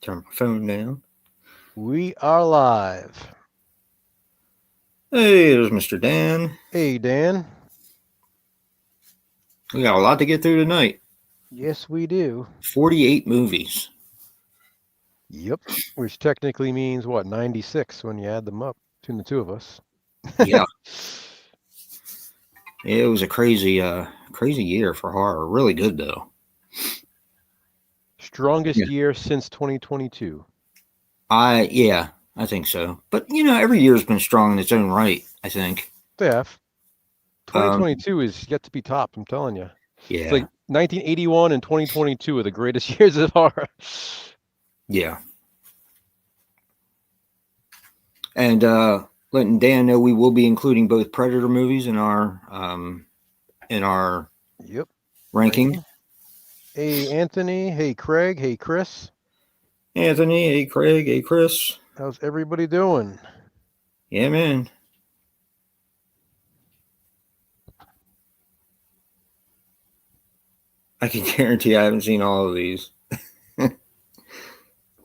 Turn my phone down. We are live. Hey, there's Mr. Dan. Hey, Dan. We got a lot to get through tonight. Yes, we do. 48 movies. Yep. Which technically means what, 96 when you add them up between the two of us. Yeah. It was a crazy year for horror. Really good though. Strongest Yeah. year since 2022. I think so. But every year's been strong in its own right, I think. Def. Um, 2022 is yet to be topped, I'm telling you. It's yeah. like 1981 and 2022 are the greatest years of horror. Yeah. And letting Dan know we will be including both Predator movies in our Yep. ranking. Hey, Anthony. Hey, Craig. Hey, Chris. Anthony, hey Craig, hey Chris. How's everybody doing? Yeah, man. I can guarantee I haven't seen all of these.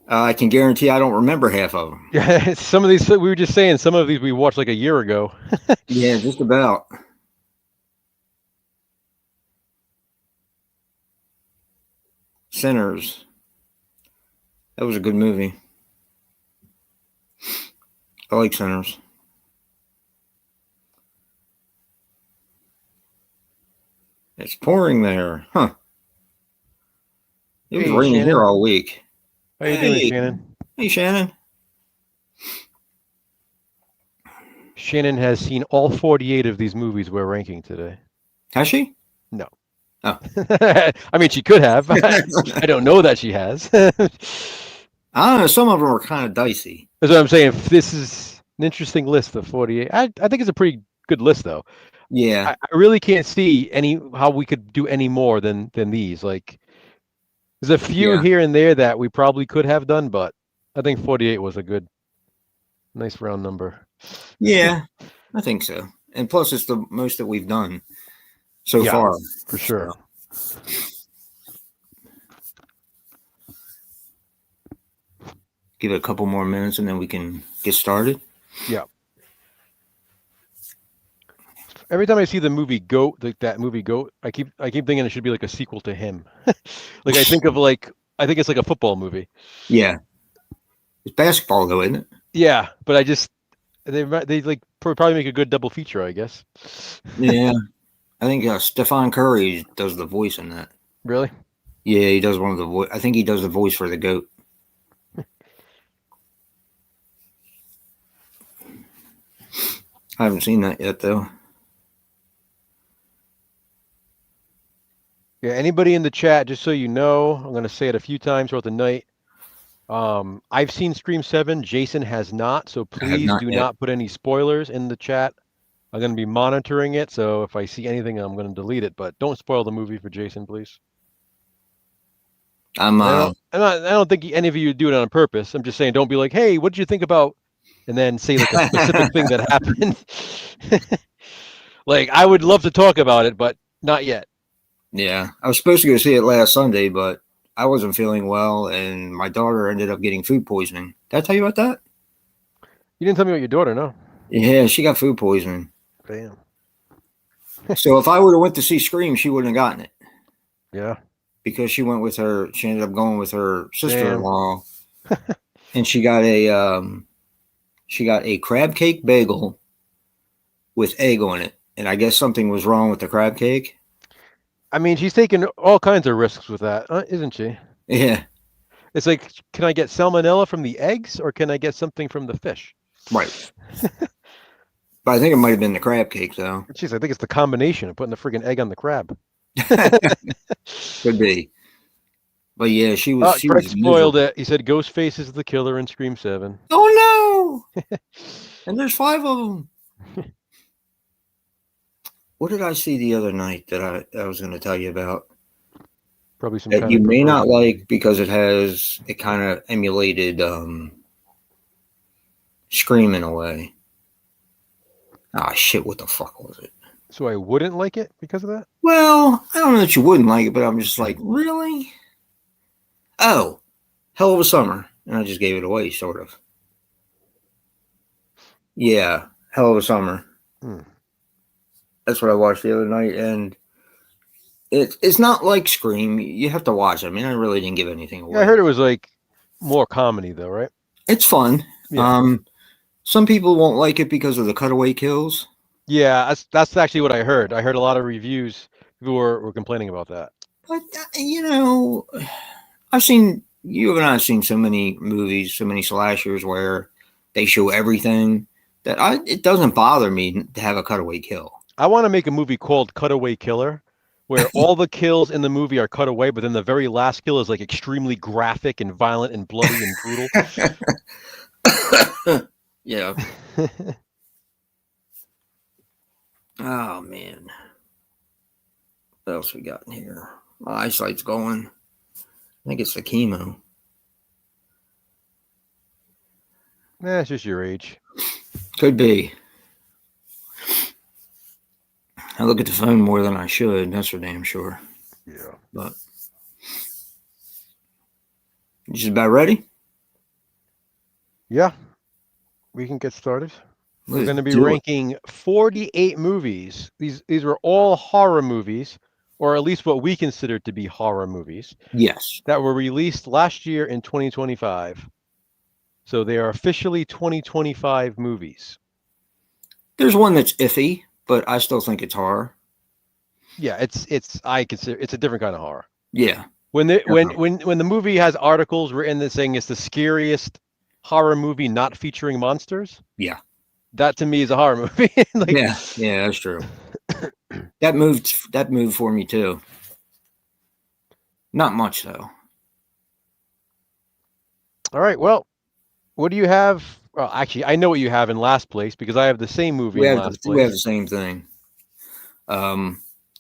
I can guarantee I don't remember half of them. Yeah, some of these, we were just saying, some of these we watched like a year ago. Yeah, just about. Sinners. That was a good movie. I like Sinners. It's pouring there. Huh. It was Hey, raining here Shannon. all week. How you doing, Hey. Shannon? Hey, Shannon. Shannon has seen all 48 of these movies we're ranking today. Has she? No. Oh. I mean, she could have. I don't know that she has. That's I don't know. Some of them are kind of dicey. what I'm saying. This is an interesting list of 48. I think it's a pretty good list, though. Yeah. I really can't see how we could do any more than these. Like, there's a few Yeah. here and there that we probably could have done, but I think 48 was a good, nice round number. Yeah. I think so. And plus, it's the most that we've done so Yeah, far. for sure. Give it a couple more minutes and then we can get started. Yeah. Every time I see the movie Goat, like that movie Goat, I keep thinking it should be like a sequel to him. Like I think it's like a football movie. Yeah. It's basketball, though, isn't it? Yeah, but they like probably make a good double feature, I guess. Yeah. I think Stefan Curry does the voice in that. Really? Yeah, he does one of the voice. I think he does the voice for the goat. I haven't seen that yet, though. Yeah. Anybody in the chat, just so you know, I'm going to say it a few times throughout the night. I've seen Scream 7. Jason has not, so I have please not do yet. not put any spoilers in the chat. I'm going to be monitoring it, so if I see anything, I'm going to delete it. But don't spoil the movie for Jason, please. I don't think any of you do it on purpose. I'm just saying, don't be like, "Hey, what did you think about?" and then say like a specific thing that happened. Like, I would love to talk about it, but not yet. Yeah, I was supposed to go see it last Sunday, but I wasn't feeling well, and my daughter ended up getting food poisoning. Did I tell you about that? You didn't tell me about your daughter, no? Yeah, she got food poisoning. Damn. So if I would have went to see Scream, she wouldn't have gotten it. Yeah. Because she went with her. She ended up going with her sister-in-law, and she got a crab cake bagel with egg on it, and I guess something was wrong with the crab cake. I mean, she's taking all kinds of risks with that, isn't she? Yeah. It's like, can I get salmonella from the eggs, or can I get something from the fish? Right. But I think it might have been the crab cake, though. Jeez, I think it's the combination of putting the friggin' egg on the crab. Could be. But yeah, she was. Greg spoiled it. He said Ghostface is the killer in Scream 7. Oh no! And there's 5 of them. What did I see the other night that I was going to tell you about? Probably some that kind you of may not perversion. like because it kind of emulated Scream in a way. Ah, shit! What the fuck was it? So I wouldn't like it because of that? Well, I don't know that you wouldn't like it, but I'm just like, really? Oh, Hell of a Summer. and I just gave it away, sort of. Yeah, Hell of a Summer. Hmm. That's what I watched the other night, and it's not like Scream. You have to watch it. I mean, I really didn't give anything Yeah, I away. heard it was like more comedy though, right? It's fun. Yeah. Some people won't like it because of the cutaway kills, Yeah, that's actually what I heard. I heard a lot of reviews who were complaining about that. but you know, I've seen you and I've seen so many movies, so many slashers where they show everything that it doesn't bother me to have a cutaway kill. I want to make a movie called Cutaway Killer, where all the kills in the movie are cut away, but then the very last kill is like extremely graphic and violent and bloody and brutal. Yeah. Oh man. What else we got in here? My eyesight's going. I think it's the chemo. It's just your age. Could be. I look at the phone more than I should. That's for damn sure. Yeah. But you just about ready? Yeah. We can get started. We're going to be Do it. ranking 48 movies. These were all horror movies, or at least what we consider to be horror movies, Yes. that were released last year in 2025. So they are officially 2025 movies. There's one that's iffy, but I still think it's horror. Yeah, I consider it's a different kind of horror. Yeah. When the movie has articles written that saying it's the scariest horror movie not featuring monsters, Yeah. that to me is a horror movie. Like, yeah, that's true. That moved for me too. Not much though. All right, well, what do you have? Well, actually, I know what you have in last place because I have the same movie We in have last we have place. the same thing.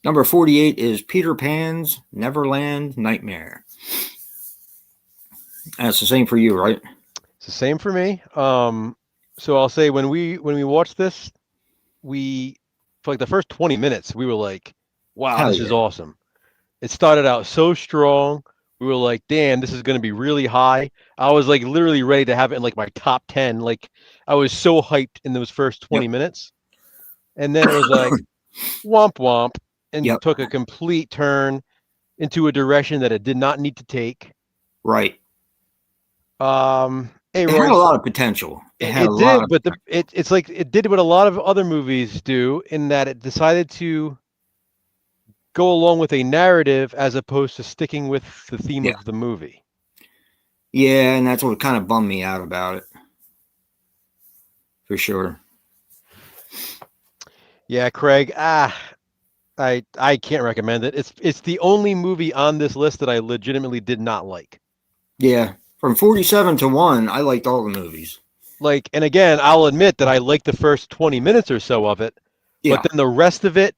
Number 48 is Peter Pan's Neverland Nightmare. That's the same for you, right? It's the same for me. So I'll say when we watched this, we for like the first 20 minutes, we were like, "Wow, Hell this is yeah. awesome." It started out so strong. We were like, "Damn, this is going to be really high." I was like literally ready to have it in like my top 10. Like I was so hyped in those first 20 Yep. minutes. And then it was like womp womp and Yep. took a complete turn into a direction that it did not need to take. Right. Hey It had a Royce, lot of potential. It had a it lot did, of but it's like it did what a lot of other movies do in that it decided to go along with a narrative as opposed to sticking with the theme yeah. of the movie. Yeah, and that's what kind of bummed me out about it. For sure. Yeah, Craig. I can't recommend it. It's the only movie on this list that I legitimately did not like. Yeah. From 47 to 1, I liked all the movies. Like, and again, I'll admit that I liked the first 20 minutes or so of it, but Yeah. then the rest of it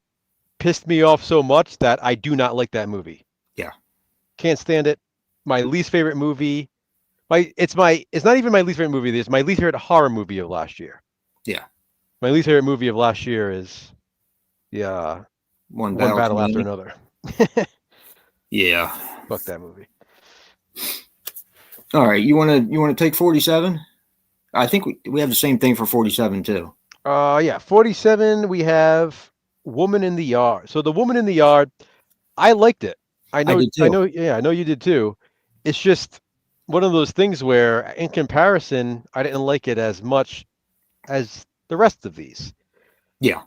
pissed me off so much that I do not like that movie. Yeah. Can't stand it. My least favorite movie. It's not even my least favorite movie. It's my least favorite horror movie of last year. Yeah. My least favorite movie of last year is One One battle too Battle After many. Another. Yeah. Fuck that movie. All right. You wanna take 47? I think we have the same thing for 47 too. Yeah, 47 we have Woman in the Yard. So the Woman in the Yard, I liked it. I did too. I know you did too. It's just one of those things where in comparison, I didn't like it as much as the rest of these. Yeah.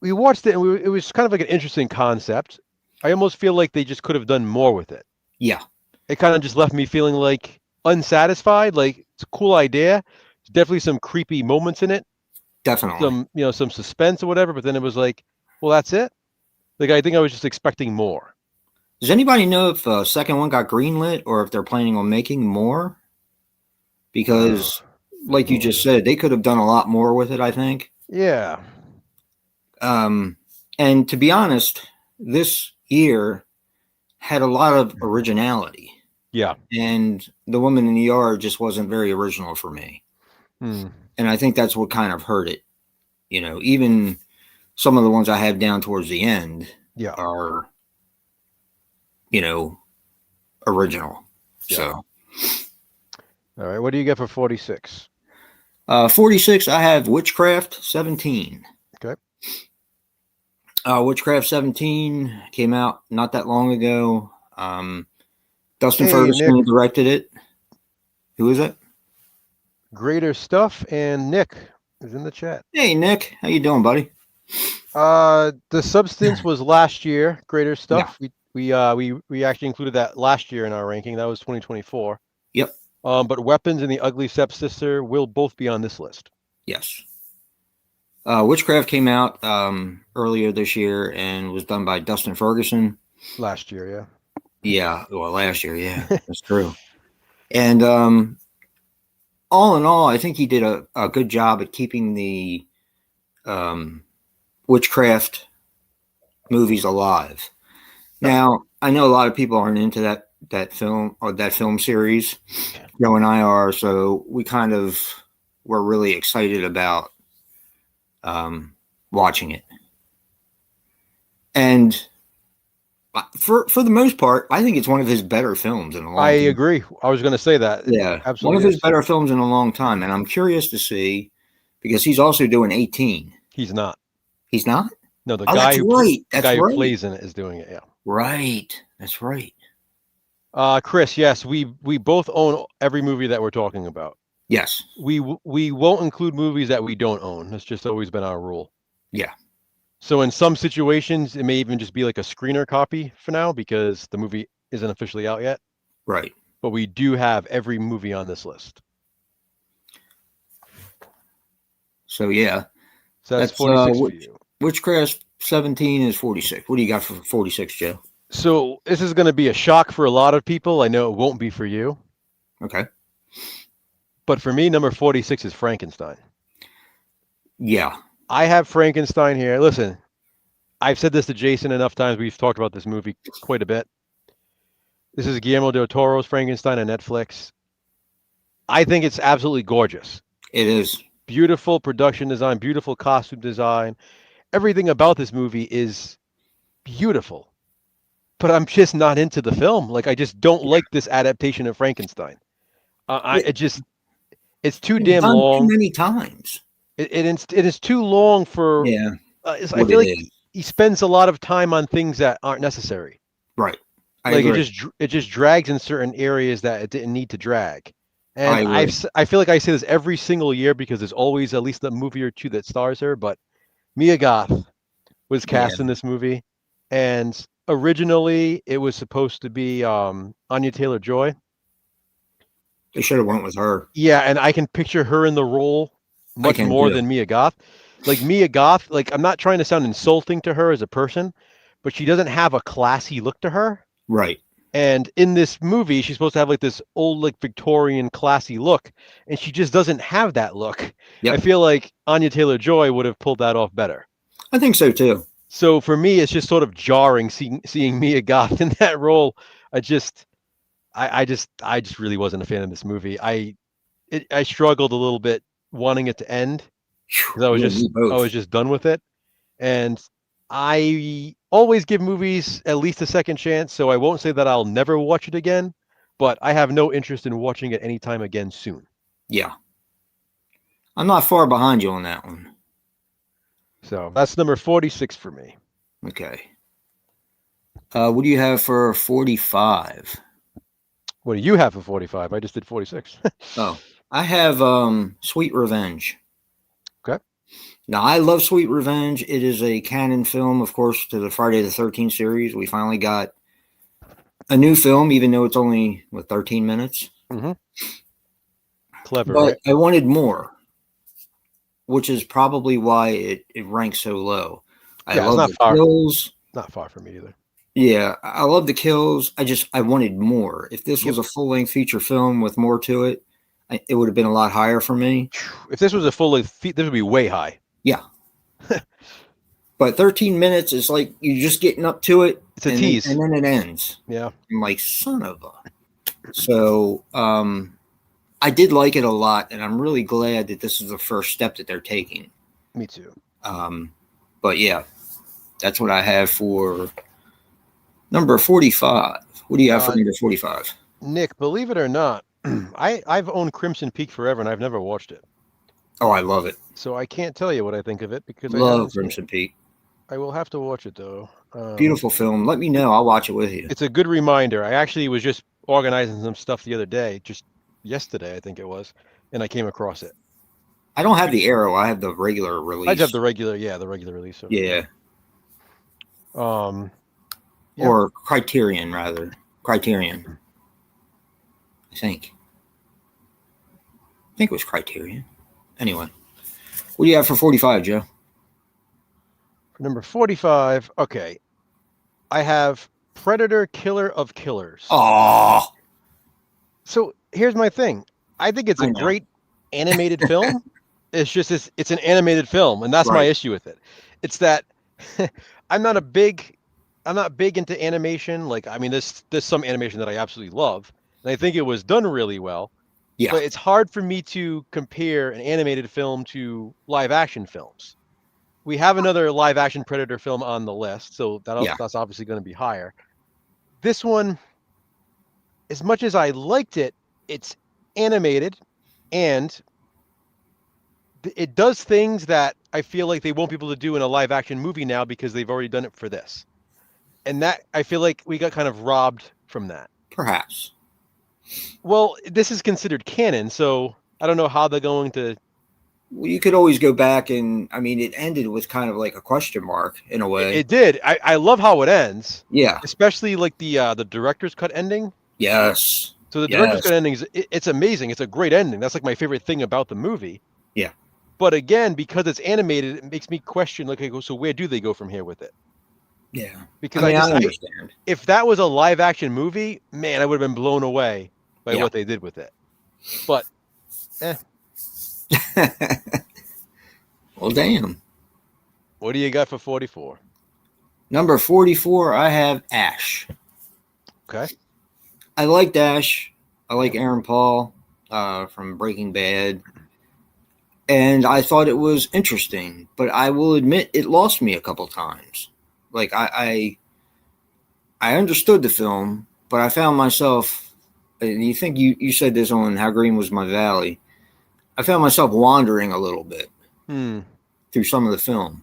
We watched it and it was kind of like an interesting concept. I almost feel like they just could have done more with it. Yeah. It kind of just left me feeling like unsatisfied. Like it's a cool idea. There's definitely some creepy moments in it. Definitely. Some suspense or whatever. But then it was like, well, that's it. Like I think I was just expecting more. Does anybody know if the second one got greenlit or if they're planning on making more? Because, like you just said, they could have done a lot more with it, I think. Yeah. And to be honest, this year had a lot of originality. Yeah. And The Woman in the Yard just wasn't very original for me. And I think that's what kind of hurt it. You know, even some of the ones I have down towards the end are, original. Yeah. So All right. What do you get for 46? 46, I have Witchcraft 17. Okay. Witchcraft 17 came out not that long ago. Dustin Hey, Nick. Ferguson directed it. Who is it? Greater Stuff, and Nick is in the chat. Hey, Nick. How you doing, buddy? The Substance was last year. Greater Yeah. Stuff. We actually included that last year in our ranking. That was 2024. Yep. But Weapons and The Ugly Stepsister will both be on this list. Yes. Witchcraft came out earlier this year and was done by Dustin Ferguson. Last year, yeah. Yeah, well, last year, yeah, that's true. And all in all, I think he did a good job at keeping the witchcraft movies alive. Now, I know a lot of people aren't into that film or that film series. Joe and I are, so we kind of were really excited about watching it. And for the most part, I think it's one of his better films in a long time. I agree. I was going to say that. Yeah, absolutely. One of his better films in a long time. And I'm curious to see, because he's also doing 18. He's not. He's not? No, the guy who plays in it is doing it, yeah. Right. That's right. Chris, yes, we both own every movie that we're talking about. Yes. We won't include movies that we don't own. That's just always been our rule. Yeah. So in some situations, it may even just be like a screener copy for now because the movie isn't officially out yet. Right. But we do have every movie on this list. So, yeah. So that's 46 for you. Witchcraft 17 is 46. What do you got for 46, Joe? So this is going to be a shock for a lot of people. I know it won't be for you. Okay. But for me, number 46 is Frankenstein. Yeah. I have Frankenstein here. Listen, I've said this to Jason enough times. We've talked about this movie quite a bit. This is Guillermo del Toro's Frankenstein on Netflix. I think it's absolutely gorgeous. It is. Beautiful production design, beautiful costume design. Everything about this movie is beautiful. But I'm just not into the film. Like, I just don't like this adaptation of Frankenstein. It's too damn long. Too many times. It is too long for. Yeah. I feel like he spends a lot of time on things that aren't necessary. Right. I agree. It just drags in certain areas that it didn't need to drag. And I feel like I say this every single year because there's always at least a movie or two that stars her. But Mia Goth was cast in this movie, and originally it was supposed to be Anya Taylor-Joy. They should have went with her. Yeah, and I can picture her in the role much more than Mia Goth. Like Mia Goth, like I'm not trying to sound insulting to her as a person, but she doesn't have a classy look to her. Right. And in this movie, she's supposed to have like this old, like Victorian classy look, and she just doesn't have that look. Yep. I feel like Anya Taylor-Joy would have pulled that off better. I think so too. So for me, it's just sort of jarring seeing Mia Goth in that role. I just really wasn't a fan of this movie. I struggled a little bit wanting it to end because I was just done with it. And I always give movies at least a second chance, so I won't say that I'll never watch it again, but I have no interest in watching it anytime again soon. Yeah. I'm not far behind you on that one. So that's number 46 for me. Okay. What do you have for 45? What do you have for 45? I just did 46. Oh, I have Sweet Revenge. Okay. Now, I love Sweet Revenge. It is a canon film, of course, to the Friday the 13th series. We finally got a new film, even though it's only, 13 minutes? Mm-hmm. Clever, but right? I wanted more, which is probably why it ranks so low. I love the kills. Not far from me either. Yeah, I love the kills. I wanted more. If this was a full-length feature film with more to it, it would have been a lot higher for me. If this was a full-length, this would be way high. Yeah. But 13 minutes is like you're just getting up to it. It's a tease. And then it ends. Yeah. I'm like, son of a. So I did like it a lot, and I'm really glad that this is the first step that they're taking. Me too. But yeah, that's what I have for number 45. What do you have for number 45? Nick, believe it or not, I've owned Crimson Peak forever and I've never watched it. Oh, I love it. So I can't tell you what I think of it because I haven't Love seen it. Crimson Peak. I will have to watch it though. Beautiful film. Let me know. I'll watch it with you. It's a good reminder. I actually was just organizing some stuff the other day, just yesterday, I think it was, and I came across it. I don't have the Arrow. I have the regular I just have release. the regular release over Yeah. there. Yeah. Or Criterion, rather. Criterion. I think it was Criterion. Anyway, what do you have for 45, Joe? For number 45, okay. I have Predator Killer of Killers. Oh, So here's my thing. I think it's a great animated film. It's just it's an animated film, and that's my issue with it. It's that I'm not big into animation. Like, I mean, there's some animation that I absolutely love, and I think it was done really well. yeah. But it's hard for me to compare an animated film to live action films. We have another live action Predator film on the list, so that's obviously going to be higher. This one, as much as I liked it, it's animated and it does things that I feel like they won't be able to do in a live action movie now because they've already done it for this. And that, I feel like we got kind of robbed from that. Perhaps. Well, this is considered canon, so I don't know how they're going to. Well, you could always go back and, I mean, it ended with kind of like a question mark in a way. It did. I love how it ends. Yeah. Especially like the director's cut ending. Yes. So the director's cut ending it's amazing. It's a great ending. That's like my favorite thing about the movie. Yeah. But again, because it's animated, it makes me question, like, so where do they go from here with it? Yeah. Because I understand. If that was a live action movie, man, I would have been blown away by what they did with it. But, Well, damn. What do you got for 44? Number 44, I have Ash. Okay. I like Ash. I like Aaron Paul from Breaking Bad. And I thought it was interesting, but I will admit it lost me a couple times. Like I understood the film, but I found myself, and you think you said this on How Green Was My Valley, I found myself wandering a little bit through some of the film.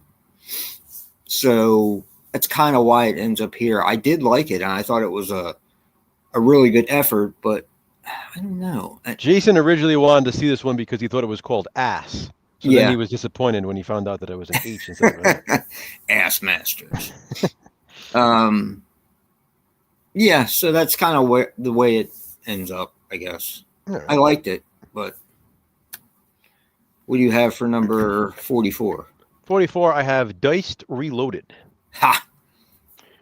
So that's kind of why it ends up here. I did like it, and I thought it was a really good effort, but I don't know. Jason originally wanted to see this one because he thought it was called Ass. So then he was disappointed when he found out that it was an H instead of an X. Ass Masters. Yeah, so that's kind of the way it ends up, I guess. Right. I liked it, but what do you have for number 44? 44, I have Diced Reloaded. Ha!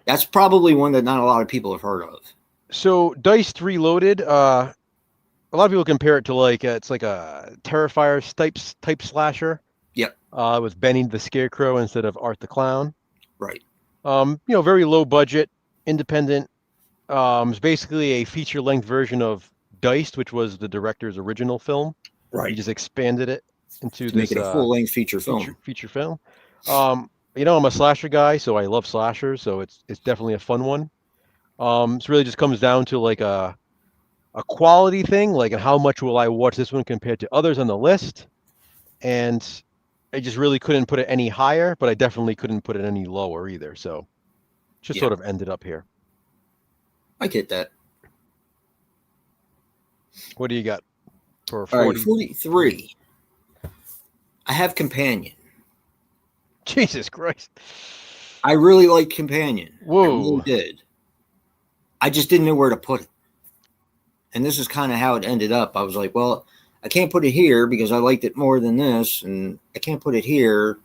That's probably one that not a lot of people have heard of. So Diced Reloaded, a lot of people compare it to like it's like a Terrifier type slasher. Yep. With Benny the Scarecrow instead of Art the Clown. Right. Very low budget, independent. It's basically a feature length version of Diced, which was the director's original film. Right. He just expanded it into make it a full length feature film. Feature film. I'm a slasher guy, so I love slashers, so it's definitely a fun one. It really just comes down to like a quality thing, like how much will I watch this one compared to others on the list, and I just really couldn't put it any higher, but I definitely couldn't put it any lower either. So just sort of ended up here. I get that. What do you got for 40? All right, 43? I have Companion. Jesus Christ. I really like Companion. Whoa. I really did. I just didn't know where to put it. And this is kind of how it ended up. I was like, well, I can't put it here because I liked it more than this, and I can't put it here.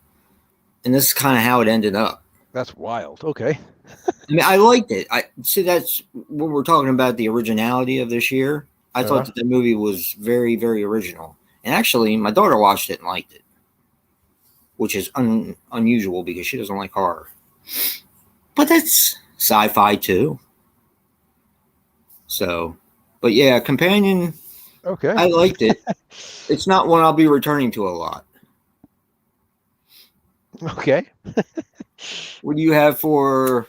And this is kind of how it ended up. That's wild. Okay. I mean, I liked it. I see that's what we're talking about, the originality of this year. I thought that the movie was very, very original. And actually, my daughter watched it and liked it, which is unusual because she doesn't like horror. But that's sci-fi too. So, but yeah, Companion. Okay. I liked it. It's not one I'll be returning to a lot. Okay. What do you have for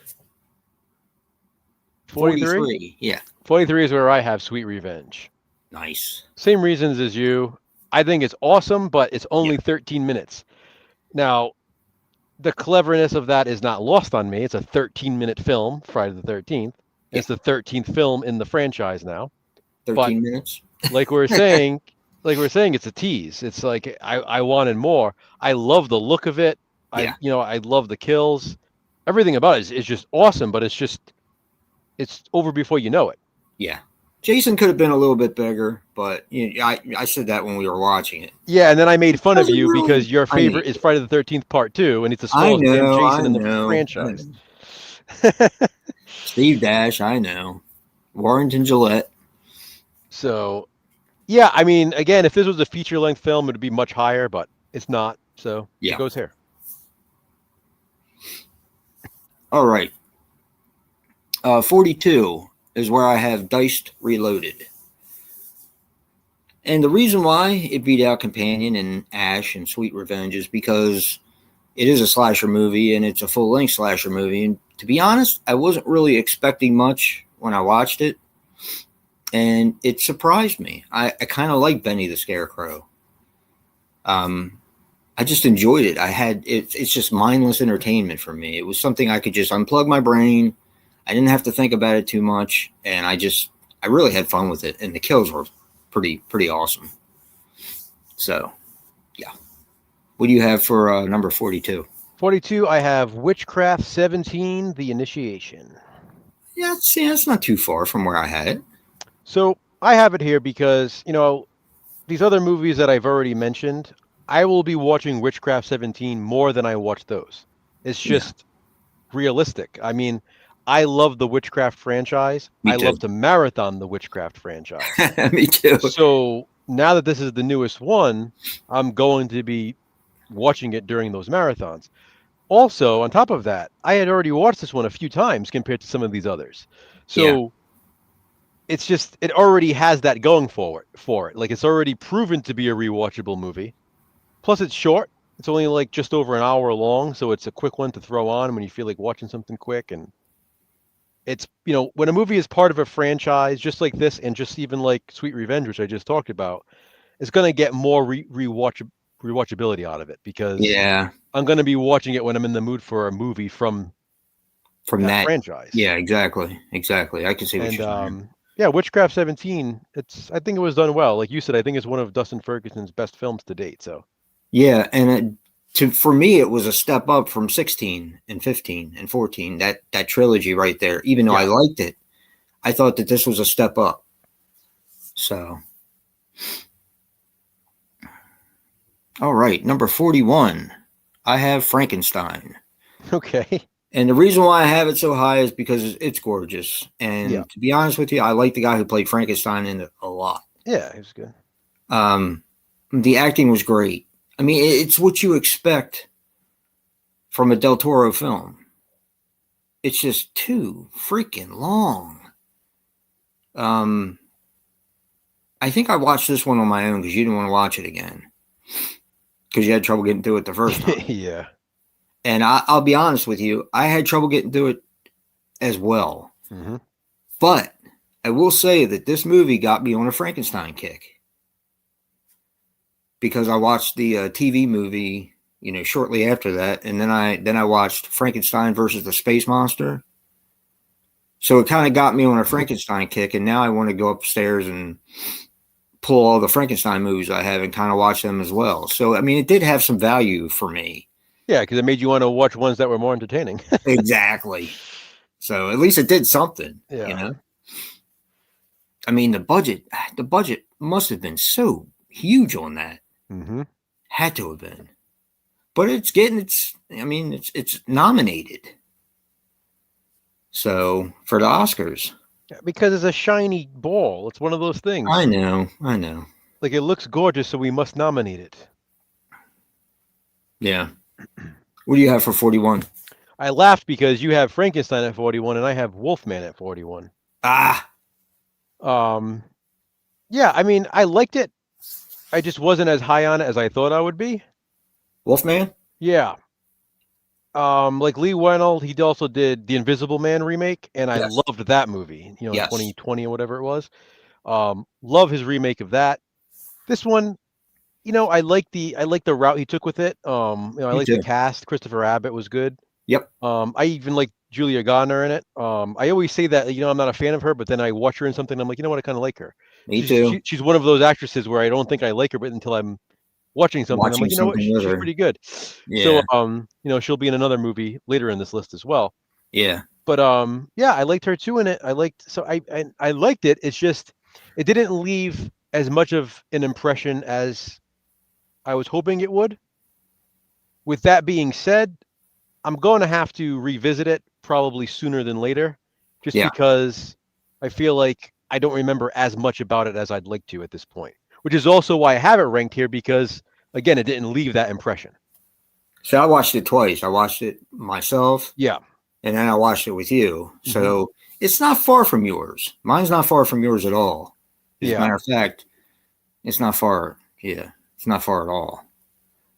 43? Yeah. 43 is where I have Sweet Revenge. Nice. Same reasons as you. I think it's awesome, but it's Yeah. only 13 minutes. Now, the cleverness of that is not lost on me. It's a 13-minute film, Friday the 13th. And Yeah. it's the 13th film in the franchise now. But 13 minutes. like we are saying, it's a tease. It's like I wanted more. I love the look of it. Yeah. I love the kills. Everything about it is just awesome, but it's over before you know it. Yeah. Jason could have been a little bit bigger, but I said that when we were watching it. Yeah, and then I made fun of Doesn't you really. because your I favorite mean, is Friday the 13th Part 2, and it's the I smallest damn know, Jason I in the know, I franchise. know. Steve Dash, I know. Warrington Gillette. So, yeah, I mean, again, if this was a feature-length film, it would be much higher, but it's not, so it Yeah. goes here. All right. 42 is where I have Diced Reloaded. And the reason why it beat out Companion and Ash and Sweet Revenge is because it is a slasher movie and it's a full length slasher movie. And to be honest, I wasn't really expecting much when I watched it. And it surprised me. I kind of like Benny the Scarecrow. I just enjoyed it. It's just mindless entertainment for me. It was something I could just unplug my brain. I didn't have to think about it too much, and I really had fun with it. And the kills were pretty awesome. So, yeah. What do you have for number 42? 42, I have Witchcraft 17, The Initiation. Yeah, it's not too far from where I had it. So I have it here because, these other movies that I've already mentioned, I will be watching Witchcraft 17 more than I watch those. It's Yeah, just realistic. I mean, I love the Witchcraft franchise. me I too. love to marathon the Witchcraft franchise. Me too. So now that this is the newest one, I'm going to be watching it during those marathons. Also, on top of that, I had already watched this one a few times compared to some of these others. Yeah, So it's just it already has that going for it. Like it's already proven to be a rewatchable movie. Plus it's short. It's only like just over an hour long, so it's a quick one to throw on when you feel like watching something quick. And it's when a movie is part of a franchise just like this and just even like Sweet Revenge, which I just talked about, it's going to get more rewatchability out of it because yeah. I'm going to be watching it when I'm in the mood for a movie from From that that, franchise. yeah, exactly. I can see what And you're saying. yeah, Witchcraft 17, I think it was done well. Like you said, I think it's one of Dustin Ferguson's best films to date. So Yeah, and for me, it was a step up from 16 and 15 and 14. That trilogy right there. Even though I yeah. liked it, I thought that this was a step up. So, all right, number 41. I have Frankenstein. Okay. And the reason why I have it so high is because it's gorgeous. Yeah. And to be honest with you, I like the guy who played Frankenstein in it a lot. Yeah, it was good. The acting was great. I mean, it's what you expect from a Del Toro film. It's just too freaking long. I think I watched this one on my own because you didn't want to watch it again because you had trouble getting through it the first time. Yeah. And I'll be honest with you, I had trouble getting through it as well. Mm-hmm. But I will say that this movie got me on a Frankenstein kick because I watched the TV movie, shortly after that, and then I watched Frankenstein versus the Space Monster. So it kind of got me on a Frankenstein kick, and now I want to go upstairs and pull all the Frankenstein movies I have and kind of watch them as well. So I mean, it did have some value for me. Yeah, because it made you want to watch ones that were more entertaining. Exactly. So at least it did something, Yeah. I mean, the budget must have been so huge on that. Mm-hmm. Had to have been. But it's nominated. So for the Oscars. Yeah, because it's a shiny ball. It's one of those things. I know. Like it looks gorgeous, so we must nominate it. Yeah. What do you have for 41? I laughed because you have Frankenstein at 41 and I have Wolfman at 41. Ah. Yeah, I mean, I liked it. I just wasn't as high on it as I thought I would be. Wolfman? Yeah. Like Lee Wennell, he also did the Invisible Man remake, and I Yes. loved that movie. You know, in Yes. 2020 or whatever it was. Love his remake of that. This one, you know, I like the route he took with it. You know, I Me like the too. cast. Christopher Abbott was good. Yep. I even like Julia Garner in it. I always say that, you know, I'm not a fan of her, but then I watch her in something, and I'm like, you know what, I kind of like her. Me too. She's one of those actresses where I don't think I like her, but until I'm watching something, I'm Watching like, you know what, something with she's her. pretty good. So, Yeah. you know, she'll be in another movie later in this list as well. Yeah. But yeah, I liked her too in it. I liked it. It's just it didn't leave as much of an impression as I was hoping it would. With that being said, I'm going to have to revisit it probably sooner than later, just Yeah. because I feel like I don't remember as much about it as I'd like to at this point. Which is also why I have it ranked here because again, it didn't leave that impression. So I watched it twice. I watched it myself, Yeah. and then I watched it with you. Hmm. So it's not far from yours. Mine's not far from yours at all. As a Yeah. matter of fact, it's not far. Yeah, it's not far at all.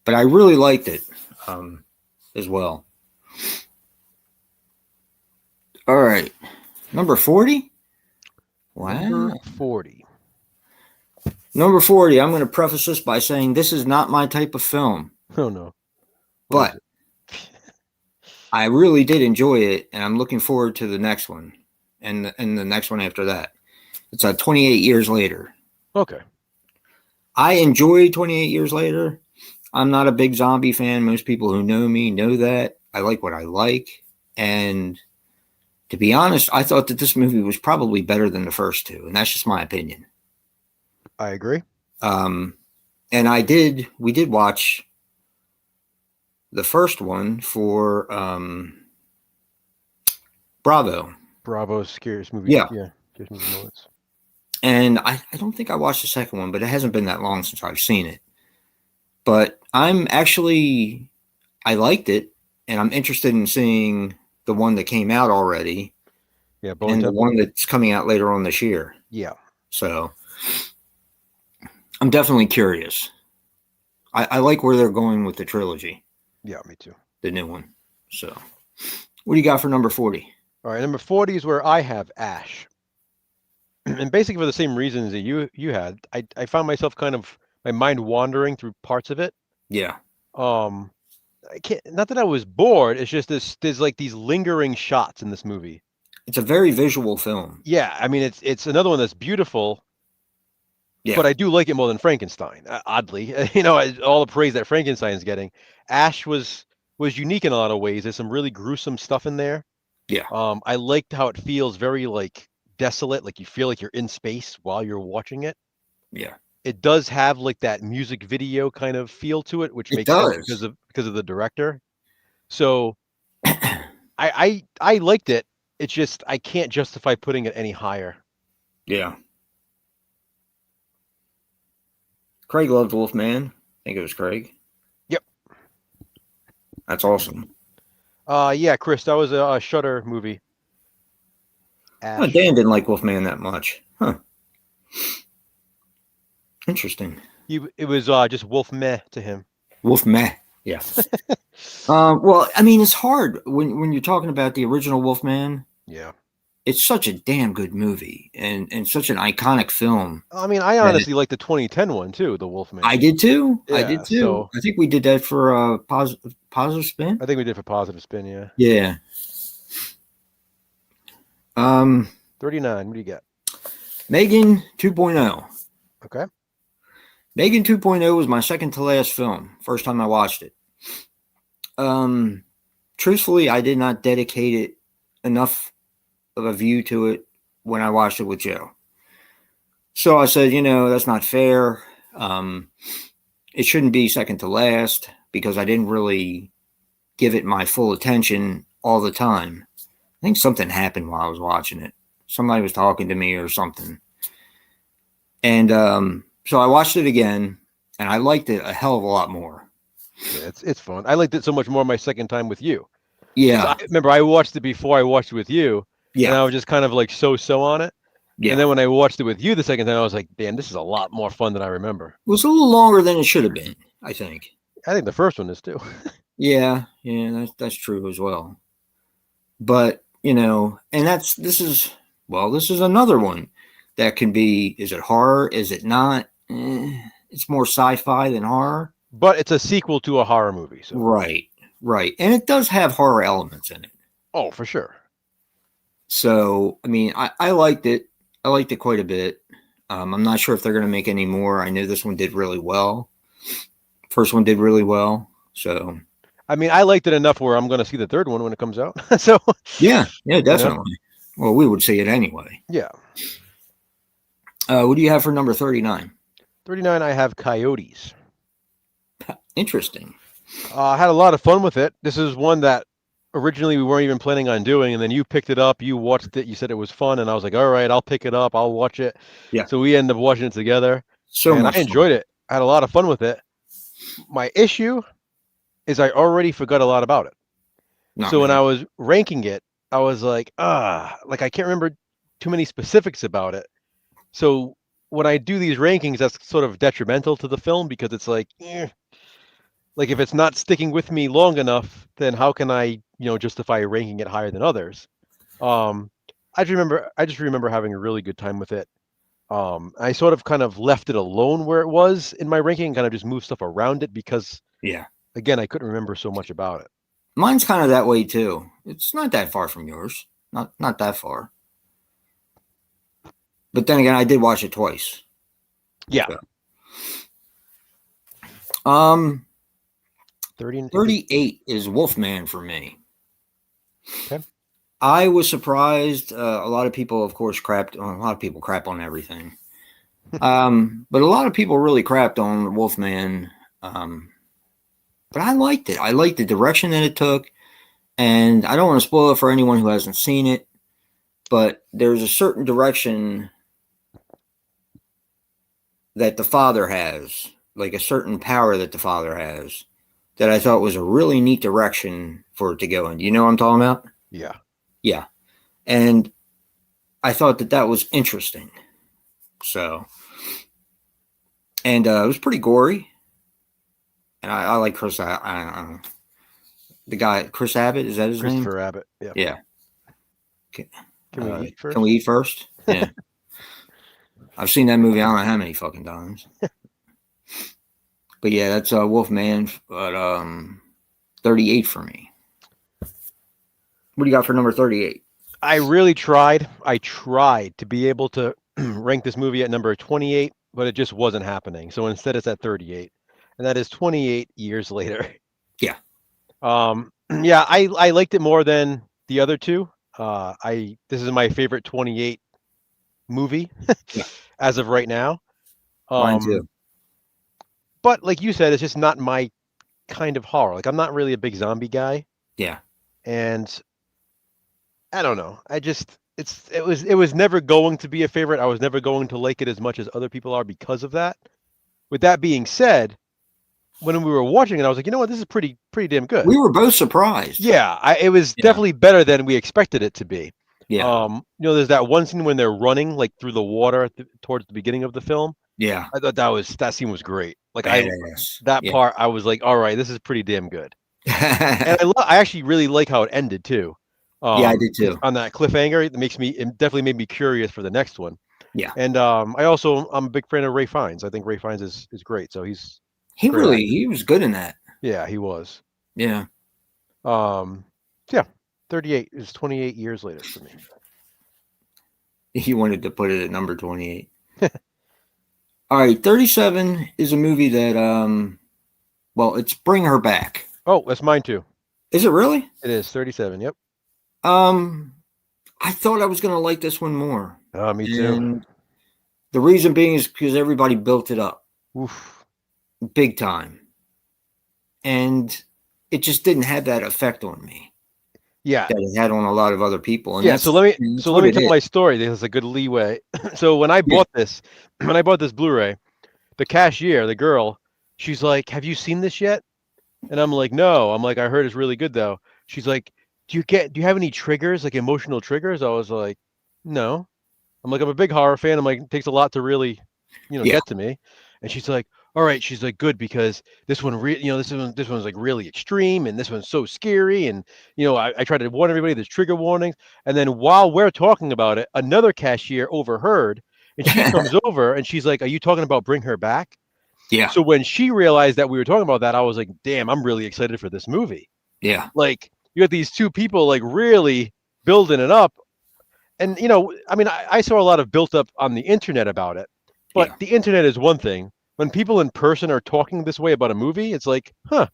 But I really liked it as well. All right, number 40. Number Wow. 40. Number 40. I'm going to preface this by saying this is not my type of film, Oh no. What is but it? I really did enjoy it, and I'm looking forward to the next one and the next one after that. It's 28 years later. Okay. I enjoy 28 years later. I'm not a big zombie fan. Most people who know me know that. I like what I like. And to be honest, I thought that this movie was probably better than the first two. And that's just my opinion. I agree. Um, and we did watch the first one for Bravo. Bravo's scariest movie. Yeah. Yeah. Scariest movie moments. And I don't think I watched the second one, but it hasn't been that long since I've seen it. But I liked it, and I'm interested in seeing the one that came out already Yeah. Bone and the Temple. one that's coming out later on this year. Yeah. So I'm definitely curious. I like where they're going with the trilogy, Yeah. Me too. the new one. So what do you got for number 40? All right. Number 40 is where I have Ash. And basically for the same reasons that you had, I found myself kind of my mind wandering through parts of it. Yeah. Um, I can't. Not that I was bored. It's just there's like these lingering shots in this movie. It's a very visual film. Yeah, I mean it's another one that's beautiful, Yeah. but I do like it more than Frankenstein. Oddly, you know, all the praise that Frankenstein's getting, Ash was unique in a lot of ways. There's some really gruesome stuff in there. Yeah. I liked how it feels very like desolate, like you feel like you're in space while you're watching it. Yeah. It does have like that music video kind of feel to it, which It makes sense does. because of the director. So I liked it. It's just I can't justify putting it any higher. Yeah. Craig loved Wolfman. I think it was Craig. Yep. That's awesome. Yeah, Chris, that was a Shudder movie. Oh, Ash. Dan didn't like Wolfman that much. Huh. Interesting. It was just Wolf Meh to him. Wolfman. Yeah. Well, I mean, it's hard when you're talking about the original Wolfman. Yeah. It's such a damn good movie and such an iconic film. I mean, I that honestly like the 2010 one too, the Wolfman. I did too. I did Yeah, too. so I think we did that for positive spin. I think we did for Positive Spin, yeah. Yeah. 39, what do you got? Megan 2.0. Okay. Megan 2.0 was my second to last film. First time I watched it. Truthfully, I did not dedicate it enough of a view to it when I watched it with Joe. So I said, that's not fair. It shouldn't be second to last because I didn't really give it my full attention all the time. I think something happened while I was watching it. Somebody was talking to me or something. And so I watched it again, and I liked it a hell of a lot more. Yeah, it's fun. I liked it so much more my second time with you. Yeah. I remember I watched it before I watched it with you, and Yeah. I was just kind of like so on it. Yeah. And then when I watched it with you the second time, I was like, damn, this is a lot more fun than I remember. It was a little longer than it should have been, I think. I think the first one is too. Yeah, yeah, that's true as well. But and this is another one that can be. Is it horror? Is it not? It's more sci-fi than horror. But it's a sequel to a horror movie, so. Right, right, and it does have horror elements in it. Oh, for sure. So, I mean, I liked it. I liked it quite a bit. I'm not sure if they're going to make any more. I know this one did really well. First one did really well. So, I mean, I liked it enough where I'm going to see the third one when it comes out. So, yeah, you know, definitely. Well, we would see it anyway. yeah. What do you have for number 39? 39, I have Coyotes. Interesting. I had a lot of fun with it. This is one that originally we weren't even planning on doing, and then you picked it up, you watched it, you said it was fun, and I was like, all right, I'll pick it up, I'll watch it. Yeah. So we ended up watching it together, So and I much fun. enjoyed it. I had a lot of fun with it. My issue is I already forgot a lot about it. Not So when me. I was ranking it, I was like, like I can't remember too many specifics about it. So when I do these rankings, that's sort of detrimental to the film because it's like, like if it's not sticking with me long enough, then how can I, justify ranking it higher than others? I just remember having a really good time with it. I sort of kind of left it alone where it was in my ranking and kind of just moved stuff around it because, Yeah. again, I couldn't remember so much about it. Mine's kind of that way too. It's not that far from yours. Not that far. But then again, I did watch it twice. Yeah. So. 30 38 is Wolfman for me. Okay. I was surprised. A lot of people, of course, crapped. A lot of people crap on everything. But a lot of people really crapped on Wolfman. But I liked it. I liked the direction that it took. And I don't want to spoil it for anyone who hasn't seen it. But there's a certain direction that the father has, like a certain power that the father has, that I thought was a really neat direction for it to go in. You know what I'm talking about? Yeah. Yeah. And I thought that was interesting. So, and it was pretty gory. And I like Chris. The guy, Chris Abbott, is that his name? Christopher Abbott. Yeah. Yeah. Can we eat first? Can we eat first? Yeah. I've seen that movie I don't know how many fucking times. But yeah, that's Wolfman. But 38 for me. What do you got for number 38? I really tried. I tried to be able to rank this movie at number 28, but it just wasn't happening. So instead, it's at 38, and that is 28 years later. Yeah. Yeah, I liked it more than the other two. This is my favorite 28 movie Yeah. as of right now. Mine too. But like you said, it's just not my kind of horror. Like I'm not really a big zombie guy. Yeah. And I don't know. It was never going to be a favorite. I was never going to like it as much as other people are because of that. With that being said, when we were watching it, I was like, you know what, this is pretty damn good. We were both surprised. Yeah, it was definitely better than we expected it to be. Yeah. There's that one scene when they're running like through the water towards the beginning of the film. Yeah. I thought that scene was great. Like part, I was like, all right, this is pretty damn good. And I actually really like how it ended too. Yeah, I did too. On that cliffhanger, it definitely made me curious for the next one. Yeah. And I'm a big fan of Ray Fiennes. I think Ray Fiennes is great. So he was good in that. Yeah, he was. Yeah. Yeah, 38 is 28 years later for me. He wanted to put it at number 28. All right, 37 is a movie that it's Bring Her Back. Oh, that's mine too. Is it really? It is 37. Yep. I thought I was going to like this one more. Me too. And the reason being is because everybody built it up. Oof. Big time. And it just didn't have that effect on me. Yeah. That it had on a lot of other people. And yeah, so let me tell my story. There's a good leeway. So when I bought this Blu-ray, the cashier, the girl, she's like, "Have you seen this yet?" And I'm like, "No." I'm like, "I heard it's really good though." She's like, do you have any triggers, like emotional triggers?" I was like, "No." I'm like, "I'm a big horror fan." I'm like, "It takes a lot to really, get to me." And she's like, all right, she's like, good, because this one, this one's like really extreme, and this one's so scary, and I try to warn everybody there's trigger warnings, and then while we're talking about it, another cashier overheard, and she comes over and she's like, "Are you talking about Bring Her Back?" Yeah, So when she realized that we were talking about that, I was like, "Damn, I'm really excited for this movie." yeah, Like, you got these two people like really building it up, and I mean, I saw a lot of built up on the internet about it, but yeah. the internet is one thing. When people in person are talking this way about a movie, it's like, huh,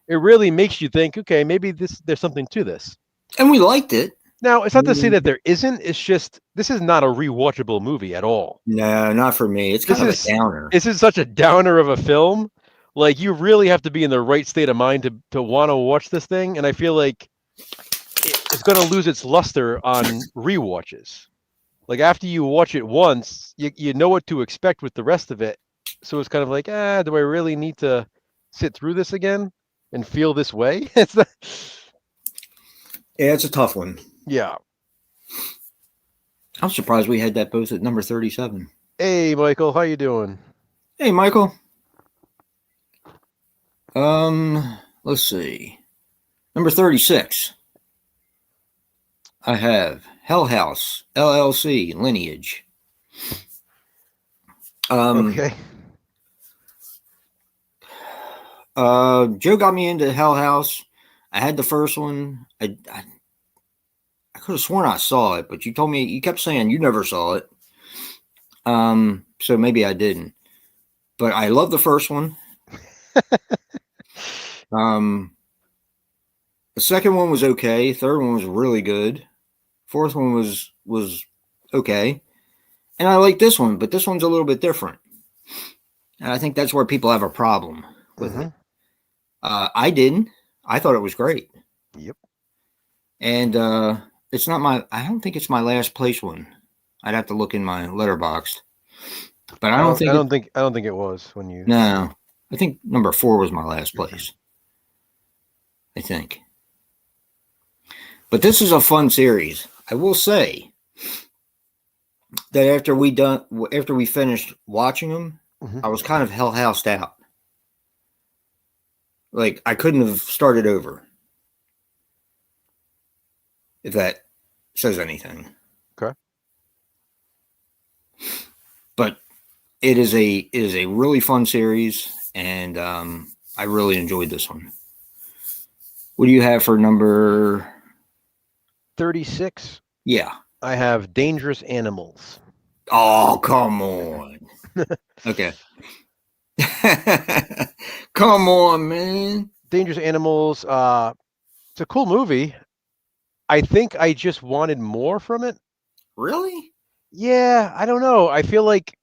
it really makes you think, okay, maybe there's something to this. And we liked it. Now, it's not to say Mm, that there isn't. It's just this is not a rewatchable movie at all. no, not for me. It's kind This of a is downer. this is such a downer of a film. Like, you really have to be in the right state of mind to want to watch this thing, and I feel like it's going to lose its luster on rewatches. Like, after you watch it once, you know what to expect with the rest of it. So it's kind of like, do I really need to sit through this again and feel this way? It's not, Yeah, it's a tough one. yeah. I'm surprised we had that both at number 37. Hey, Michael, how you doing? Hey, Michael. Let's see. Number 36. I have Hell House, LLC, Lineage. Okay. Joe got me into Hell House. I had the first one. I could have sworn I saw it, but you kept saying you never saw it. So maybe I didn't. But I love the first one. Um, the second one was okay. Third one was really good. Fourth one was okay. And I like this one, but this one's a little bit different. And I think that's where people have a problem with it. I didn't. I thought it was great. Yep. And it's not my. I don't think it's my last place one. I'd have to look in my letterbox. But I don't think. I don't think it was when you. No, I think number 4 was my last place. I think. But this is a fun series. I will say that after we finished watching them, I was kind of hell housed out. Like, I couldn't have started over. If that says anything. Okay. But it is a really fun series, and I really enjoyed this one. What do you have for number 36? Yeah. I have Dangerous Animals. Oh, come on. Okay. Come on, man. Dangerous Animals. It's a cool movie. I think I just wanted more from it. Really? Yeah, I don't know. I feel like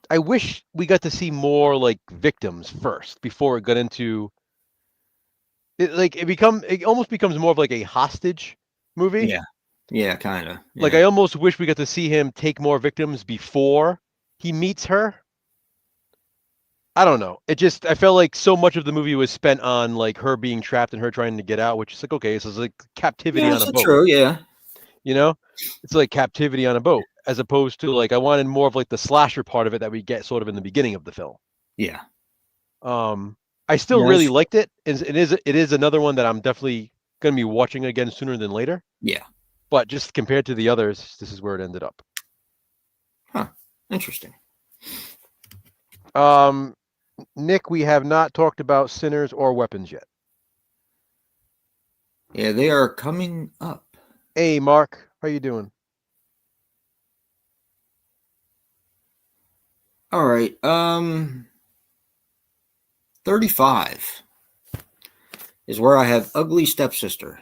I wish we got to see more like victims first before it got into it. Like, it almost becomes more of like a hostage movie. Yeah. Yeah, kind of. Yeah. Like, I almost wish we got to see him take more victims before he meets her. I don't know. I felt like so much of the movie was spent on like her being trapped and her trying to get out, which is like, okay, so it's like captivity on a boat. True, yeah. It's like captivity on a boat, as opposed to, like, I wanted more of like the slasher part of it that we get sort of in the beginning of the film. Yeah. I still really liked it. It is another one that I'm definitely going to be watching again sooner than later. Yeah. But just compared to the others, this is where it ended up. Huh. Interesting. Nick, we have not talked about Sinners or Weapons yet. Yeah, they are coming up. Hey, Mark, how you doing? All right. 35 is where I have Ugly Stepsister.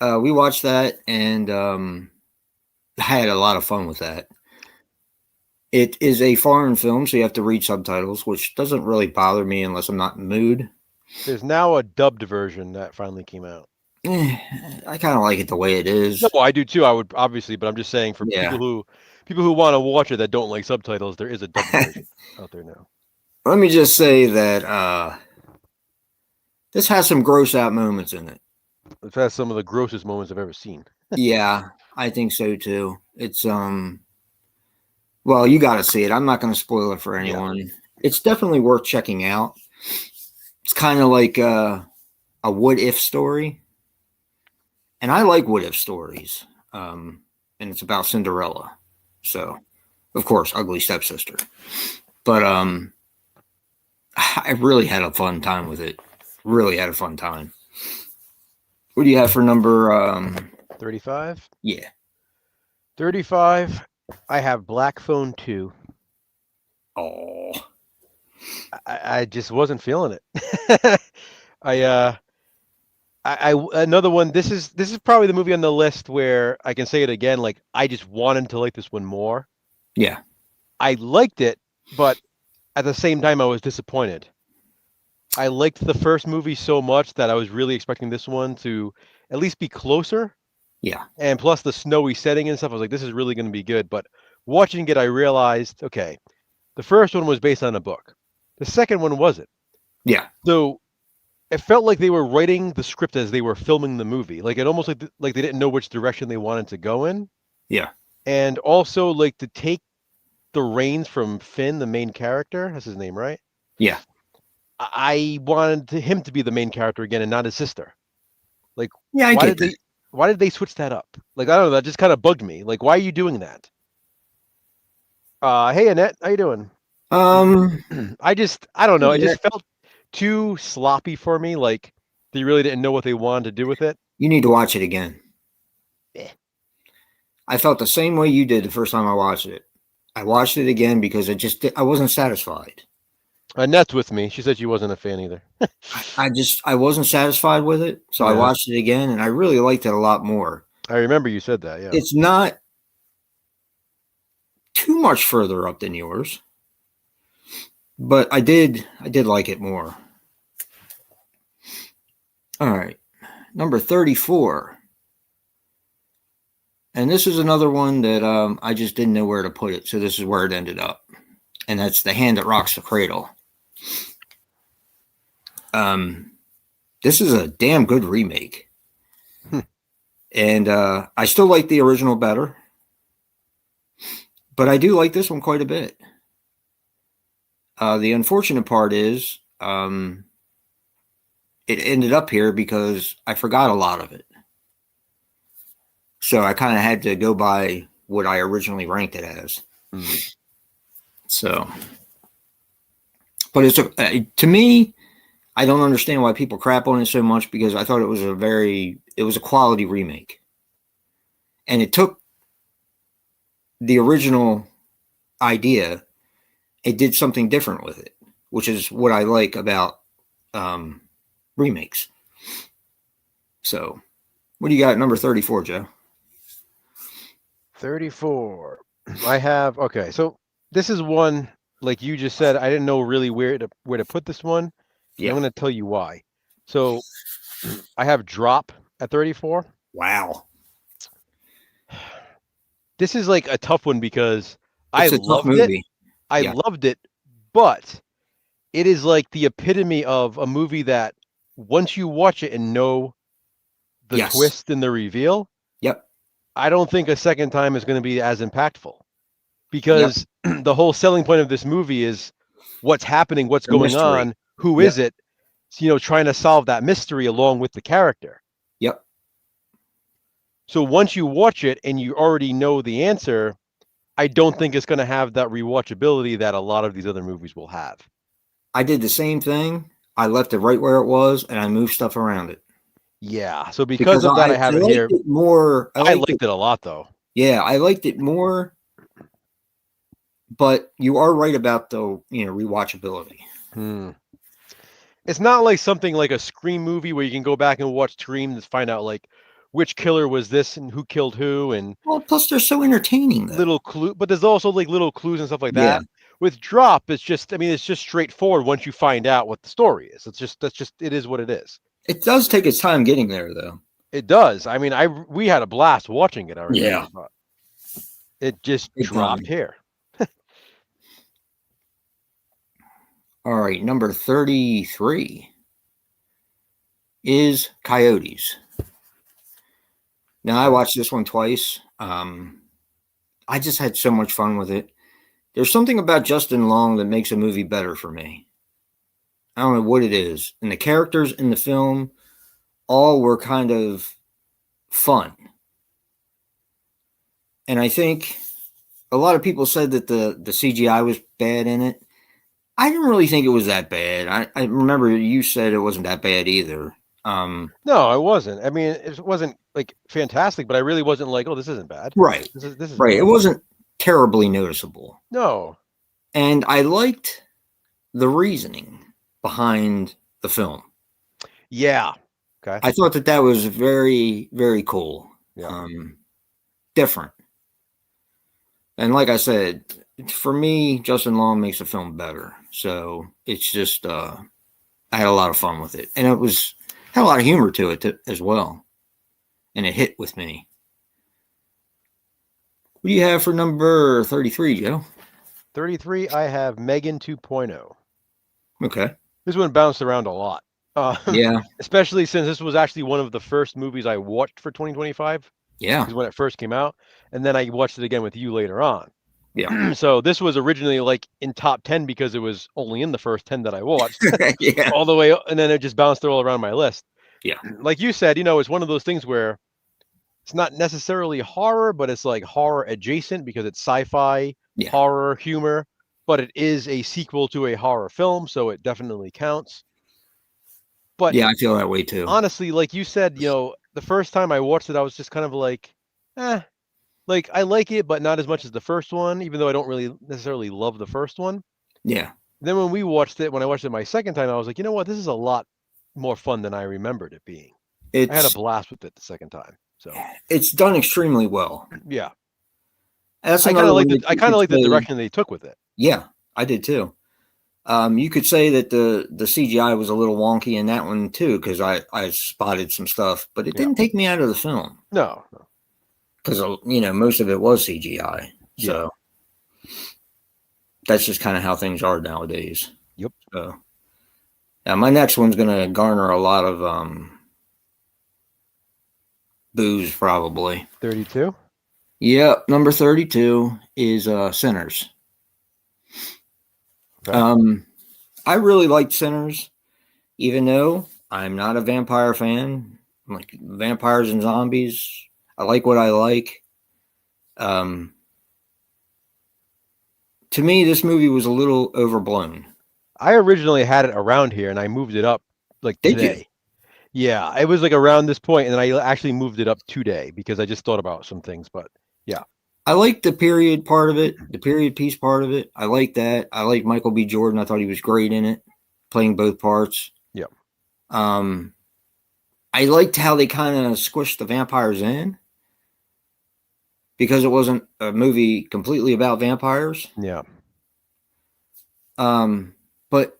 We watched that, and I had a lot of fun with that. It is a foreign film, so you have to read subtitles, which doesn't really bother me unless I'm not in the mood. There's now a dubbed version that finally came out. I kind of like it the way it is. No, I do too. I would, obviously, but I'm just saying, for people who want to watch it that don't like subtitles, there is a dubbed version out there now. Let me just say that this has some gross out moments in it. It has some of the grossest moments I've ever seen. Yeah, I think so too. It's when Well, you got to see it. I'm not going to spoil it for Yeah. anyone. It's definitely worth checking out. It's kind of like a what if story. And I like what if stories. And it's about Cinderella. So, of course, ugly stepsister. But I really had a fun time with it. Really had a fun time. What do you have for number 35? Yeah. 35, I have Black Phone 2. Oh. I just wasn't feeling it. I another one. This is probably the movie on the list where I can say it again. Like I just wanted to like this one more. Yeah. I liked it, but at the same time, I was disappointed. I liked the first movie so much that I was really expecting this one to at least be closer. Yeah. And plus the snowy setting and stuff, I was like, this is really going to be good. But watching it, I realized, okay, the first one was based on a book. The second one wasn't. Yeah. So it felt like they were writing the script as they were filming the movie. Like it almost like they didn't know which direction they wanted to go in. Yeah. And also like to take the reins from Finn, the main character. That's his name, right? Yeah. I wanted him to be the main character again and not his sister. Like Yeah, I why get did that. they switch that up? Like I don't know, that just kind of bugged me. Like why are you doing that? Hey Annette, how you doing? Um, I don't know. It yeah, just felt too sloppy for me. Like they really didn't know what they wanted to do with it. you need to watch it again. Eh. I felt the same way you did the first time I watched it. I watched it again because I wasn't satisfied. Annette's with me. She said she wasn't a fan either. I wasn't satisfied with it, so I Yeah, watched it again, and I really liked it a lot more. I remember you said that. Yeah. It's not too much further up than yours, but I did like it more. All right, number 34, and this is another one that I just didn't know where to put it, so this is where it ended up, and that's The Hand That Rocks the Cradle. This is a damn good remake. And I still like the original better, but I do like this one quite a bit. The unfortunate part is it ended up here because I forgot a lot of it. So I kind of had to go by what I originally ranked it as. So, but to me, I don't understand why people crap on it so much because I thought it was a quality remake. And it took the original idea, it did something different with it, which is what I like about remakes. So, what do you got at number 34, Joe? 34. I have okay. So this is one like you just said. I didn't know really where to put this one. Yeah. I'm going to tell you why. So I have Drop at 34. Wow. This is like a tough one because It's a tough movie. I loved it, but it is like the epitome of a movie that once you watch it and know the twist and the reveal, yep, I don't think a second time is going to be as impactful because the whole selling point of this movie is what's happening, what's going on, who is it, trying to solve that mystery along with the character. Yep. So once you watch it and you already know the answer, I don't think it's going to have that rewatchability that a lot of these other movies will have. I did the same thing. I left it right where it was, and I moved stuff around it. Yeah. So because of that, I have it here. I liked it a lot, though. Yeah, I liked it more. But you are right about the rewatchability. It's not like something like a Scream movie where you can go back and watch Scream to find out like which killer was this and who killed who, and plus they're so entertaining. Little clue, but there's also like little clues and stuff like that. With Drop, it's just straightforward once you find out what the story is. It is what it is. It does take its time getting there, though. It does. I mean, we had a blast watching it. I remember. Yeah. But it just dropped here. All right, number 33 is Coyotes. Now, I watched this one twice. I just had so much fun with it. there's something about Justin Long that makes a movie better for me. I don't know what it is. And the characters in the film all were kind of fun. And I think a lot of people said that the CGI was bad in it. I didn't really think it was that bad. I remember you said it wasn't that bad either. No, it wasn't. I mean, it wasn't like fantastic, but I really wasn't like, oh, this isn't bad. Right. This is right. good. It wasn't terribly noticeable. No. And I liked the reasoning behind the film. Yeah. Okay. I thought that was very, very cool. Yeah. Different. And like I said, for me, Justin Long makes the film better. So it's just, I had a lot of fun with it. And it had a lot of humor to it as well. And it hit with me. What do you have for number 33, Joe? 33, I have Megan 2.0. Okay. This one bounced around a lot. Yeah. Especially since this was actually one of the first movies I watched for 2025. Yeah. Because when it first came out. And then I watched it again with you later on. Yeah. So this was originally like in top 10 because it was only in the first 10 that I watched. Yeah. All the way. And then it just bounced all around my list. Yeah. Like you said, it's one of those things where it's not necessarily horror, but it's like horror adjacent because it's sci-fi, horror, humor, but it is a sequel to a horror film, so it definitely counts. But yeah, I feel that way too. Honestly, like you said, the first time I watched it, I was just kind of like, like I like it, but not as much as the first one, even though I don't really necessarily love the first one. Yeah. Then when I watched it my second time, I was like, you know what, this is a lot more fun than I remembered it being. I had a blast with it the second time. So it's done extremely well. Yeah. That's I kind of like the direction they took with it. Yeah, I did too. You could say that the CGI was a little wonky in that one too, because I spotted some stuff, but it didn't take me out of the film. No. Because most of it was CGI. So that's just kind of how things are nowadays. Yep. So my next one's gonna garner a lot of boos probably. 32? Yep, number 32 is Sinners. Okay. I really liked Sinners, even though I'm not a vampire fan. I'm like vampires and zombies. I like what I like. To me, this movie was a little overblown. I originally had it around here and I moved it up like today. Yeah, it was like around this point, and then I actually moved it up today because I just thought about some things. But yeah, I liked the period part of it, the period piece part of it. I like that. I like Michael B. Jordan. I thought he was great in it, playing both parts. Yeah. I liked how they kind of squished the vampires in because it wasn't a movie completely about vampires. Yeah. But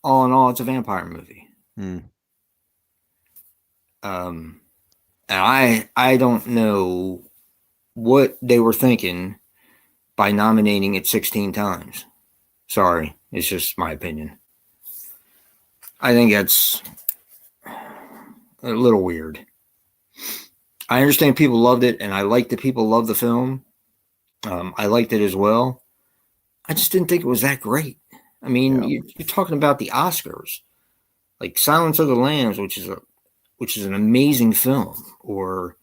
all in all, it's a vampire movie. And I don't know what they were thinking by nominating it 16 times. Sorry, it's just my opinion. I think that's a little weird. I understand people loved it, and I like that people love the film. I liked it as well. I just didn't think it was that great. I mean, you're talking about the Oscars, like Silence of the Lambs, which is an amazing film, or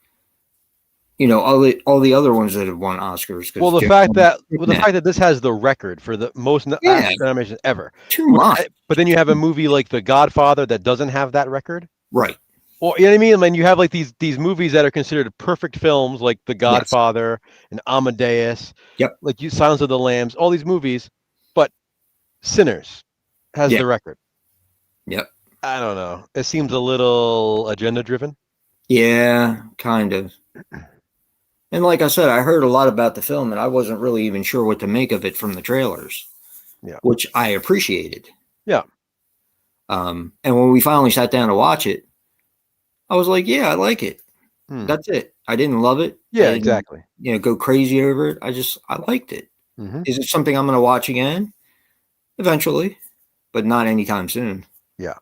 all the other ones that have won Oscars. Well, the fact that this has the record for the most Oscar nominations ever, too much. But then you have a movie like The Godfather that doesn't have that record, right? Well, you know what I mean? I mean, you have like these movies that are considered perfect films, like The Godfather and Amadeus. Yep. Like Silence of the Lambs, all these movies, but Sinners has the record. Yep. I don't know. It seems a little agenda driven. Yeah, kind of. And like I said, I heard a lot about the film, and I wasn't really even sure what to make of it from the trailers. Yeah. Which I appreciated. Yeah. And when we finally sat down to watch it, I was like, yeah, I like it. That's it. I didn't love it. Yeah, exactly. Go crazy over it. I liked it. Is it something I'm going to watch again? Eventually, but not anytime soon. Yeah.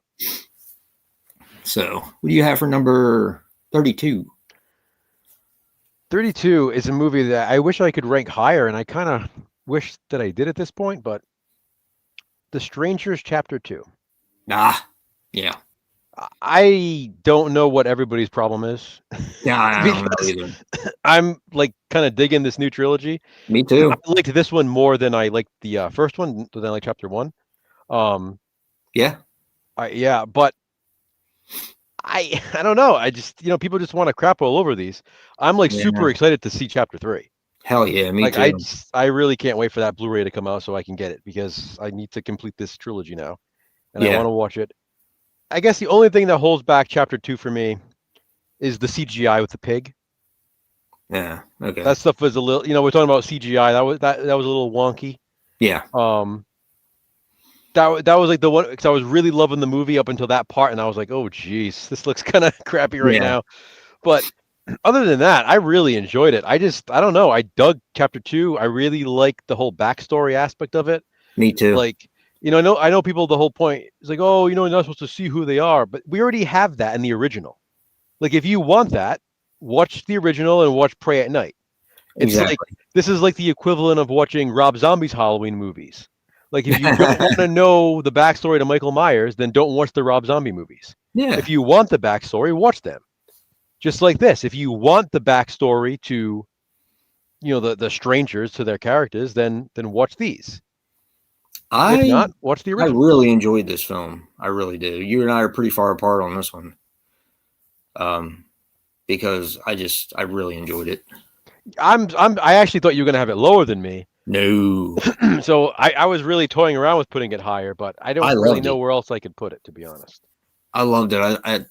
So, what do you have for number 32? 32 is a movie that I wish I could rank higher, and I kind of wish that I did at this point, but The Strangers Chapter 2. Ah, yeah. I don't know what everybody's problem is Yeah, I don't know because either. I'm like kind of digging this new trilogy. Me I too. liked this one more than I liked the first one, than I like Chapter 1. Um, Yeah. yeah, but I don't know. I just people just want to crap all over these. I'm like Yeah. super excited to see Chapter 3. Hell yeah, me Like too. I really can't wait for that Blu-ray to come out so I can get it because I need to complete this trilogy now and I Yeah. want to watch it. I guess the only thing that holds back Chapter 2 for me is the CGI with the pig. Yeah. Okay. That stuff was a little, we're talking about CGI. That was a little wonky. Yeah. Um, that was like the one because I was really loving the movie up until that part, and I was like, oh geez, this looks kind of crappy right Yeah. now. But other than that, I really enjoyed it. I don't know. I dug Chapter 2. I really like the whole backstory aspect of it. Me too. Like, I know people. The whole point is like, oh, you're not supposed to see who they are, but we already have that in the original. Like, if you want that, watch the original and watch Pray at Night. It's like Exactly. this is like the equivalent of watching Rob Zombie's Halloween movies. Like if you don't want to know the backstory to Michael Myers, then don't watch the Rob Zombie movies. Yeah. If you want the backstory, watch them. Just like this, if you want the backstory to, the strangers to their characters, then watch these. If I not, watch the I original. really enjoyed this film. I really do. You and I are pretty far apart on this one. Because I really enjoyed it. I actually thought you were gonna have it lower than me. No. So I was really toying around with putting it higher, but I I don't really loved know it. where else I could put it, to be honest. I loved it.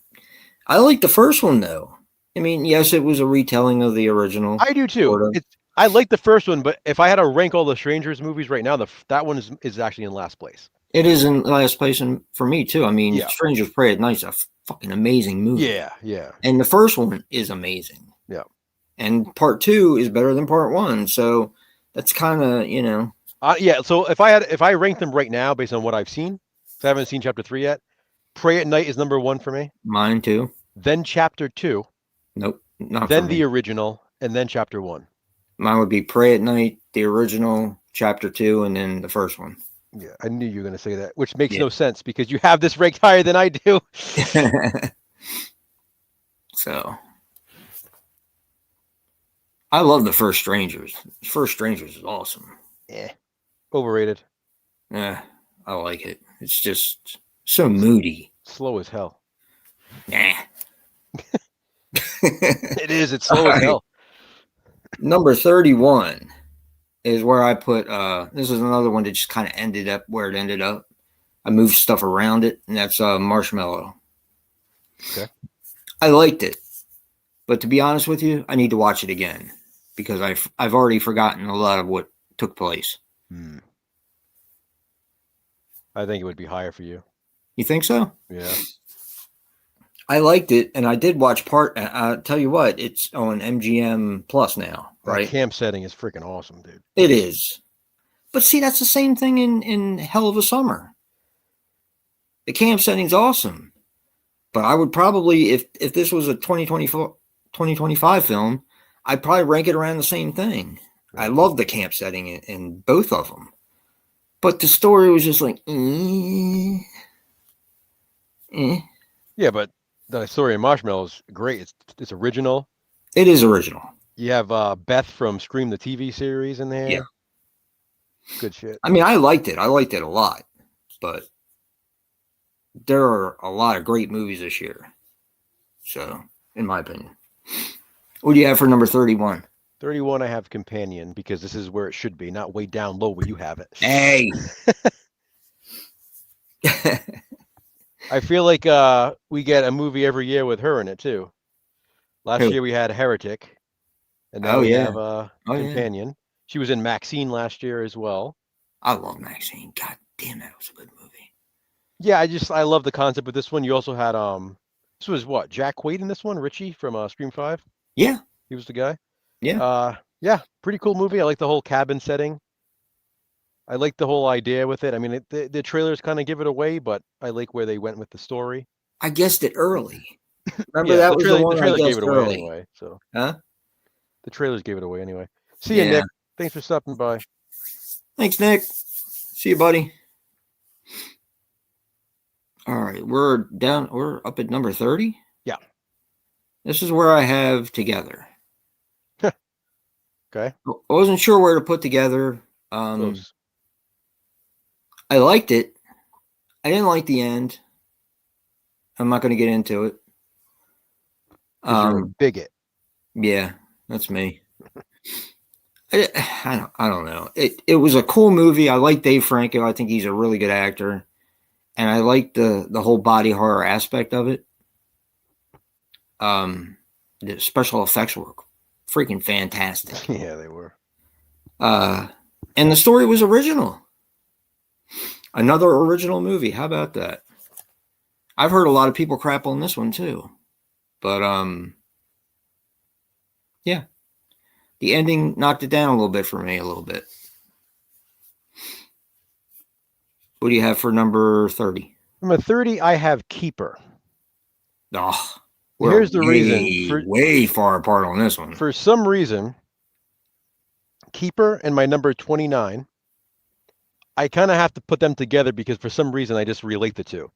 I like the first one though. I mean, yes, it was a retelling of the original. I do too. Sort of. I like the first one, but if I had to rank all the Strangers movies right now, that one is actually in last place. It is in last place for me too. I mean, Yeah. Strangers Pray at Night's a fucking amazing movie. Yeah. And the first one is amazing. Yeah. And part 2 is better than part 1. So that's kind of, Yeah. So if I rank them right now based on what I've seen, because I haven't seen Chapter 3 yet, Pray at Night is number 1 for me. Mine too. Then Chapter 2. Nope, not then for the me. original, and then Chapter 1. Mine would be Pray at Night, the original, Chapter 2, and then the first one. Yeah, I knew you were going to say that, which makes no sense because you have this ranked higher than I do. So, I love the first Strangers. First Strangers is awesome. Yeah, overrated. Yeah, I like it. It's just so moody. Slow as hell. Nah. It is. It's slow as hell. Number 31 is where I put, this is another one that just kind of ended up where it ended up. I moved stuff around it, and that's Marshmallow. Okay. I liked it. But to be honest with you, I need to watch it again because I've already forgotten a lot of what took place. I think it would be higher for you. You think so? Yeah. I liked it, and I did watch part. I'll tell you what, it's on MGM Plus now, right? That camp setting is freaking awesome, dude. It is. But see, that's the same thing in Hell of a Summer. The camp setting's awesome. But I would probably, if this was a 2025 film, I'd probably rank it around the same thing. Right. I love the camp setting in both of them. But the story was just like, Yeah, but the story in Marshmallow is great. It's original. It is original. You have Beth from Scream the TV series in there. Yeah. Good shit. I mean, I liked it. I liked it a lot. But there are a lot of great movies this year. So, in my opinion. What do you have for number 31? 31, I have Companion because this is where it should be, not way down low where you have it. Hey! I feel like we get a movie every year with her in it, too. Last year we had Heretic, and now we have Companion. Yeah. She was in Maxine last year as well. I love Maxine. God damn, that was a good movie. Yeah, I love the concept of this one. You also had this was what, Jack Quaid in this one, Richie from Scream 5? Yeah. He was the guy. Yeah. Yeah, pretty cool movie. I like the whole cabin setting. I like the whole idea with it. I mean, the trailers kind of give it away, but I like where they went with the story. I guessed it early. Remember that was the one I guessed early. Anyway, so. Huh? The trailers gave it away anyway. See you, Nick. Thanks for stopping by. Thanks, Nick. See you, buddy. All right, we're down. We're up at number 30. Yeah. This is where I have Together. Okay. I wasn't sure where to put Together. Close. I liked it. I didn't like the end. I'm not going to get into it. Because you're a bigot. Yeah, that's me. I don't know. It was a cool movie. I like Dave Franco. I think he's a really good actor, and I like the whole body horror aspect of it. The special effects were freaking fantastic. Yeah, they were. And the story was original. Another original movie. How about that? I've heard a lot of people crap on this one too, but yeah, the ending knocked it down a little bit for me. A little bit. What do you have for number 30? Number 30, I have Keeper. Oh, here's the reason. Way far apart on this one. For some reason, Keeper and my number 29, I kind of have to put them together because for some reason I just relate the two.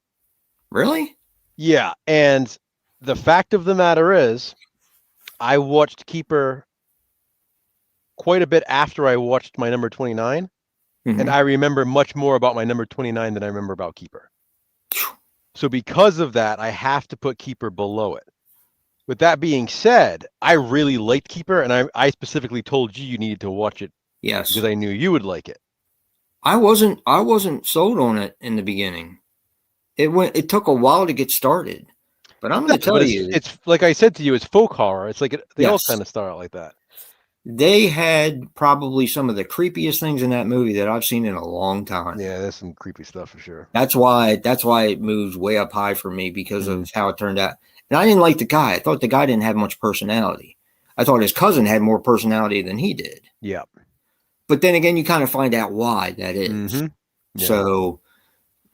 Really? Yeah, and the fact of the matter is, I watched Keeper quite a bit after I watched my number 29, and I remember much more about my number 29 than I remember about Keeper. So because of that, I have to put Keeper below it. With that being said, I really liked Keeper, and I specifically told you needed to watch it. Yes, because I knew you would like it. I wasn't sold on it in the beginning. It took a while to get started, but I'm going to tell you, it's like I said to you, it's folk horror. It's like they all kind of start out like that. They had probably some of the creepiest things in that movie that I've seen in a long time. Yeah, there's some creepy stuff for sure. That's why it moves way up high for me because of how it turned out. And I didn't like the guy. I thought the guy didn't have much personality. I thought his cousin had more personality than he did. Yeah. But then again, you kind of find out why that is. Yeah. So,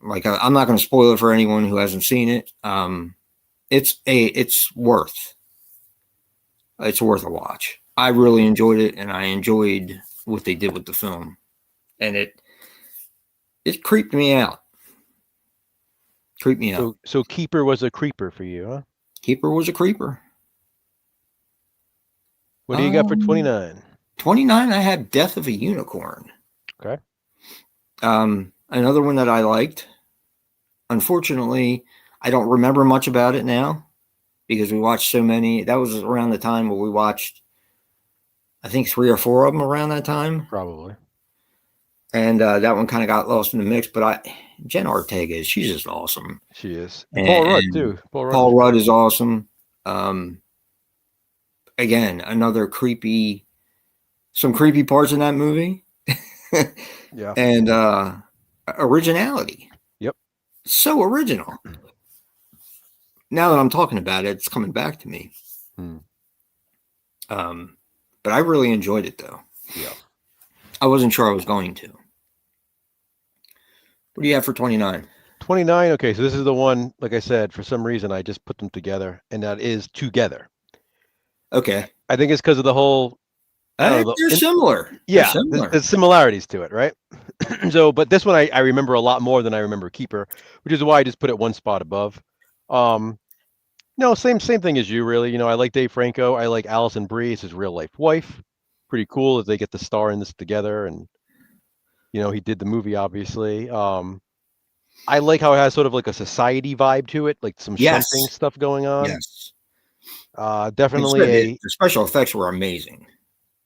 like, I'm not going to spoil it for anyone who hasn't seen it. It's worth a watch. I really enjoyed it, and I enjoyed what they did with the film, and it creeped me out. So Keeper was a creeper for you, huh? Keeper was a creeper. What do you got for 29? 29, I have Death of a Unicorn. Okay. Another one that I liked. Unfortunately, I don't remember much about it now because we watched so many. That was around the time where we watched, I think, 3 or 4 of them around that time. Probably. And that one kind of got lost in the mix. But Jen Ortega, she's just awesome. She is. And Paul Rudd, too. Paul Rudd is awesome. Again, some creepy parts in that movie. Yeah. And originality. Yep. So original. Now that I'm talking about it, it's coming back to me. But I really enjoyed it, though. Yeah. I wasn't sure I was going to. What do you have for 29? 29, okay, so this is the one, like I said, for some reason I just put them together, and that is Together. Okay. I think it's because of the whole... They're similar. Yeah, there's similarities to it, right? So, but this one I remember a lot more than I remember Keeper, which is why I just put it one spot above. No, same thing as you, really. You know, I like Dave Franco. I like Alison Brie as his real-life wife. Pretty cool that they get to star in this together, and, you know, he did the movie, obviously. I like how it has sort of like a society vibe to it, like some shunting stuff going on. Yes. Definitely the special effects were amazing.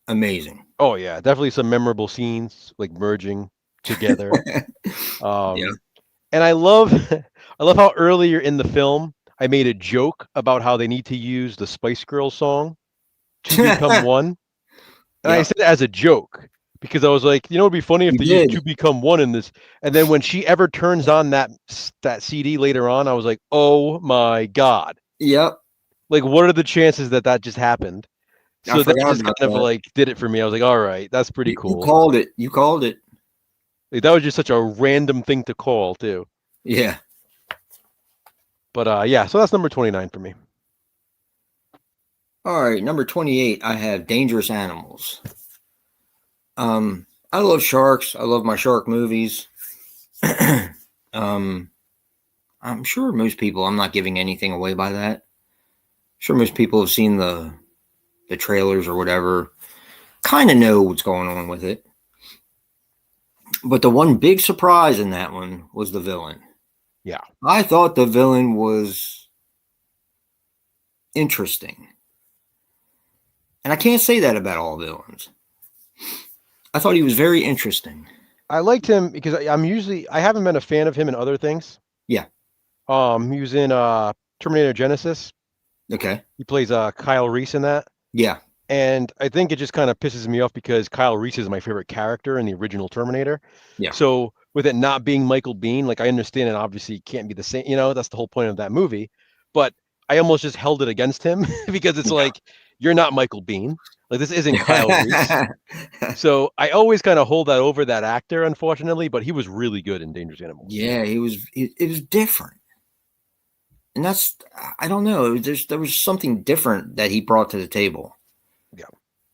Amazing. Oh yeah, definitely some memorable scenes like merging together. And I love how earlier in the film I made a joke about how they need to use the Spice Girls song to become one. And I said it as a joke because I was like, you know, it'd be funny if they used to become one in this. And then when she ever turns on that CD later on, I was like, oh my God. Yep. Like, what are the chances that just happened? So that just kind of like did it for me. I was like, all right, that's pretty cool. You called it. Like, that was just such a random thing to call too. Yeah. But yeah, so that's number 29 for me. All right, number 28, I have Dangerous Animals. I I love sharks. I love my shark movies. um, I'm sure most people. I'm not giving anything away by that. I'm sure most people have seen the trailers or whatever. Kind of know what's going on with it. But the one big surprise in that one was the villain. Yeah. I thought the villain was interesting. And I can't say that about all villains. I thought he was very interesting. I liked him because I haven't been a fan of him in other things. Yeah. He was in Terminator Genesis. Okay. He plays Kyle Reese in that. Yeah. And I think it just kind of pisses me off because Kyle Reese is my favorite character in the original Terminator. Yeah. So with it not being Michael Biehn, like I understand it obviously can't be the same, that's the whole point of that movie. But I almost just held it against him because it's like, you're not Michael Biehn. Like this isn't Kyle Reese. So I always kind of hold that over that actor, unfortunately, but he was really good in Dangerous Animals. Yeah, he was. It was different, and that's I don't know. There was something different that he brought to the table. Yeah,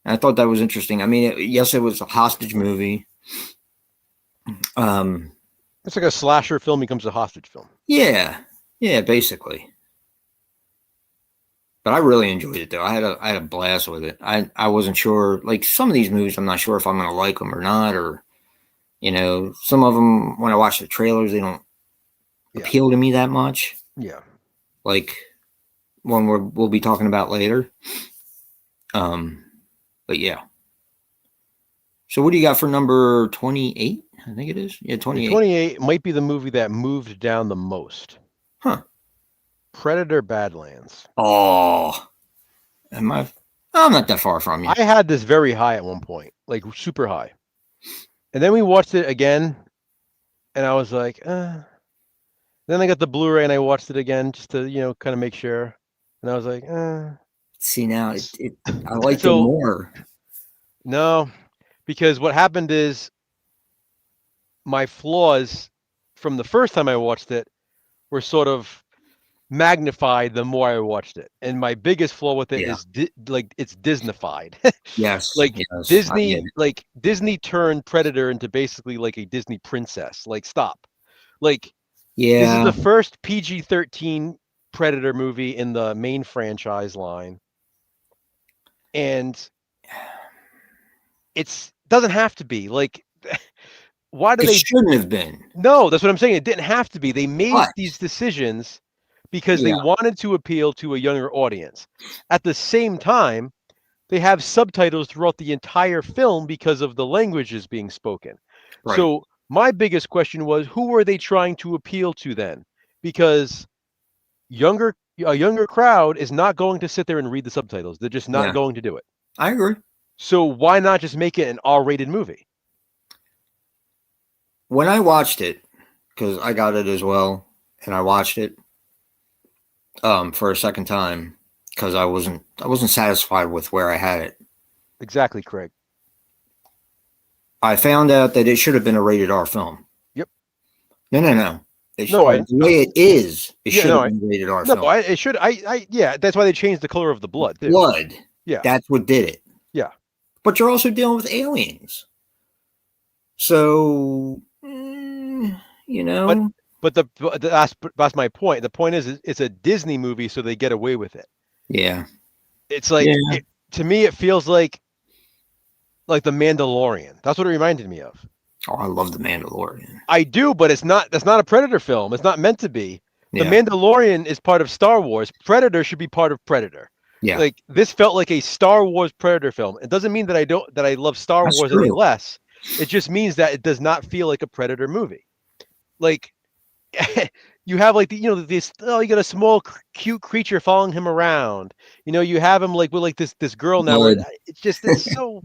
and I thought that was interesting. I mean, yes, it was a hostage movie. It's like a slasher film becomes a hostage film. Yeah, basically. But I really enjoyed it though. I had a blast with it. I wasn't sure, like some of these movies, I'm not sure if I'm gonna like them or not, or some of them when I watch the trailers, they don't appeal to me that much. Yeah. Like one we'll be talking about later. But yeah. So what do you got for number 28? I think it is. Yeah, 28. 28 might be the movie that moved down the most. Huh. Predator Badlands. Oh. I'm not that far from you. I had this very high at one point, like super high. And then we watched it again, and I was like, Then I got the Blu-ray and I watched it again just to, kind of make sure. And I was like, See now, I liked it more. No, because what happened is my flaws from the first time I watched it were sort of magnified the more I watched it. And my biggest flaw with it is it's Disneyfied. Yes. Like yes, Disney turned Predator into basically like a Disney princess. Like stop. Like this is the first PG-13 Predator movie in the main franchise line. And it doesn't have to be. Like why do it shouldn't have been. No, that's what I'm saying. It didn't have to be. They made these decisions because they wanted to appeal to a younger audience. At the same time, they have subtitles throughout the entire film because of the languages being spoken. Right. So my biggest question was, who were they trying to appeal to then? Because a younger crowd is not going to sit there and read the subtitles. They're just not going to do it. I agree. So why not just make it an R-rated movie? When I watched it, because I got it as well, and I watched it for a second time because I wasn't satisfied with where I had it. Exactly, Craig. I found out that it should have been a rated R film. Yep. No. The way it is, it should have been rated R film. No, it should. That's why they changed the color of the blood. Too. Blood. Yeah. That's what did it. Yeah. But you're also dealing with aliens. So, But that's my point. The point is it's a Disney movie, so they get away with it. Yeah. It's like to me, it feels like The Mandalorian. That's what it reminded me of. Oh, I love The Mandalorian. I do, but that's not a Predator film. It's not meant to be. The Mandalorian is part of Star Wars. Predator should be part of Predator. Yeah. Like this felt like a Star Wars Predator film. It doesn't mean that I love Star Wars any less. It just means that it does not feel like a Predator movie. Like you have like you got a small cute creature following him around. You have him like with this girl now. It's so.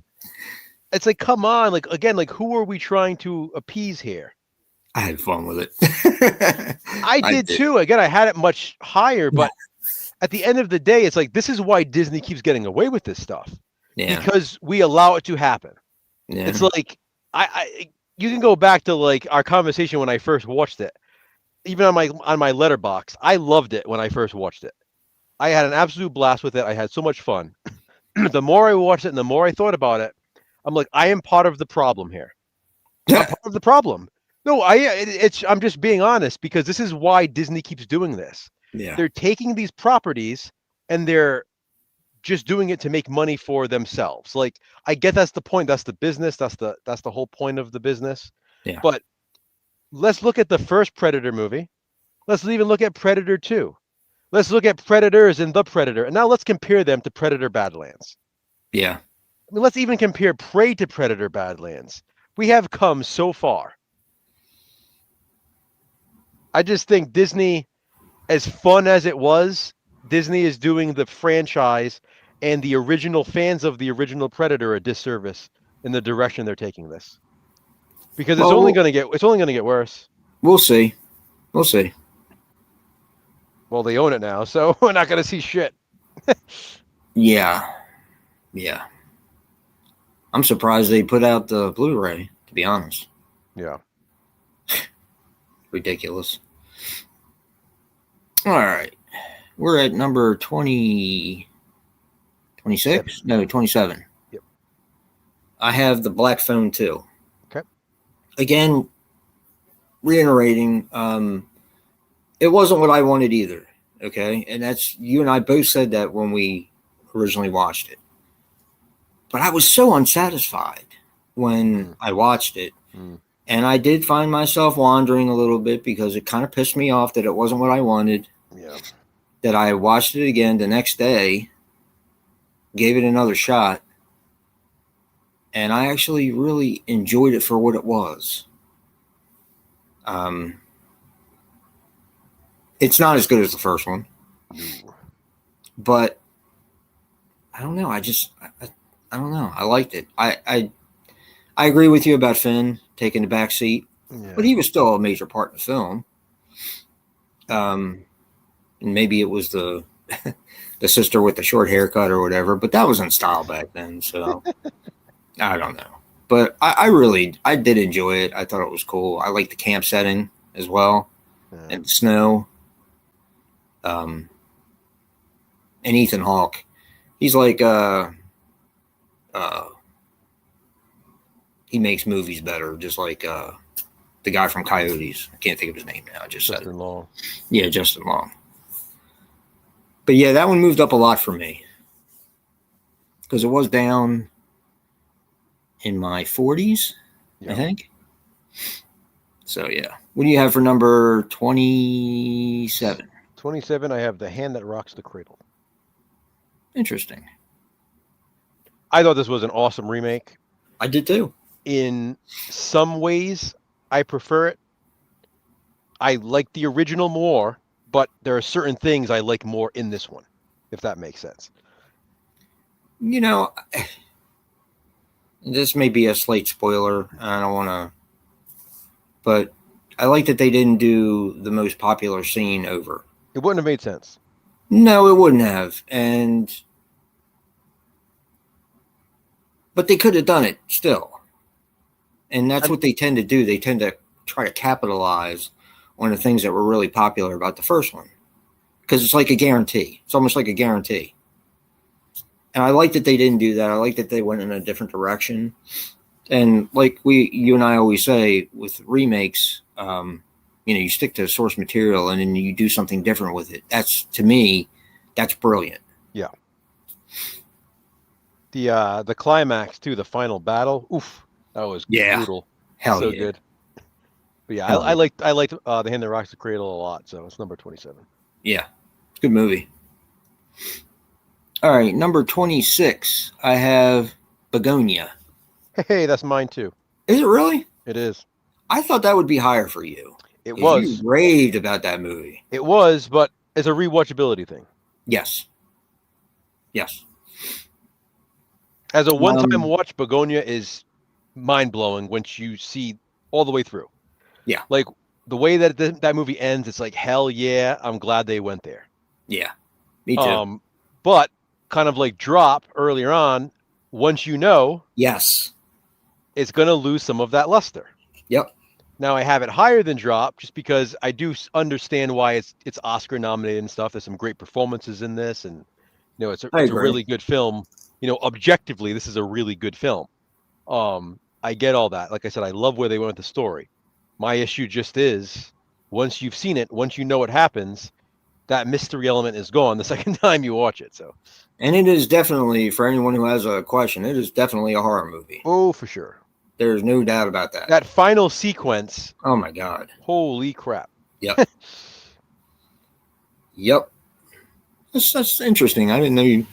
It's like, come on, like again, like who are we trying to appease here? I had fun with it. I did too. Again, I had it much higher, but at the end of the day, it's like this is why Disney keeps getting away with this stuff. Yeah. Because we allow it to happen. Yeah. It's like you can go back to like our conversation when I first watched it. Even on my letterbox, I loved it when I first watched it. I had an absolute blast with it. I had so much fun. The more I watched it and the more I thought about it, I'm like, I am part of the problem here. I'm part of the problem. No, I'm just being honest because this is why Disney keeps doing this. Yeah. They're taking these properties and they're just doing it to make money for themselves. Like, I get that's the point. That's the business. That's the whole point of the business. Yeah. But let's look at the first Predator movie. Let's even look at Predator 2. Let's look at Predators and The Predator. And now let's compare them to Predator Badlands. Yeah. I mean, let's even compare Prey to Predator Badlands. We have come so far. I just think Disney, as fun as it was, Disney is doing the franchise and the original fans of the original Predator a disservice in the direction they're taking this. Because it's only going to get worse. We'll see. We'll see. Well, they own it now, so we're not going to see shit. Yeah. Yeah. I'm surprised they put out the Blu-ray, to be honest. Yeah. Ridiculous. All right. We're at number 20, 26? No, 27. Yep. I have the Black Phone 2. Okay. Again, reiterating, it wasn't what I wanted either. Okay. And that's, you and I both said that when we originally watched it. But I was so unsatisfied when I watched it. And I did find myself wandering a little bit because it kind of pissed me off that it wasn't what I wanted. Yeah. That I watched it again the next day, gave it another shot, and I actually really enjoyed it for what it was. It's not as good as the first one, but I don't know. I don't know. I liked it. I agree with you about Finn taking the back seat, but he was still a major part in the film. And maybe it was the sister with the short haircut or whatever, but that was in style back then. So I don't know, but I did enjoy it. I thought it was cool. I liked the camp setting as well, and the snow. And Ethan Hawke, he's like he makes movies better, just like the guy from Coyotes. I can't think of his name now. I just said it. Justin Long. Yeah, Justin Long. But yeah, that one moved up a lot for me because it was down in my 40s, I think. So yeah, what do you have for number 27? 27, I have The Hand That Rocks the Cradle. Interesting. I thought this was an awesome remake. I did too. In some ways, I prefer it. I like the original more, but there are certain things I like more in this one, if that makes sense. You know, this may be a slight spoiler. I don't want to, but I like that they didn't do the most popular scene over. It wouldn't have made sense. No, it wouldn't have. But they could have done it still. And that's what they tend to do. They tend to try to capitalize on the things that were really popular about the first one. Because it's like a guarantee. It's almost like a guarantee. And I like that they didn't do that. I like that they went in a different direction. And like you and I always say with remakes, you stick to source material and then you do something different with it. To me, that's brilliant. Yeah. The climax too, the final battle. Oof, that was brutal. Hell so yeah. Good. But yeah, I liked The Hand That Rocks the Cradle a lot, so it's number 27. Yeah, it's a good movie. All right, number 26, I have Begonia. Hey, that's mine too. Is it really? It is. I thought that would be higher for you. It was. You raved about that movie. It was, but it's a rewatchability thing. Yes. Yes. As a one-time watch, Begonia is mind-blowing once you see all the way through. Yeah. Like, the way that that movie ends, it's like, hell yeah, I'm glad they went there. Yeah, me too. But kind of like Drop earlier on, once you know, yes, it's going to lose some of that luster. Yep. Now I have it higher than Drop just because I do understand why it's Oscar nominated and stuff. There's some great performances in this, and it's a really good film. Objectively, this is a really good film. I I get all that. Like I said, I love where they went with the story. My issue just is once you've seen it, once you know what happens, that mystery element is gone the second time you watch it. So, and it is definitely, for anyone who has a question, it is definitely a horror movie. oh, for sure. There's no doubt about that. That final sequence. Oh my God. Holy crap. Yep. Yep. That's interesting. I didn't know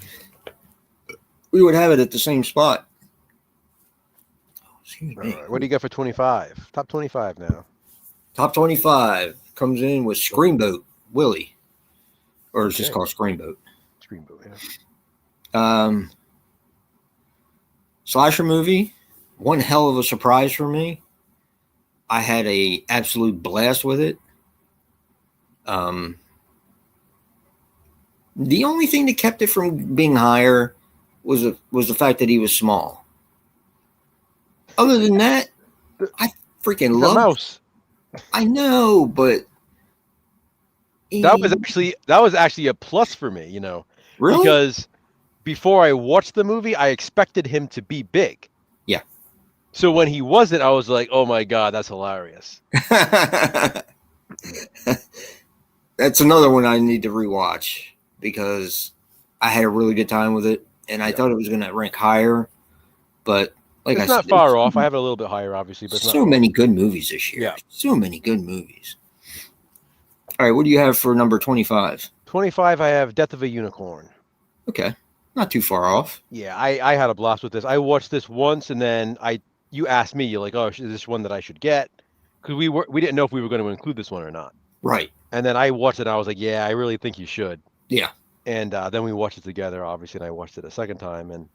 we would have it at the same spot. Excuse me. Right. What do you got for 25? Top 25 now. Top 25 comes in with Screamboat, Willie. Or it's just called Screamboat. Screamboat, yeah. Slasher movie. One hell of a surprise for me. I had a absolute blast with it. The only thing that kept it from being higher was the fact that he was small. Other than that, I freaking love mouse. I know, but that was actually a plus for me, you know. Really? Because before I watched the movie, I expected him to be big. Yeah. So when he wasn't, I was like, "Oh my God, that's hilarious." That's another one I need to rewatch because I had a really good time with it, and I thought it was going to rank higher, but like it's not far off. I have it a little bit higher, obviously, but so many good movies this year. Yeah, so many good movies. All right, what do you have for number 25? 25, I have Death of a Unicorn. Okay, not too far off. Yeah, I had a blast with this. I watched this once, and then you asked me, you're like, "Oh, is this one that I should get?" Because we didn't know if we were going to include this one or not. Right. And then I watched it, and I was like, "Yeah, I really think you should." Yeah. And then we watched it together, obviously, and I watched it a second time, and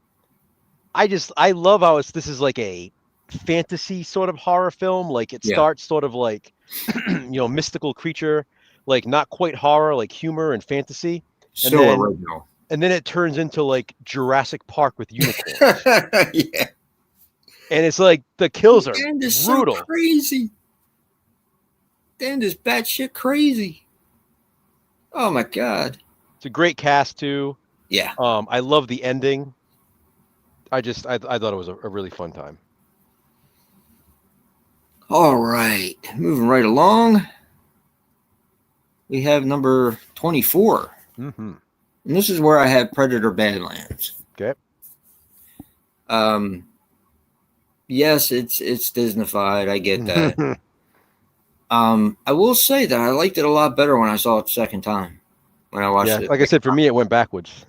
I love how this is like a fantasy sort of horror film. Like it starts sort of like, mystical creature, like not quite horror, like humor and fantasy. Original. And then it turns into like Jurassic Park with unicorns. Yeah. And it's like the kills are brutal. So crazy. The end is batshit crazy. Oh my God. It's a great cast too. Yeah. I love the ending. I thought it was a really fun time. All right. Moving right along. We have number 24. Mm-hmm. And this is where I have Predator Badlands. Okay. Yes, it's Disneyfied. I get that. I will say that I liked it a lot better when I saw it the second time. When I watched it. Like I said, for me, it went backwards.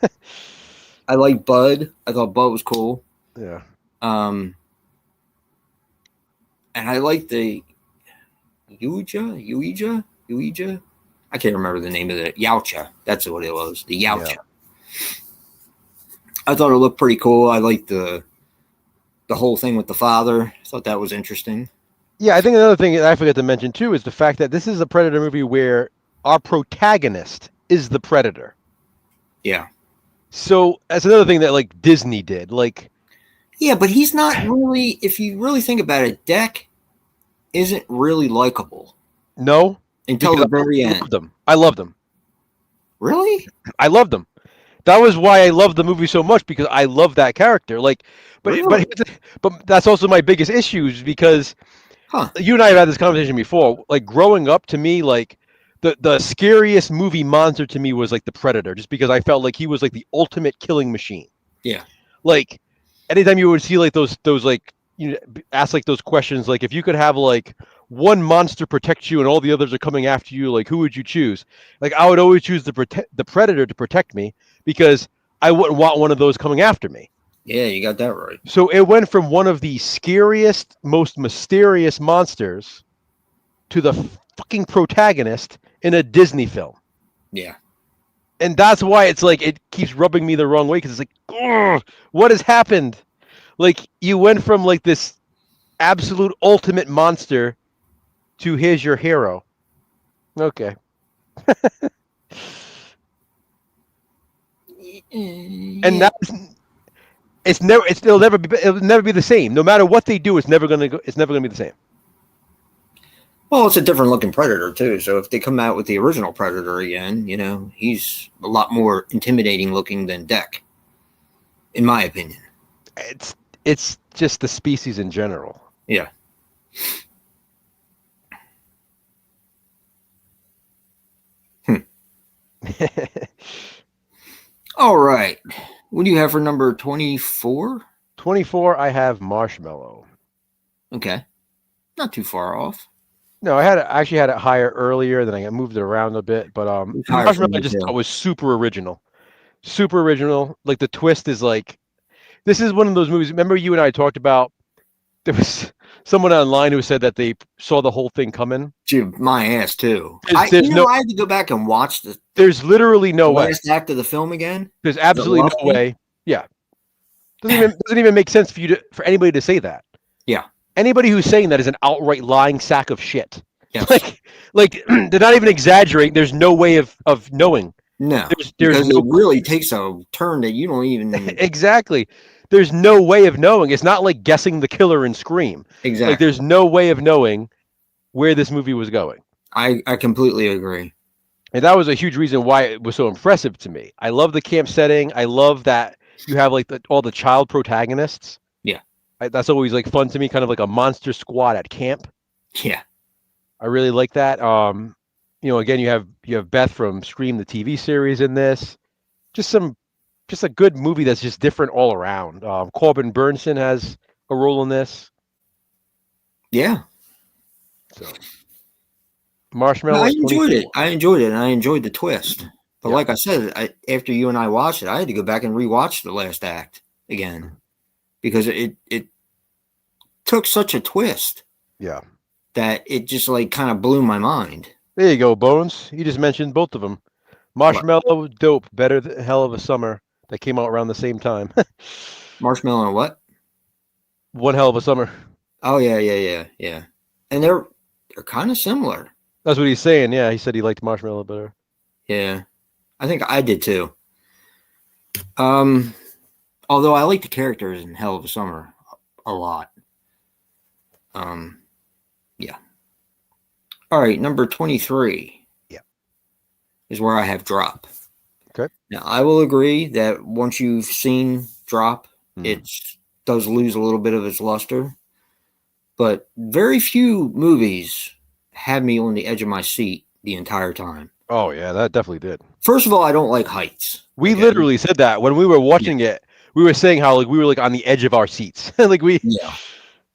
I like Bud. I thought Bud was cool. Yeah. And I like the Ouija. I can't remember the name of it. Yautja. That's what it was. The Yautja. Yeah. I thought it looked pretty cool. I liked the whole thing with the father. I thought that was interesting. Yeah, I think another thing that I forgot to mention too is the fact that this is a Predator movie where our protagonist is the Predator. Yeah. So that's another thing that like Disney did. Like, yeah, but he's not really. If you really think about it, Deck isn't really likable. No, until the very end. I loved him. Really? I loved him. That was why I loved the movie so much, because I love that character. Like, but really? but that's also my biggest issues, because you and I have had this conversation before. Like growing up, to me, like the scariest movie monster to me was like the Predator, just because I felt like he was like the ultimate killing machine. Yeah. Like anytime you would see like those like ask like those questions, like if you could have like one monster protect you and all the others are coming after you, like who would you choose? Like I would always choose the Predator to protect me, because I wouldn't want one of those coming after me. Yeah, you got that right. So it went from one of the scariest, most mysterious monsters to the fucking protagonist in a Disney film. Yeah. And that's why it's like it keeps rubbing me the wrong way, because it's like, what has happened? Like you went from like this absolute ultimate monster to here's your hero. Okay. And that's it'll never be the same. No matter what they do, it's never gonna be the same. Well, it's a different looking Predator too. So if they come out with the original Predator again, he's a lot more intimidating looking than Deck, in my opinion. It's it's just the species in general. Yeah. All right. What do you have for number 24? 24, I have Marshmallow. Okay. Not too far off. No, I actually had it higher earlier, then I moved it around a bit. But It's higher for Marshmallow I me just too. thought was super original. Super original. Like the twist is like this is one of those movies. Remember you and I talked about there was someone online who said that they saw the whole thing coming. Dude, my ass too. There's no I had to go back and watch there's literally no way. last act of the film again. There's The absolutely love no scene. way. Yeah. Doesn't even make sense for anybody to say that. Yeah. Anybody who's saying that is an outright lying sack of shit. Yes. Like they're not even exaggerating. There's no way of knowing. No, There's because it no really takes a turn that you don't even exactly. There's no way of knowing. It's not like guessing the killer in Scream. Like exactly. there's no way of knowing where this movie was going. I completely agree. And that was a huge reason why it was so impressive to me. I love the camp setting. I love that you have like all the child protagonists. Yeah. That's always like fun to me, kind of like a monster squad at camp. Yeah. I really like that. Again, you have Beth from Scream, the TV series in this. Just a good movie that's just different all around. Corbin Burnson has a role in this. Yeah. So No, Marshmallow I at enjoyed 24. it. I enjoyed it, and I enjoyed the twist. But Yeah. like I said, after you and I watched it, I had to go back and rewatch the last act again because it took such a twist. Yeah. That it just like kind of blew my mind. There you go, Bones. You just mentioned both of them. What? Marshmallow, dope, better than Hell of a Summer. That came out around the same time. Marshmallow and what? One Hell of a Summer. Oh yeah. And they're kind of similar. That's what he's saying. Yeah, he said he liked Marshmallow better. Yeah, I think I did too. Although I like the characters in Hell of a Summer a lot. Yeah. All right, number 23. Yeah. Is where I have Drop. Okay. Now I will agree that once you've seen Drop, it does lose a little bit of its luster. But very few movies had me on the edge of my seat the entire time. Oh yeah, that definitely did. First of all, I don't like heights. We literally said that when we were watching it. We were saying how like we were like on the edge of our seats. It was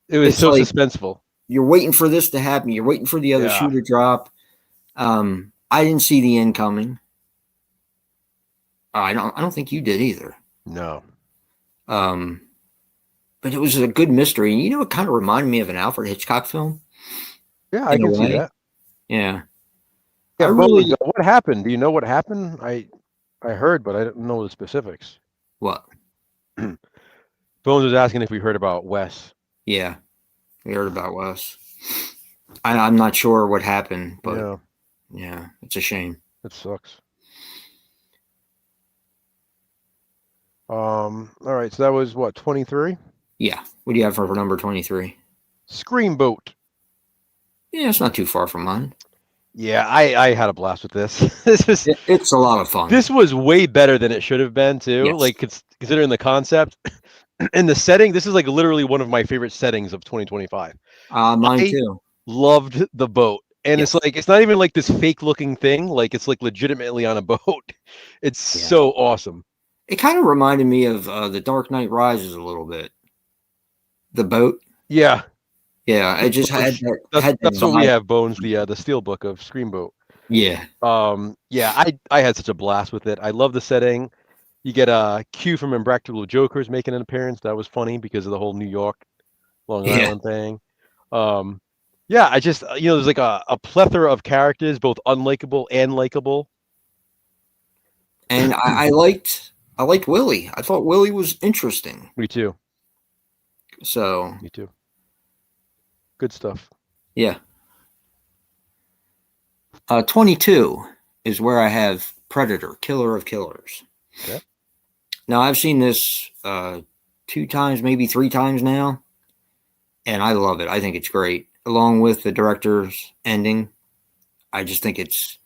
it's so like, suspenseful. You're waiting for this to happen. You're waiting for the other shoe to drop. I didn't see the end coming. I don't think you did either. No. But it was a good mystery. You know, it kind of reminded me of an Alfred Hitchcock film. Yeah, I can see that. Yeah. Yeah, what happened? Do you know what happened? I heard, but I didn't know the specifics. What? Bones was asking if we heard about Wes. Yeah, we heard about Wes. I'm not sure what happened, but yeah, it's a shame. It sucks. All right, so that was what, 23? Yeah. What do you have for number 23? Screamboat. Yeah, it's not too far from mine. Yeah, I had a blast with this. It's a lot of fun. This was way better than it should have been too. Yes. Like considering the concept and the setting, this is like literally one of my favorite settings of 2025. Mine too. Loved the boat. And it's like it's not even like this fake looking thing, like it's like legitimately on a boat. It's so awesome. It kind of reminded me of The Dark Knight Rises a little bit. The boat. Yeah. Yeah, I just had that. That's what we have, Bones, the steel book of Screamboat. Yeah. I had such a blast with it. I love the setting. You get a Q from Impractical Jokers making an appearance. That was funny because of the whole New York, Long Island thing. I just there's like a plethora of characters, both unlikable and likable. And I liked Willie. I thought Willie was interesting. Me too. So. Me too. Good stuff. Yeah. 22 is where I have Predator, Killer of Killers. Okay. Now, I've seen this 2 times, maybe 3 times now, and I love it. I think it's great. Along with the director's ending, I just think it's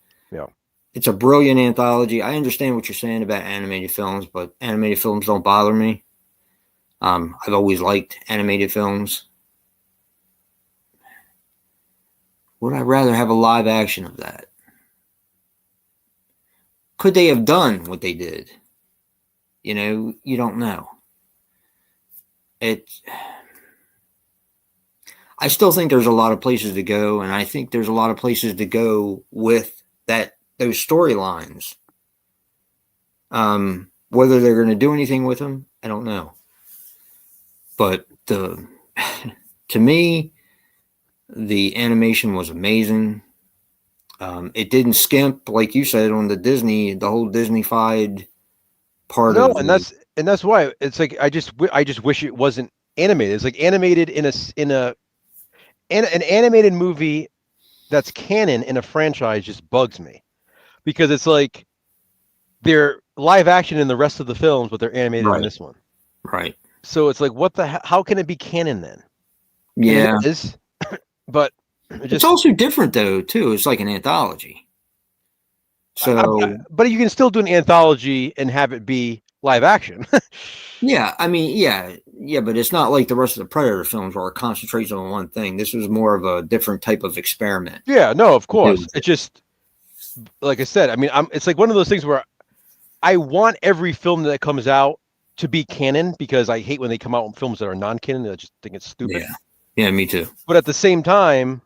a brilliant anthology. I understand what you're saying about animated films, but animated films don't bother me. I've always liked animated films. Would I rather have a live action of that? Could they have done what they did? You don't know. I still think there's a lot of places to go, and I think there's a lot of places to go with those storylines. Whether they're going to do anything with them, I don't know. But to me, the animation was amazing. It didn't skimp, like you said, on the whole Disney-fied part No, of and that's why it's like I just wish it wasn't animated. It's like animated in an animated movie that's canon in a franchise just bugs me because it's like they're live action in the rest of the films, but they're animated in this one. Right. So it's like, how can it be canon then? Yeah. I mean, it is, but it's also different though, too. It's like an anthology. So, but you can still do an anthology and have it be live action. yeah, I mean, yeah, but it's not like the rest of the Predator films where it concentrates on one thing. This was more of a different type of experiment. Yeah, no, of course. It's just, like I said, I mean, it's like one of those things where I want every film that comes out to be canon because I hate when they come out in films that are non-canon. I just think it's stupid. Yeah, me too. But at the same time,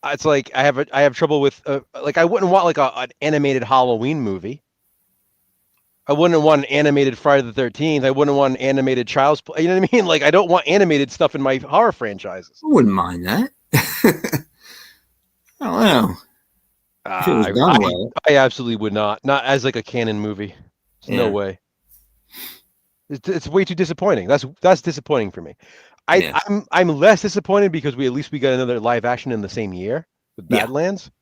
it's like I have trouble with like I wouldn't want like an animated Halloween movie. I wouldn't want an animated Friday the 13th. I wouldn't want an animated Child's Play. You know what I mean? Like I don't want animated stuff in my horror franchises. I wouldn't mind that. I don't know. I absolutely would not. Not as like a canon movie. No way. It's way too disappointing. That's disappointing for me. I'm less disappointed because we got another live action in the same year with Badlands.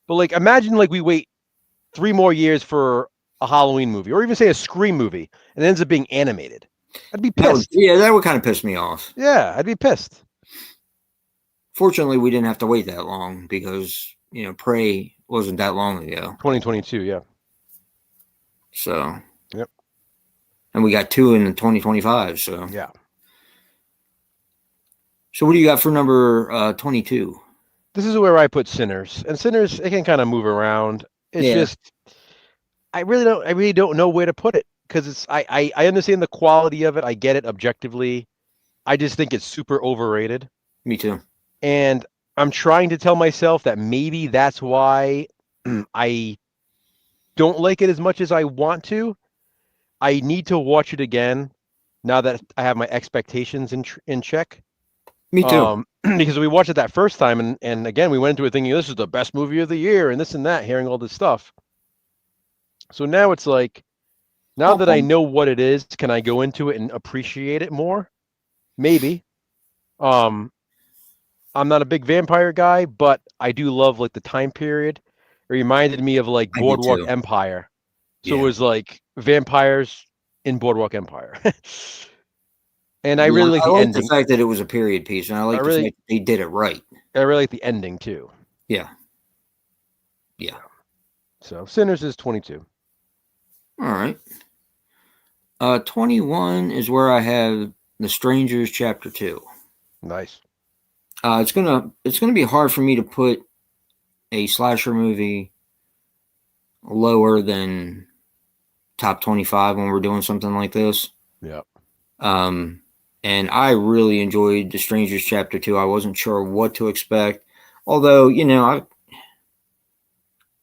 But like imagine like we wait 3 more years for a Halloween movie or even say a Scream movie and it ends up being animated. I'd be pissed. That would kind of piss me off. Yeah, I'd be pissed. Fortunately, we didn't have to wait that long because, Prey wasn't that long ago. 2022, yeah. So. Yep. And we got 2 in 2025, so. Yeah. So what do you got for number 22? This is where I put Sinners. And Sinners, it can kind of move around. It's just I really don't know where to put it because it's I understand the quality of it. I get it objectively. I just think it's super overrated. Me too. And I'm trying to tell myself that maybe that's why I don't like it as much as I want to. I need to watch it again now that I have my expectations in check. Me too. Because we watched it that first time, and again, we went into it thinking this is the best movie of the year, and this and that, hearing all this stuff. So now it's like, now that I know what it is, can I go into it and appreciate it more? Maybe. I'm not a big vampire guy, but I do love like the time period. It reminded me of like Boardwalk Empire. So it was like vampires in Boardwalk Empire. And I really like the ending. The fact that it was a period piece, and I like the fact that they did it right. I really like the ending too. Yeah. So Sinners is 22. All right. 21 is where I have The Strangers Chapter 2. Nice. It's gonna be hard for me to put a slasher movie lower than top 25 when we're doing something like this. Yeah. And I really enjoyed The Strangers Chapter 2. I wasn't sure what to expect. Although, I don't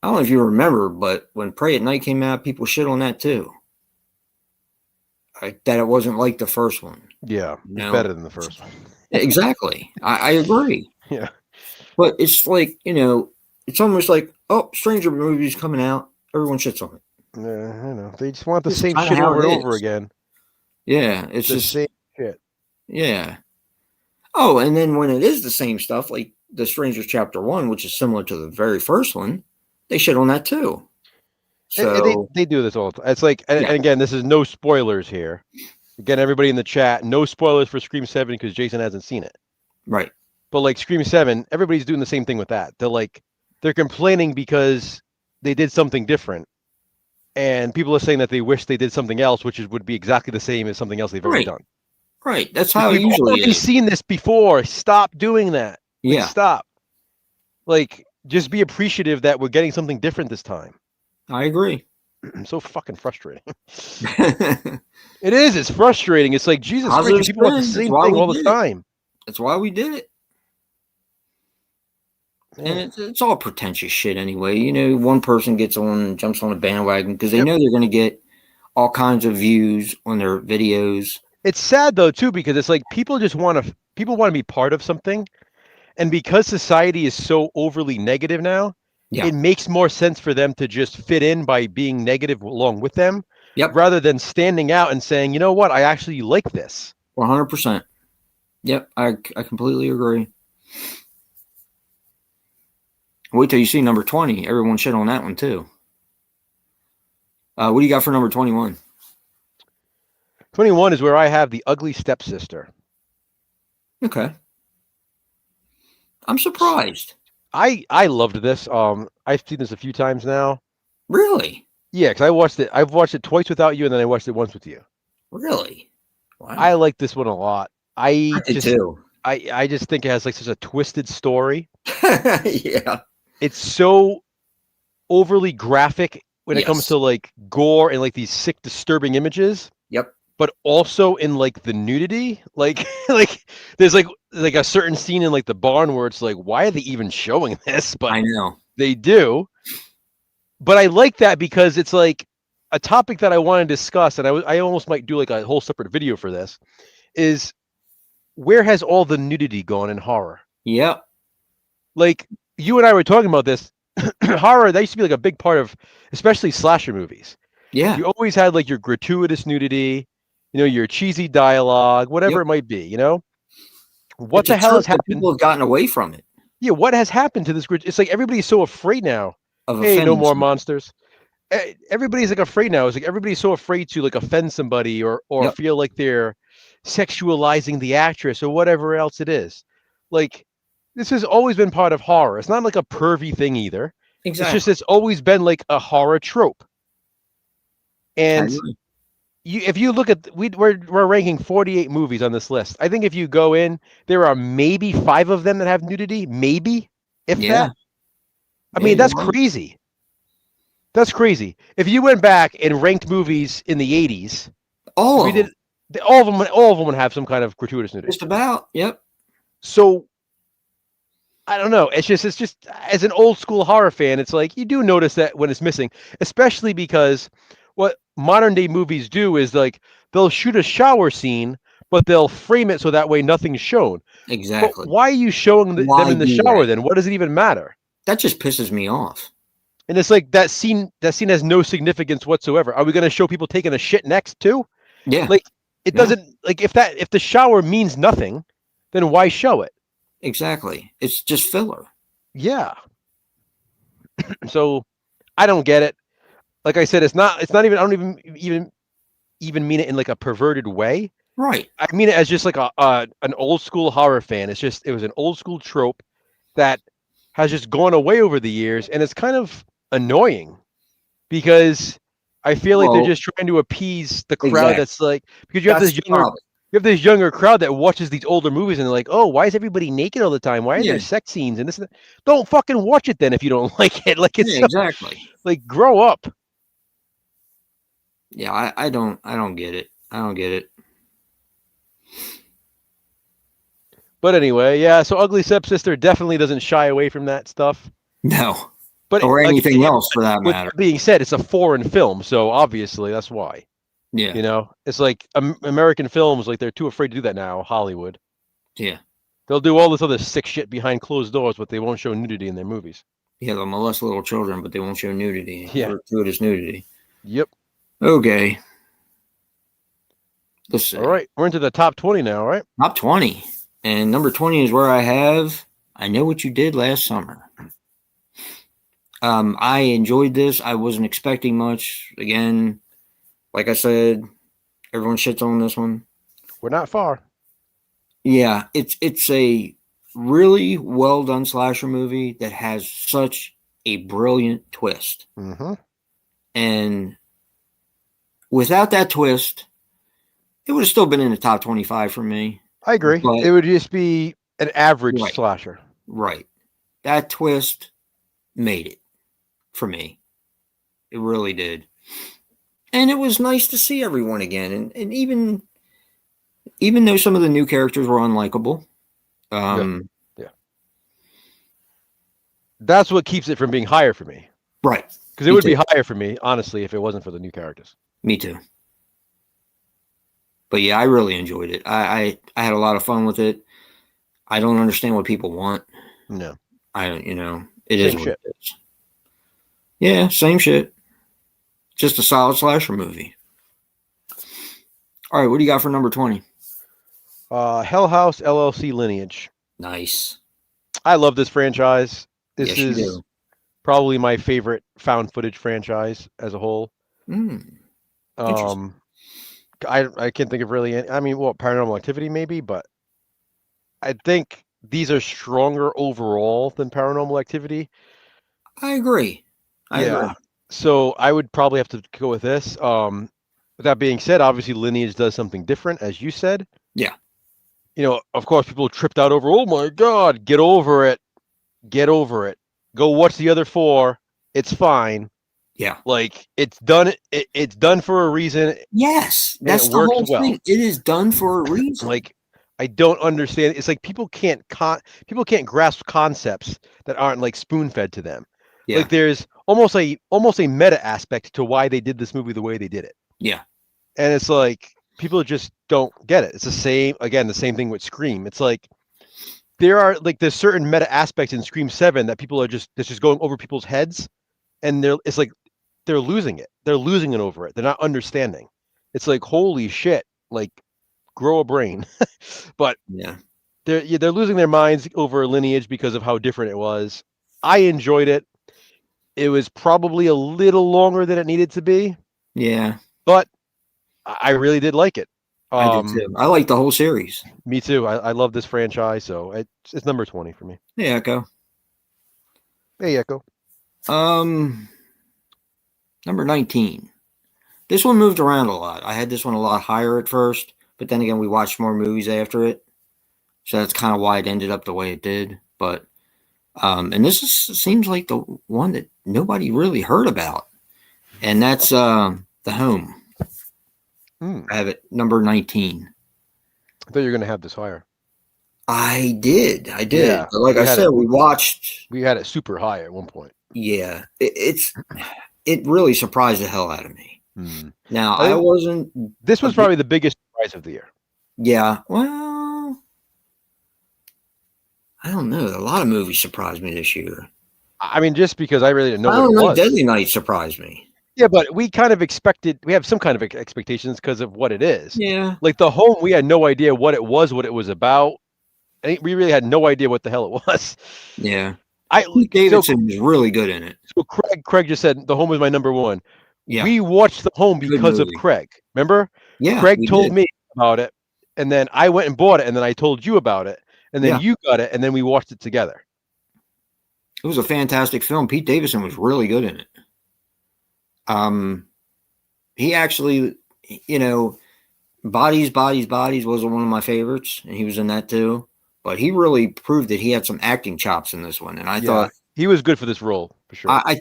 know if you remember, but when Prey at Night came out, people shit on that too. That it wasn't like the first one. Yeah, it's better than the first one. Exactly. I agree. Yeah. But it's like, it's almost like, oh, Stranger movie's coming out. Everyone shits on it. Yeah, I know. They just want the same shit over and over again. Yeah, it's the just same shit. Yeah. Oh, and then when it is the same stuff, like The Strangers Chapter 1, which is similar to the very first one, they shit on that too. So they do this all the time. It's like, and again, this is no spoilers here. Again, everybody in the chat, no spoilers for Scream 7 because Jason hasn't seen it. Right. But like Scream 7, everybody's doing the same thing with that. They're complaining because they did something different. and people are saying that they wish they did something else, would be exactly the same as something else they've already Right. done. Right. That's Like, how it we've usually already is. seen this before. Stop doing that. Like, Yeah, stop. Like, just be appreciative that we're getting something different this time. I agree. So fucking frustrating. It is. It's frustrating. It's like, Jesus Christ, Positive you people want the spin. That's same why thing we all the did it. time. That's why we did it. And Man. it's all pretentious shit anyway. You know, one person gets on and jumps on a bandwagon because they Yep. know they're going to get all kinds of views on their videos. It's sad though too, because it's like people want to be part of something, and because society is so overly negative now, Yeah. it makes more sense for them to just fit in by being negative along with them, Yep. rather than standing out and saying, you know what, I actually like this. 100%. Yep. I completely agree. Wait till you see number 20. Everyone shit on that one too. What do you got for number 21? 21 is where I have The Ugly Stepsister. Okay. I'm surprised. I loved this. I've seen this a few times now. Really? Yeah, because I've watched it twice without you, and then I watched it once with you. Really? I Wow. like this one a lot. I did too. I just think it has like such a twisted story. Yeah. It's so overly graphic when it comes Yes. to like gore and like these sick, disturbing images, Yep. but also in like the nudity. Like like there's like a certain scene in like the barn where it's like, why are they even showing this? But I know. they do. But I like that because it's like a topic that I want to discuss, and I almost might do like a whole separate video for this. Is where has all the nudity gone in horror? Yep. Like, you and I were talking about this. Horror, that used to be like a big part of especially slasher movies. Yeah. You always had like your gratuitous nudity, your cheesy dialogue, whatever Yep. it might be, what It's a the hell has trope that happened? people have gotten away from it, Yeah, what has happened to this? It's like everybody's so afraid now. of Hey, no offending more somebody. monsters. Everybody's like afraid now. It's like everybody's so afraid to like offend somebody or Yep. feel like they're sexualizing the actress or whatever else it is. Like, this has always been part of horror. It's not like a pervy thing either. It's just Exactly. it's always been like a horror trope. I And agree. if you look at we're ranking 48 movies on this list. I think if you go in, there are maybe 5 of them that have nudity, maybe, if Yeah. that. I Yeah, mean, you're that's right. crazy. That's crazy. If you went back and ranked movies in the 80s, All we of them. did all of them would have some kind of gratuitous nudity. Just about. Yep. So I don't know. It's just as an old school horror fan, it's like you do notice that when it's missing, especially because what modern day movies do is like they'll shoot a shower scene, but they'll frame it so that way nothing's shown. But Exactly. why are you showing them Why in the do shower that? then? What does it even matter? That just pisses me off. And it's like that scene. That scene has no significance whatsoever. Are we going to show people taking a shit next too? Yeah. Like, it Yeah. doesn't, like, if the shower means nothing, then why show it? Exactly. It's just filler. Yeah. So I don't get it. Like I said, it's not even, I don't even mean it in like a perverted way. Right. I mean it as just like an old school horror fan. It was an old school trope that has just gone away over the years, and it's kind of annoying because I feel like they're Well, just trying to appease the crowd exactly. that's like, because That's the problem. you have this younger crowd that watches these older movies and they're like, oh, why is everybody naked all the time? Why are there Yeah. sex scenes and this and that? Don't fucking watch it then if you don't like it. Like, it's Yeah, so, exactly. like, grow up. Yeah, I don't get it. I don't get it. But anyway, yeah. So Ugly Stepsister definitely doesn't shy away from that stuff. No. But Or anything else for that with matter. that being said, it's a foreign film, so obviously that's why. Yeah. It's like American films, like they're too afraid to do that now. Hollywood, Yeah. they'll do all this other sick shit behind closed doors, but they won't show nudity in their movies. Yeah, they'll molest little children, but they won't show nudity, Yeah. gratuitous nudity. Yep. Okay. Let's see. All right, we're into the top 20 now, right? Top 20. And number 20 is where I have I Know What You Did Last Summer. I enjoyed this. I wasn't expecting much. Again, like I said, everyone shits on this one. We're not far. Yeah, it's a really well done slasher movie that has such a brilliant twist. Mm-hmm. And without that twist, it would have still been in the top 25 for me. I agree. But It would just be an average right, slasher. right. That twist made it for me. It really did. And it was nice to see everyone again. And even though some of the new characters were unlikable, Yeah. That's what keeps it from being higher for me. right. Because it would be higher for me, honestly, if it wasn't for the new characters. Me too. But yeah, I really enjoyed it. I had a lot of fun with it. I don't understand what people want. No. I don't, Same is what shit. it is. Yeah, same shit. Just a solid slasher movie. All right, what do you got for number 20? Hell House LLC Lineage. Nice. I love this franchise. This Yes, you is do. probably my favorite found footage franchise as a whole. Interesting. I can't think of really any, I mean, well, Paranormal Activity maybe, but I think these are stronger overall than Paranormal Activity. I agree. I agree. So I would probably have to go with this. With that being said, obviously Lineage does something different, as you said. Yeah. Of course, people tripped out over, oh my God, get over it. Get over it. Go watch the other 4. It's fine. Yeah. Like, it's done. It's done for a reason. Yes. And it That's the works whole well. thing. It is done for a reason. Like, I don't understand. It's like people can't grasp concepts that aren't like spoon fed to them. Yeah. Like there's almost a meta aspect to why they did this movie the way they did it. Yeah. And it's like people just don't get it. It's the same thing with Scream. It's like there's certain meta aspects in Scream 7 that people are just going over people's heads, and it's like they're losing it. They're losing it over it. They're not understanding. It's like, holy shit, like grow a brain. But yeah, they're losing their minds over Lineage because of how different it was. I enjoyed it. It was probably a little longer than it needed to be. Yeah. But I really did like it. I did too. I like the whole series. Me too. I love this franchise, so it's number 20 for me. Hey, Echo. Hey, Echo. Number 19. This one moved around a lot. I had this one a lot higher at first, but then again, we watched more movies after it. So that's kind of why it ended up the way it did. But, and seems like the one that nobody really heard about. And that's The Home. I have it number 19. I thought you were going to have this higher. I did. Yeah, but like I said, we had it super high at one point. Yeah. It really surprised the hell out of me. Now, This was probably the biggest surprise of the year. Yeah. Well, I don't know. A lot of movies surprised me this year. I mean, just because I really didn't know what it was. Deadly Night surprised me. Yeah, but we kind of we have some kind of expectations because of what it is. Yeah. Like The Home, we had no idea what it was about. We really had no idea what the hell it was. Yeah. Pete Davidson was really good in it. So Craig just said The Home was my number 1. Yeah. We watched The Home because of Craig. Remember? Yeah. Craig told me about it, and then I went and bought it, and then I told you about it, and then you got it, and then we watched it together. It was a fantastic film. Pete Davidson was really good in it. He actually, Bodies was one of my favorites, and he was in that too. But he really proved that he had some acting chops in this one, and I thought he was good for this role for sure. I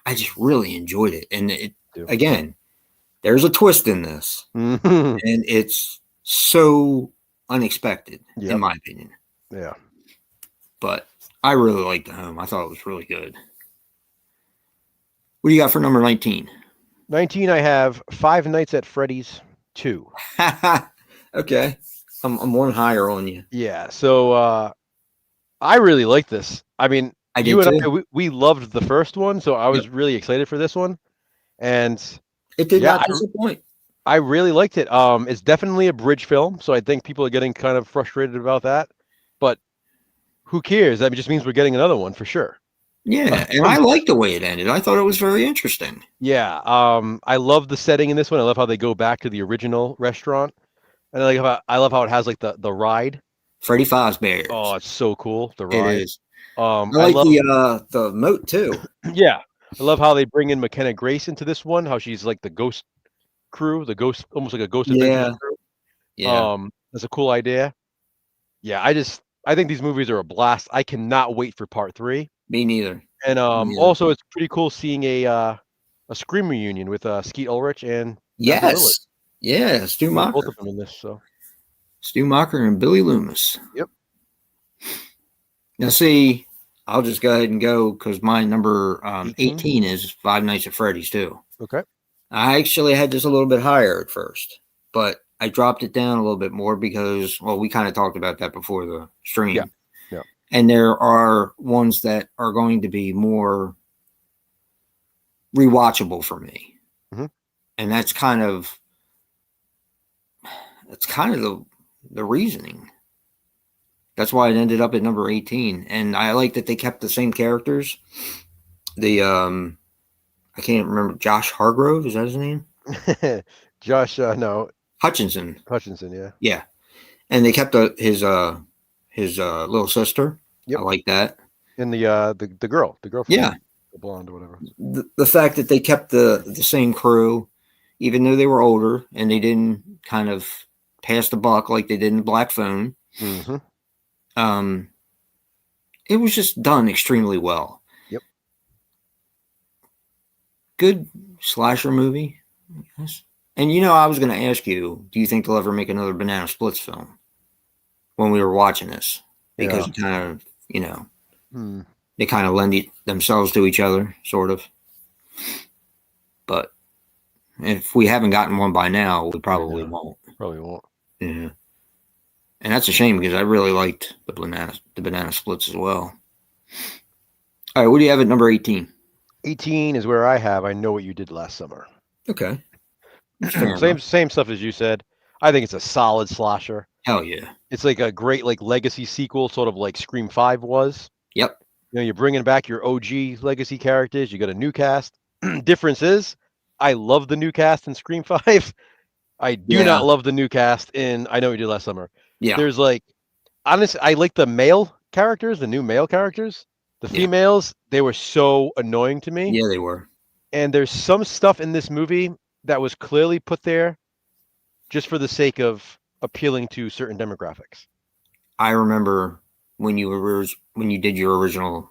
just really enjoyed it, and again, there's a twist in this, and it's so unexpected, in my opinion. Yeah, but I really liked The Home. I thought it was really good. What do you got for number 19? 19, I have Five Nights at Freddy's 2. Okay. I'm one higher on you. Yeah, so I really like this. I mean, you and I, we loved the first one, so I was really excited for this one. And it did not disappoint. I really liked it. It's definitely a bridge film, so I think people are getting kind of frustrated about that. But who cares? That just means we're getting another one for sure. Yeah, and I like the way it ended. I thought it was very interesting. Yeah, I love the setting in this one. I love how they go back to the original restaurant, and I love how it has like the ride. Freddy Fazbear. Oh, it's so cool. The ride. It is. I like the moat too. Yeah, I love how they bring in McKenna Grace into this one. How she's like the ghost crew, the ghost, almost like a Ghost Adventures Yeah, crew. yeah, That's a cool idea. Yeah, I think these movies are a blast. I cannot wait for part 3. me neither. And Me neither. also it's pretty cool seeing a Scream reunion with Skeet Ulrich and Matthew Lillard. Yes, yeah, Stu Seeing both Macher, of them in this. So Stu Macher, and Billy Loomis. yep. Now, see, I'll just go ahead and go because my number 18. 18 is Five Nights at Freddy's too. Okay. I actually had this a little bit higher at first, but I dropped it down a little bit more because, well, we kind of talked about that before the stream. Yeah. Yeah. And there are ones that are going to be more rewatchable for me. Mm-hmm. And that's kind of the reasoning. That's why it ended up at number 18. And I like that they kept the same characters. The I can't remember, Josh Hargrove, is that his name? Josh, no, Hutchinson. yeah. Yeah. And they kept his little sister. Yep. I like that. And the girl from Yeah. the blonde or whatever. The fact that they kept the same crew, even though they were older, and they didn't kind of pass the buck like they did in Black Phone. Mm-hmm. It was just done extremely well. Yep. Good slasher movie, I guess. And I was going to ask you, do you think they'll ever make another Banana Splits film? When we were watching this, because it kind of, they kind of lend themselves to each other, sort of. But if we haven't gotten one by now, we probably won't. Probably won't. Yeah. And that's a shame because I really liked the banana splits as well. All right, what do you have at number 18? 18 is where I have I Know What You Did Last Summer. Okay. Same stuff as you said. I think it's a solid slasher. Hell yeah. It's like a great legacy sequel, sort of like Scream 5 was. Yep. You're bringing back your OG legacy characters. You got a new cast. Difference is, I love the new cast in Scream 5. I do not love the new cast in I Know What You Did Last Summer. Yeah. There's honestly, I like the male characters, the new male characters. The females, they were so annoying to me. Yeah, they were. And there's some stuff in this movie that was clearly put there just for the sake of appealing to certain demographics. I remember when you did your original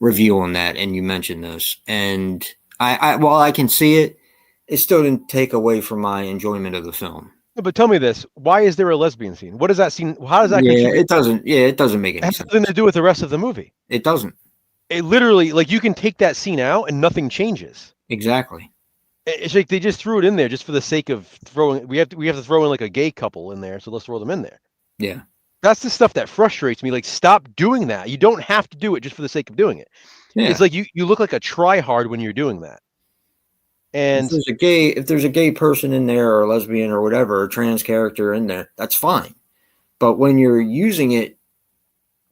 review on that, and you mentioned this, and I while I can see it, it still didn't take away from my enjoyment of the film. But tell me this: why is there a lesbian scene? What does that scene? How does that? Yeah, it doesn't. Yeah, it doesn't make any sense. It has nothing to do with the rest of the movie. It doesn't. It literally, you can take that scene out and nothing changes. Exactly. It's like they just threw it in there just for the sake of throwing. We have to throw in a gay couple in there, so let's throw them in there. Yeah. That's the stuff that frustrates me. Stop doing that. You don't have to do it just for the sake of doing it. Yeah. It's like you look like a try-hard when you're doing that. And if there's a gay person in there, or a lesbian or whatever, a trans character in there, that's fine. But when you're using it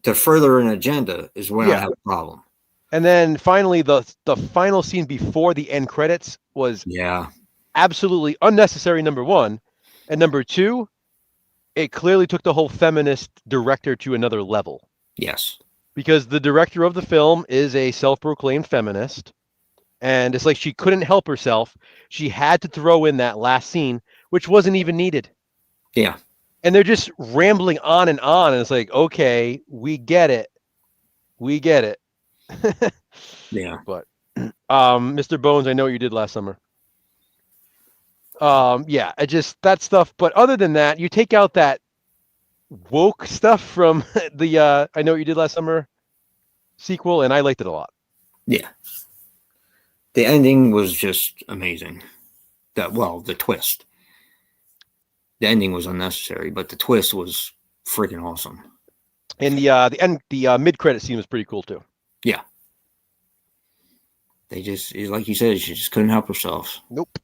to further an agenda is when I have a problem. And then finally, the final scene before the end credits was absolutely unnecessary, number one. And number two, it clearly took the whole feminist director to another level. Yes. Because the director of the film is a self-proclaimed feminist. And it's like she couldn't help herself. She had to throw in that last scene, which wasn't even needed. Yeah. And they're just rambling on. And it's like, okay, we get it. We get it. Yeah. But Mr. Bones, I Know What You Did Last Summer. That stuff. But other than that, you take out that woke stuff from the I Know What You Did Last Summer sequel, and I liked it a lot. Yeah. The ending was just amazing. The twist. The ending was unnecessary, but the twist was freaking awesome. And the mid-credit scene was pretty cool too. Yeah. They just, like you said, she just couldn't help herself. Nope.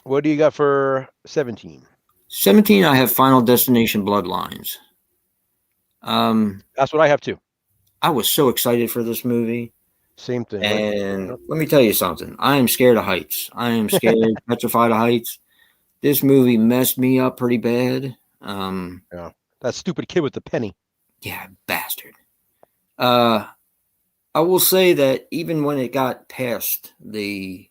What do you got for 17? 17, I have Final Destination Bloodlines. That's what I have too. I was so excited for this movie. Same thing. And let me tell you something. I am scared of heights. I am scared, petrified of heights. This movie messed me up pretty bad. Yeah. That stupid kid with the penny. Yeah, bastard. I will say that even when it got past the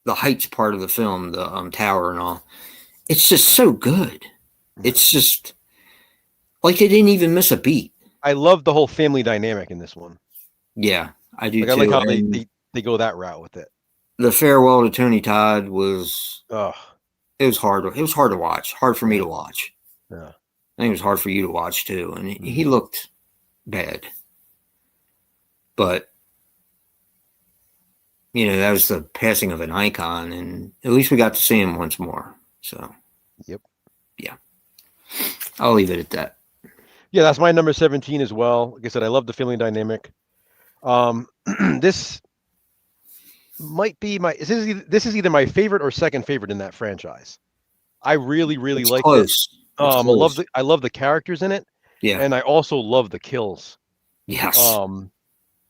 the heights part of the film, the tower and all. It's just so good. It's just like they didn't even miss a beat. I love the whole family dynamic in this one. Yeah, I do Like I too. like how And they go that route with it. the farewell to Tony Todd was Oh, it was hard. It was hard to watch. Hard for me yeah, to watch. yeah. I think it was hard for you to watch too. And he Mhm. looked bad, but that was the passing of an icon, and at least we got to see him once more. So, Yep. yeah, I'll leave it at that. Yeah, that's my number 17 as well. Like I said, I love the family dynamic. This might be this is either my favorite or second favorite in that franchise. I really, really It's liked it. close. It's close. I love the characters in it, Yeah. and I also love the kills. Yes.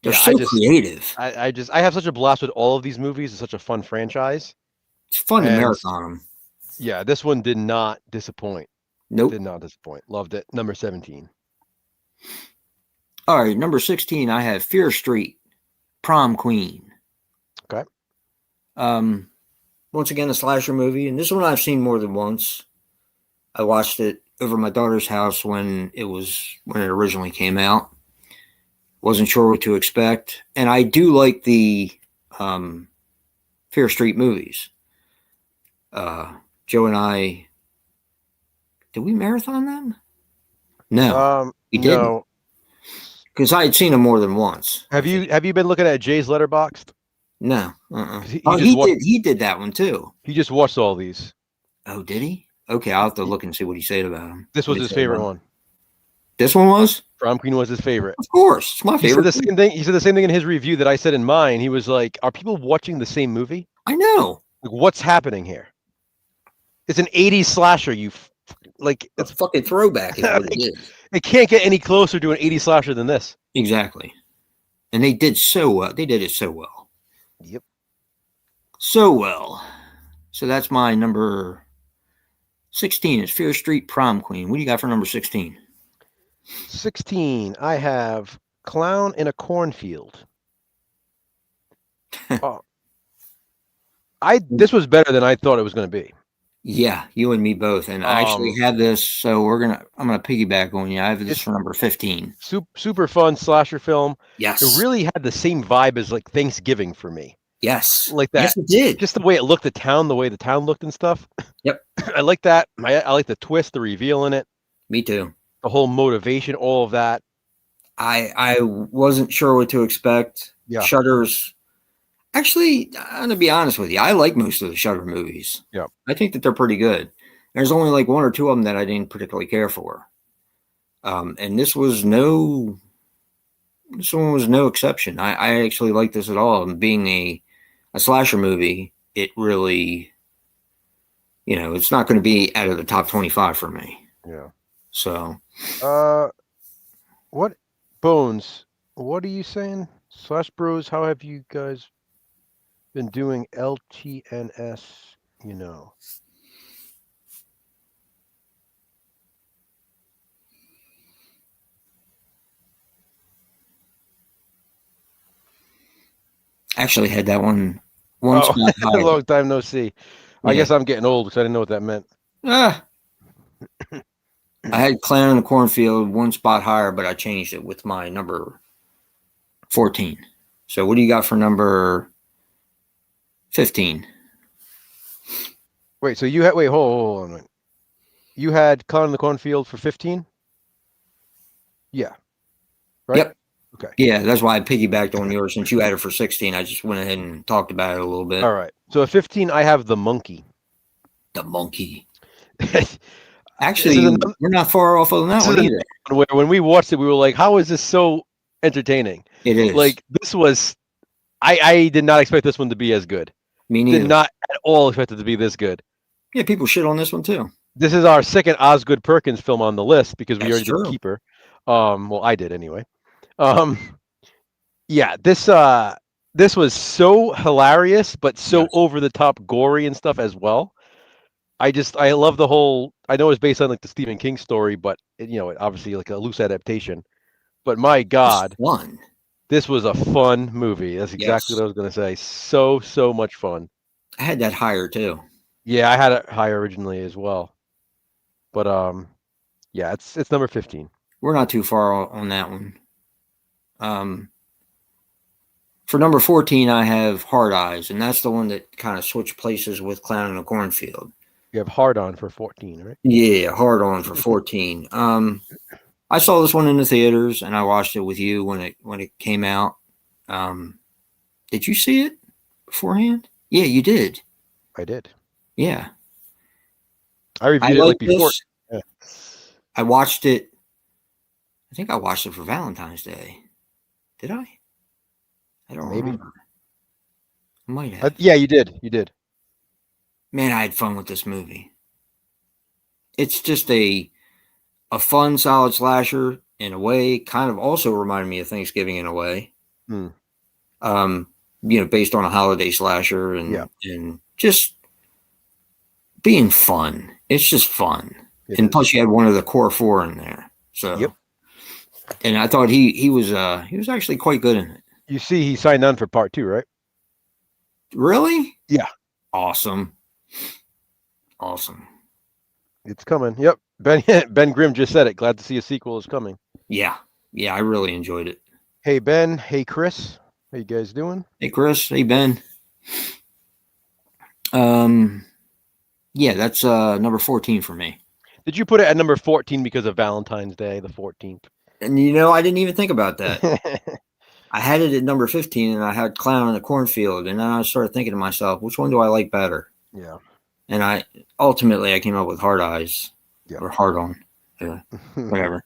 They're Yeah, so creative. I have such a blast with all of these movies. It's such a fun franchise, It's fun to and marathon them. yeah, this one did not disappoint. Nope. Did not disappoint. Loved it. Number 17. All right, number 16, I have Fear Street, Prom Queen. Okay. Once again, a slasher movie, and this one I've seen more than once. I watched it over my daughter's house when it originally came out. Wasn't sure what to expect, and I do like the Fear Street movies. Joe and I, did we marathon them? No, we didn't. No. Because I had seen them more than once. Have you been looking at Jay's Letterboxd? No. He did that one too. He just watched all these. Oh, did he? Okay, I'll have to look and see what he said about him. This was his favorite one. This one was? Prom Queen was his favorite. Of course, it's my favorite. He said the same thing in his review that I said in mine. He was like, "Are people watching the same movie? I know. Like, what's happening here? It's an '80s slasher. It's a fucking throwback. Is what it is. It can't get any closer to an '80s slasher than this. Exactly. And they did so well. They did it so well. Yep. So well. So that's my number 16 is Fear Street Prom Queen. What do you got for number 16? 16, I have Clown in a Cornfield. This was better than I thought it was going to be. Yeah, you and me both. And I actually had this, so I'm gonna piggyback on you. I have this for number 15. Super fun slasher film. Yes. It really had the same vibe as like Thanksgiving for me. Yes. Like that. Yes, it did. Just the way it looked, the way the town looked and stuff. Yep. I like that. I like the twist, the reveal in it. Me too. The whole motivation, all of that. I wasn't sure what to expect. Yeah. Shudder's. Actually, I'm going to be honest with you. I like most of the Shudder movies. Yeah. I think that they're pretty good. There's only like one or two of them that I didn't particularly care for. And this one was no exception. I actually like this at all. And being a slasher movie, it really, it's not going to be out of the top 25 for me. Yeah. So. What, Bones, what are you saying? Slash Bros, how have you guys been doing LTNS, Actually had that one spot higher. A long time no see. I guess I'm getting old because I didn't know what that meant. I had Clown in the Cornfield one spot higher, but I changed it with my number 14. So what do you got for number 15? Wait, so you had hold on a minute. You had Clown in the Cornfield for 15? Yeah. Right? Yep. Okay. Yeah, that's why I piggybacked on yours. Since you had it for 16, I just went ahead and talked about it a little bit. All right. So at 15, I have The Monkey. The Monkey. Actually, we're not far off on that one either. When we watched it, we were like, how is this so entertaining? It is. Like, this was... I did not expect this one to be as good. Me neither. Did not at all expect it to be this good. Yeah, people shit on this one too. This is our second Osgood Perkins film on the list because we already did Keeper. Well, I did anyway. Yeah, this was so hilarious, but so over the top gory and stuff as well. I love the whole. I know it's based on like the Stephen King story, but it obviously like a loose adaptation. But my God, this was a fun movie. That's exactly what I was going to say. So much fun. I had that higher too. Yeah, I had it higher originally as well. But yeah, it's number 15. We're not too far on that one. For number 14, I have Hard Eyes, and that's the one that kind of switched places with Clown in the Cornfield. You have Hard On for 14, right? Yeah, hard on for 14. I saw this one in the theaters, and I watched it with you when it came out. Um, did you see it beforehand? Yeah, you did. I did. Yeah, I I reviewed it like like before. this. Yeah. I watched it. I think I watched it for Valentine's Day. Did I? I don't Maybe. remember. I might have. Yeah, you did. You did. Man, I had fun with this movie. It's just a fun, solid slasher in a way. Kind of also reminded me of Thanksgiving in a way. Hmm. Based on a holiday slasher Yeah. and just being fun. It's just fun. It And is. plus you had one of the core four in there. So Yep. and I thought he was actually quite good in it. You see, he signed on for part 2, right? Really? Yeah. Awesome. Awesome. It's coming. Yep. Ben Grimm just said it. Glad to see a sequel is coming. Yeah. Yeah, I really enjoyed it. Hey Ben. Hey Chris. How you guys doing? Hey Chris. Hey Ben. Yeah, that's number 14 for me. Did you put it at number 14 because of Valentine's Day, the 14th? And I didn't even think about that. I had it at number 15 and I had Clown in the Cornfield, and then I started thinking to myself, which one do I like better? Yeah. And I came up with Hard Eyes. Yeah. Or Hard On. Whatever.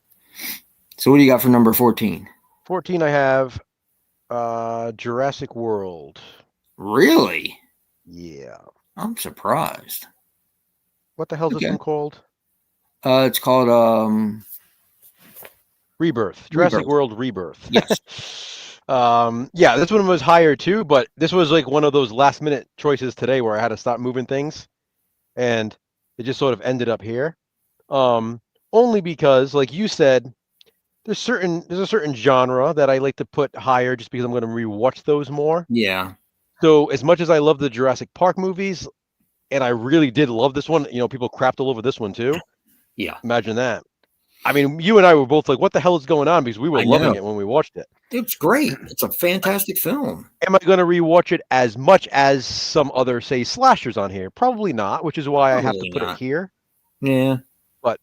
So what do you got for number 14? 14 I have Jurassic World. Really? Yeah. I'm surprised. What the hell is this one called? It's called Rebirth. Jurassic World Rebirth. Yes. Yeah, this one was higher too, but this was like one of those last minute choices today where I had to stop moving things, and it just sort of ended up here. Only because, like you said, there's a certain genre that I like to put higher just because I'm going to rewatch those more. Yeah. So as much as I love the Jurassic Park movies, and I really did love this one, people crapped all over this one too. Yeah. Imagine that. I mean, you and I were both like, what the hell is going on? Because we were loving it when we watched it. It's great. It's a fantastic film. Am I going to rewatch it as much as some other, say, slashers on here? Probably not, which is why I have to put it here. Yeah. But,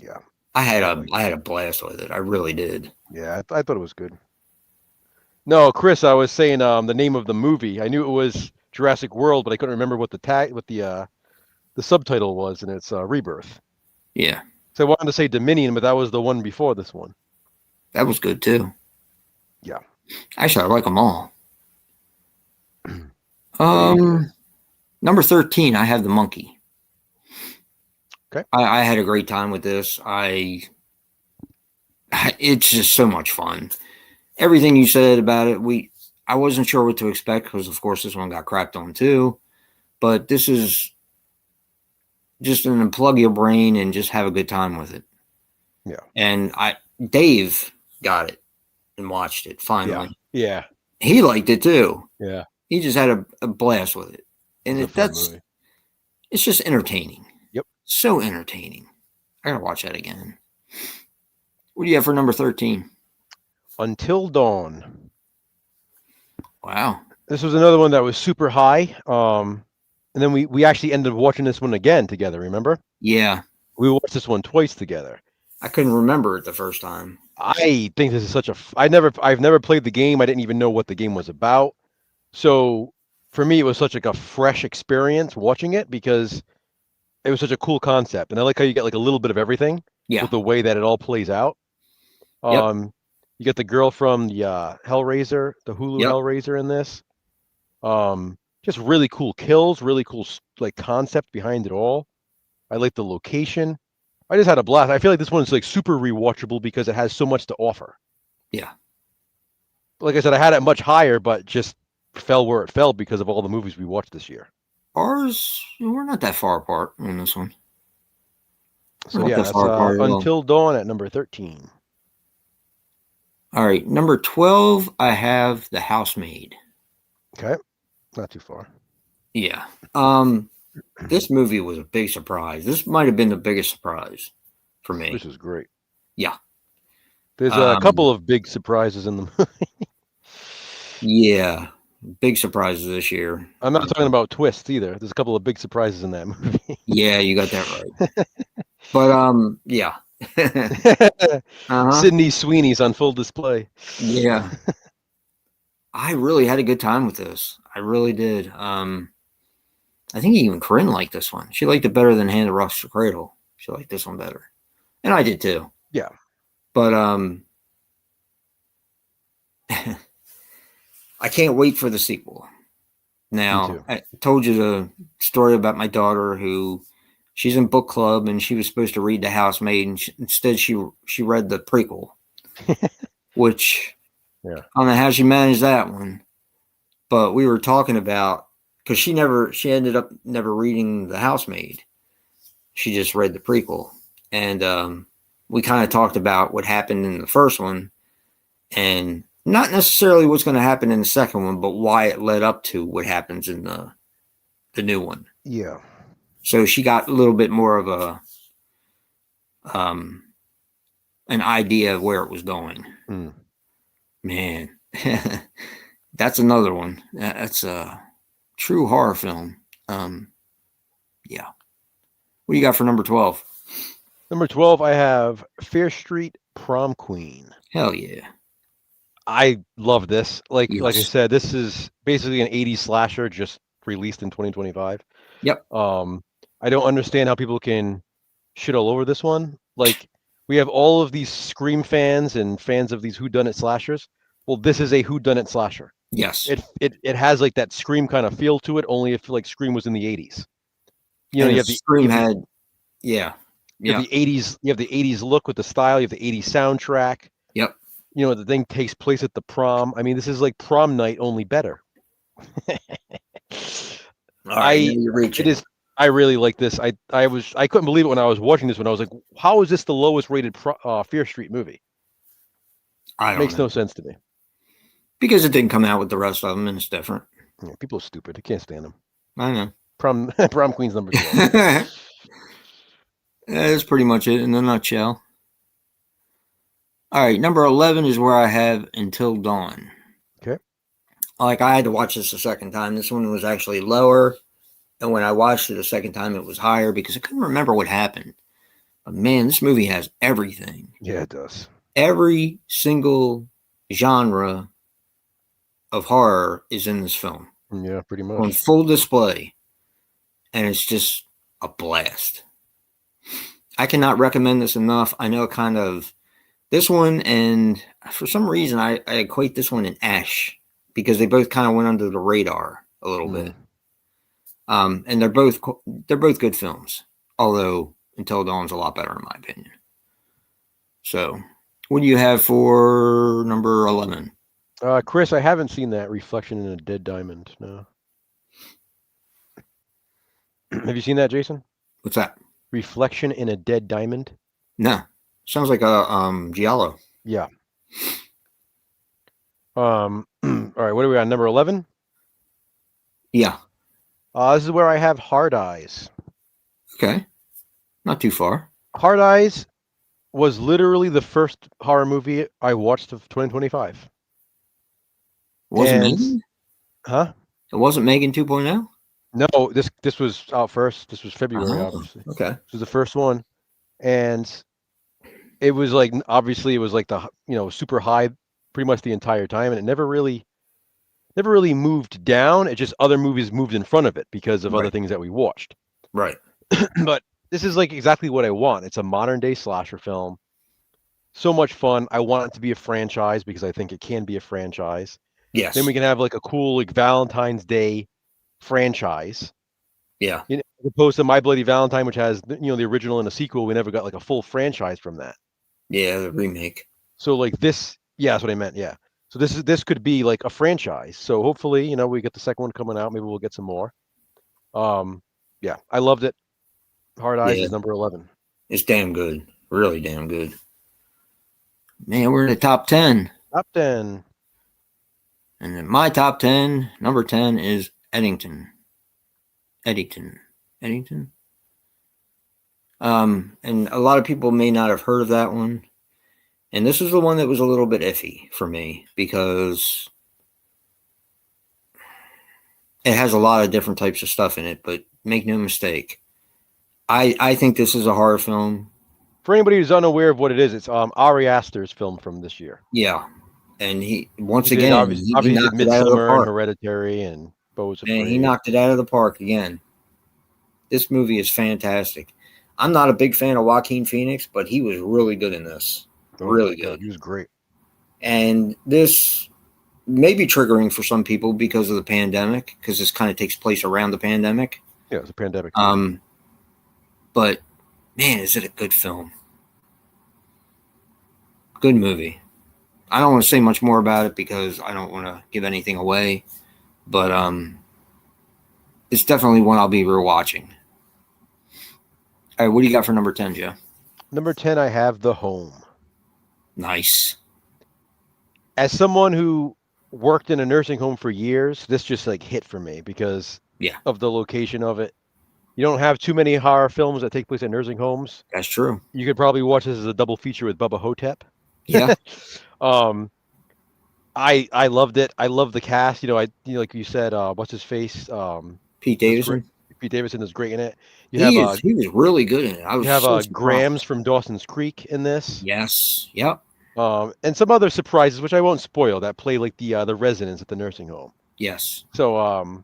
yeah. I had a blast with it. I really did. Yeah, I thought it was good. No, Chris, I was saying the name of the movie. I knew it was Jurassic World, but I couldn't remember what the subtitle was, and it's Rebirth. Yeah. So I wanted to say Dominion, but that was the one before this one. That was good too. Yeah. Actually, I like them all. Number 13, I have The Monkey. Okay. I had a great time with this. It's just so much fun. Everything you said about it, I wasn't sure what to expect because, of course, this one got crapped on too. But this is just an unplug your brain and just have a good time with it. Yeah. And Dave got it and watched it finally. Yeah. He liked it too. Yeah. He just had a blast with it. And it's just entertaining. Yep. So entertaining. I gotta watch that again. What do you have for number 13? Until Dawn. Wow. This was another one that was super high. And then we actually ended up watching this one again together, remember? Yeah. We watched this one twice together. I couldn't remember it the first time. I think this is such a I've never played the game. I didn't even know what the game was about. So for me, it was such like a fresh experience watching it because it was such a cool concept. And I like how you get like a little bit of everything with the way that it all plays out. You get the girl from the Hellraiser, the Hulu Hellraiser in this. Just really cool kills, really cool like concept behind it all. I like the location. I just had a blast. I feel like this one's like super rewatchable because it has so much to offer. Yeah. Like I said, I had it much higher, but just fell where it fell because of all the movies we watched this year. We're not that far apart on this one. So yeah, that's Until Dawn at number 13. All right, number 12, I have The Housemaid. Okay. Not too far. Yeah. This movie was a big surprise. This might have been the biggest surprise for me. This is great. Yeah. There's a couple of big surprises in the movie. Yeah. Big surprises this year. I'm not talking about twists either. There's a couple of big surprises in that movie. Yeah, you got that right. But yeah. Uh-huh. Sydney Sweeney's on full display. Yeah. I really had a good time with this. I really did. I think even Corinne liked this one. She liked it better than Hand of Rocks to Cradle. She liked this one better. And I did too. Yeah. But I can't wait for the sequel. Now, I told you the story about my daughter who she's in book club and she was supposed to read The Housemaid, and instead she read the prequel, which I don't know how she managed that one. But we were talking about, because she ended up never reading The Housemaid. She just read the prequel, and we kind of talked about what happened in the first one, and not necessarily what's going to happen in the second one, but why it led up to what happens in the new one. Yeah. So she got a little bit more of a an idea of where it was going. Man, that's another one. That's a true horror film. Yeah. What do you got for number 12? Number 12, I have Fear Street Prom Queen. Hell yeah. I love this. Like I said, this is basically an 80s slasher just released in 2025. Yep. I don't understand how people can shit all over this one. Like, we have all of these Scream fans and fans of these whodunit slashers. Well, this is a whodunit slasher. Yes. It has like that Scream kind of feel to it, only if like Scream was in the 80s. You know, you have the Scream had yeah. You have the 80s, you have the 80s look with the style, you have the 80s soundtrack. Yep. You know, the thing takes place at the prom. I mean, this is like prom night, only better. I really like this. I couldn't believe it when I was watching this. When I was like, how is this the lowest rated Fear Street movie? It makes no sense to me. Because it didn't come out with the rest of them, and it's different. Yeah, people are stupid. I can't stand them. I know. Prom Queen's number 12. That's pretty much it in a nutshell. All right, number 11 is where I have Until Dawn. Okay. Like, I had to watch this a second time. This one was actually lower, and when I watched it a second time, it was higher because I couldn't remember what happened. But man, this movie has everything. Yeah, it does. Every single genre of horror is in this film. Yeah, pretty much. On full display. And it's just a blast. I cannot recommend this enough. I know kind of this one, and for some reason I equate this one and Ash because they both kind of went under the radar a little bit. And they're both good films, although Until Dawn's a lot better in my opinion. So, what do you have for number 11? Chris, I haven't seen that Reflection in a Dead Diamond. No. Have you seen that, Jason? What's that? Reflection in a Dead Diamond? No. Sounds like a giallo. Yeah. All right, what are we on? Number 11? Yeah. This is where I have Hard Eyes. Okay. Not too far. Hard Eyes was literally the first horror movie I watched of 2025. Wasn't Megan? Huh? It wasn't Megan 2.0? No, this was out first. This was February, obviously. Okay. This was the first one. And it was like, obviously it was like the, super high pretty much the entire time. And it never really moved down. It just other movies moved in front of it because of other things that we watched. Right. But this is like exactly what I want. It's a modern day slasher film. So much fun. I want it to be a franchise because I think it can be a franchise. Yes. Then we can have like a cool like Valentine's Day franchise. Yeah. As opposed to My Bloody Valentine, which has the original and a sequel. We never got like a full franchise from that. Yeah, the remake. So like this, yeah, that's what I meant. Yeah. So this could be like a franchise. So hopefully, we get the second one coming out. Maybe we'll get some more. Yeah, I loved it. Hard Eyes is number 11. It's damn good. Really damn good. Man, we're in the top 10. Top 10. And then my top 10, number 10 is Eddington. Eddington. Eddington. And a lot of people may not have heard of that one. And this was the one that was a little bit iffy for me because it has a lot of different types of stuff in it, but make no mistake. I think this is a horror film. For anybody who's unaware of what it is, it's Ari Aster's film from this year. Yeah. And he obviously he knocked did it out of the Midsommar and park. Hereditary and Beau's Afraid. And he knocked it out of the park again. This movie is fantastic. I'm not a big fan of Joaquin Phoenix, but he was really good in this. Really good. He was great. And this may be triggering for some people because of the pandemic, because this kind of takes place around the pandemic. Yeah, it's a pandemic. But man, is it a good film? Good movie. I don't want to say much more about it because I don't want to give anything away. But it's definitely one I'll be rewatching. All right, what do you got for number 10, Joe? Number 10, I have The Home. Nice. As someone who worked in a nursing home for years, this just like hit for me because of the location of it. You don't have too many horror films that take place at nursing homes. That's true. You could probably watch this as a double feature with Bubba Hotep. Yeah. I loved it. I love the cast. Like you said, what's his face? Pete Davidson. Pete Davidson is great in it. He was really good in it. You have Grams from Dawson's Creek in this. Yes. Yep. And some other surprises, which I won't spoil, that play like the residents at the nursing home. Yes. So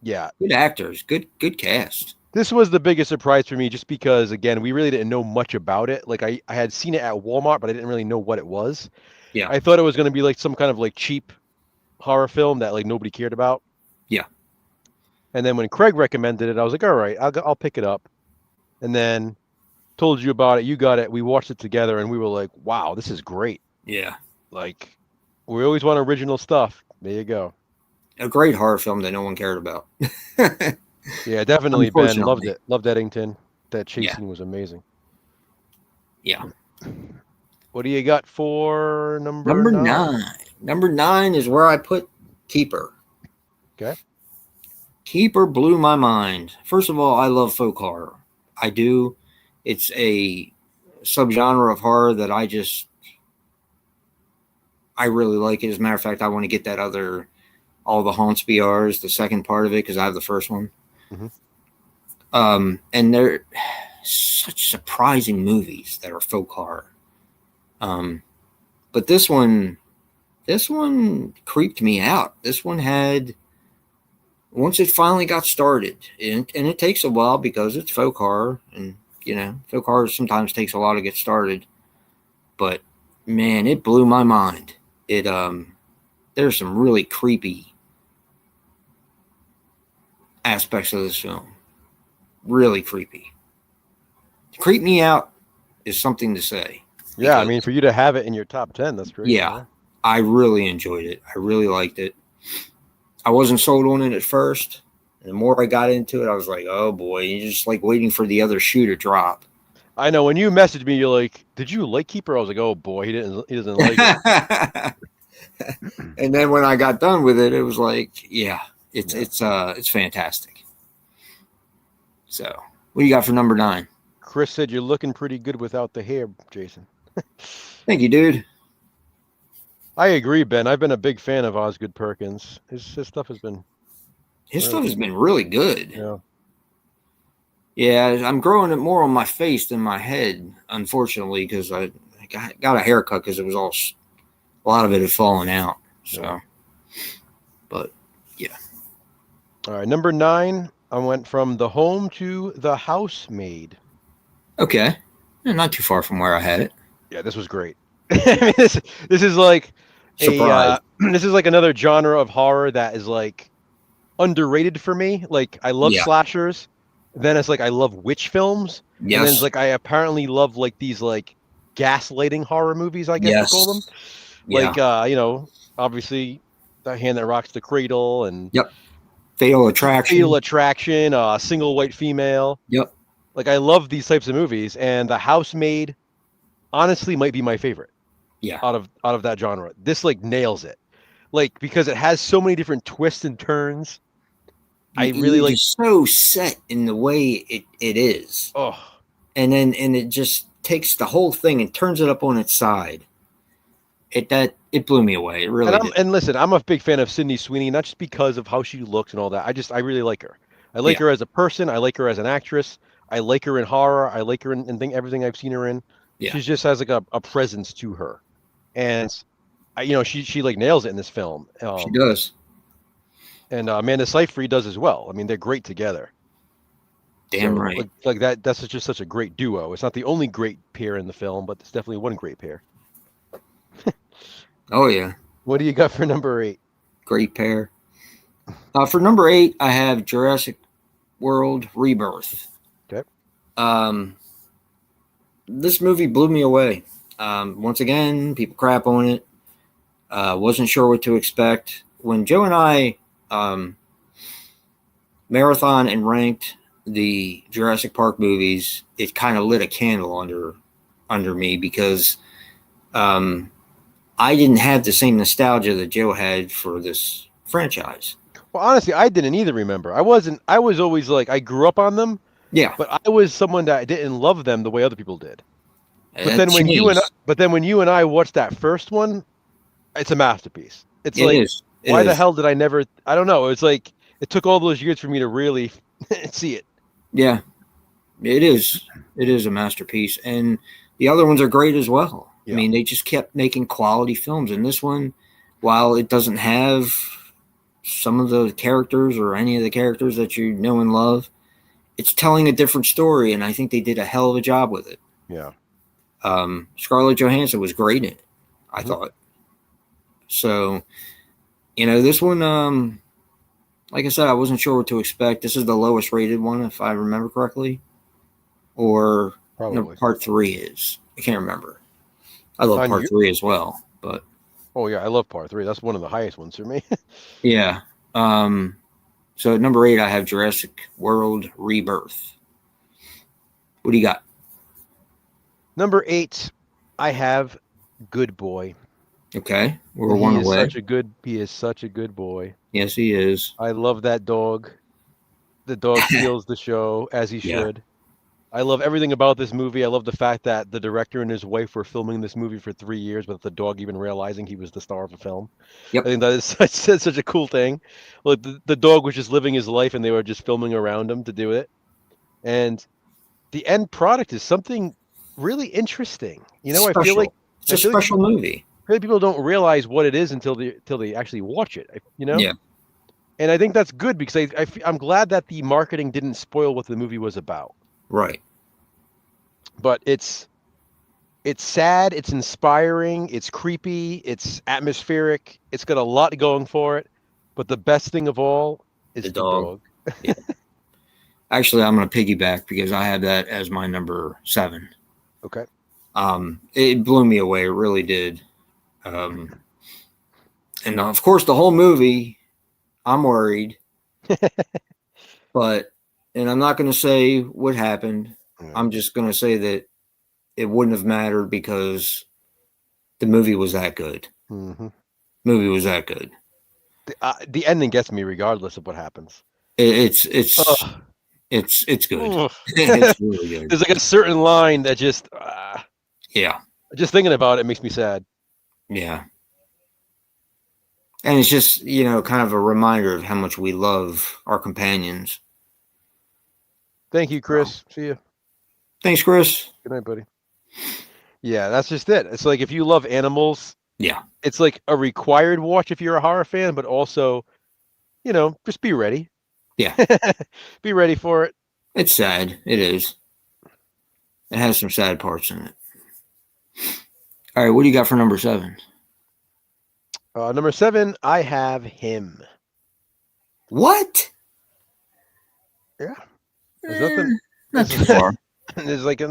yeah. Good actors. Good cast. This was the biggest surprise for me just because, again, we really didn't know much about it. Like I had seen it at Walmart, but I didn't really know what it was. Yeah. I thought it was going to be like some kind of like cheap horror film that like nobody cared about. Yeah. And then when Craig recommended it, I was like, all right, I'll pick it up. And then told you about it. You got it. We watched it together and we were like, wow, this is great. Yeah. Like we always want original stuff. There you go. A great horror film that no one cared about. Yeah, definitely, Ben. Loved it. Loved Eddington. That chase scene was amazing. Yeah. What do you got for number 9? Number 9 is where I put Keeper. Okay. Keeper blew my mind. First of all, I love folk horror. I do. It's a subgenre of horror that I really like it. As a matter of fact, I want to get that other All the Haunts BRs, the second part of it, because I have the first one. Mm-hmm. And they're such surprising movies that are folk horror. But this one creeped me out. This one had, once it finally got started, and it takes a while because it's folk horror, and folk horror sometimes takes a while to get started. But man, it blew my mind. There's some really creepy aspects of this film. Really creepy. Creep me out is something to say. Yeah, I mean, for you to have it in your top 10, that's great. Yeah, I really enjoyed it. I really liked it. I wasn't sold on it at first. And the more I got into it, I was like, oh boy, you're just like waiting for the other shoe to drop. I know. When you messaged me, you're like, did you like Keeper? I was like, oh boy, he doesn't like it. And then when I got done with it, it was like, yeah, it's fantastic. So, what do you got for number 9? Chris said you're looking pretty good without the hair, Jason. Thank you, dude. I agree, Ben. I've been a big fan of Osgood Perkins. His stuff has been really good. Yeah. Yeah, I'm growing it more on my face than my head, unfortunately, because I got a haircut because it was a lot of it had fallen out. So, but yeah. All right, number 9. I went from The Home to The Housemaid. Okay, not too far from where I had it. Yeah, this was great. I mean, this is like this is like another genre of horror that is like underrated for me. Like I love slashers. Then it's like I love witch films. Yes. And then it's like I apparently love like these like gaslighting horror movies, I guess you call them. Like obviously The Hand That Rocks the Cradle and Fatal Attraction, Single White Female. Yep. Like I love these types of movies, and The Housemaid honestly might be my favorite. Yeah. Out of that genre. This like nails it. Like because it has so many different twists and turns. I really You're like. just so set in the way it is, Oh, and it just takes the whole thing and turns it up on its side. It blew me away. It really did. and listen, I'm a big fan of Sydney Sweeney, not just because of how she looks and all that. I really like her. I like Yeah, her as a person. I like her as an actress. I like her in horror. I like her in everything I've seen her in. yeah, She just has like a presence to her, and she like nails it in this film. she does. And Amanda Seyfried does as well. I mean, they're great together. Damn So right. like that that's just such a great duo. It's not the only great pair in the film, but it's definitely one great pair. Oh yeah, What do you got for number 8? great pair. For number 8, I have Jurassic World Rebirth. Okay. Um, this movie blew me away. Once again, people crap on it. Wasn't sure what to expect. When Joe and I marathon and ranked the Jurassic Park movies, it kind of lit a candle under me because I didn't have the same nostalgia that Joe had for this franchise. Well, honestly, I didn't either remember. I was always like I grew up on them, Yeah, but I was someone that didn't love them the way other people did. But that then changed. when you and I watched that first one, it's a masterpiece. It's It like is. It why the is. hell did I never I don't know. It's like it took all those years for me to really see it. Yeah, it is. It is a masterpiece, and the other ones are great as well. I Yeah. mean, they just kept making quality films, and this one, while it doesn't have some of the characters or any of the characters that you know and love, it's telling a different story, and I think they did a hell of a job with it. Yeah. Scarlett Johansson was great in it, I Mhm. thought. So, this one, like I said, I wasn't sure what to expect. This is the lowest rated one, if I remember correctly, or no, Probably. part 3 is. I can't remember. I love On part you? 3 as well, but Oh yeah, I love part 3. That's one of the highest ones for me. yeah. So at number 8, I have Jurassic World Rebirth. What do you got? Number 8, I have Good Boy. Okay, we're one away. He is such a good boy. Yes, he is. I love that dog. The dog steals the show as he Yeah. should. I love everything about this movie. I love the fact that the director and his wife were filming this movie for 3 years without the dog even realizing he was the star of the film. I Yep. think that is such a cool thing. Like the dog was just living his life and they were just filming around him to do it. And the end product is something really interesting. I feel like Special. It's a special movie. people don't realize what it is until they actually watch it. Yeah. And I think that's good because I'm glad that the marketing didn't spoil what the movie was about. Right. But it's sad, it's inspiring, it's creepy, it's atmospheric, it's got a lot going for it. But the best thing of all is The the dog. dog. Yeah. Actually, I'm going to piggyback because I have that as my number 7. Okay. It blew me away. It really did. And of course, the whole movie, I'm worried, and I'm not going to say what happened. I'm just going to say that it wouldn't have mattered because the movie was that good. Mm-hmm. Movie was that good. The ending gets me regardless of what happens. It's Ugh. good. Ugh. It's really good. There's like a certain line that just Yeah. just thinking about it makes me sad. Yeah. And it's just, kind of a reminder of how much we love our companions. Thank you, Chris. See you. Thanks, Chris. Good night, buddy. Yeah, that's just it. It's like if you love animals, Yeah. it's like a required watch if you're a horror fan, but also, just be ready. Yeah. Be ready for it. It's sad. It is. It has some sad parts in it. All right, what do you got for number 7? Number 7, I have Him. What? Yeah. There's nothing. Not too far. There's like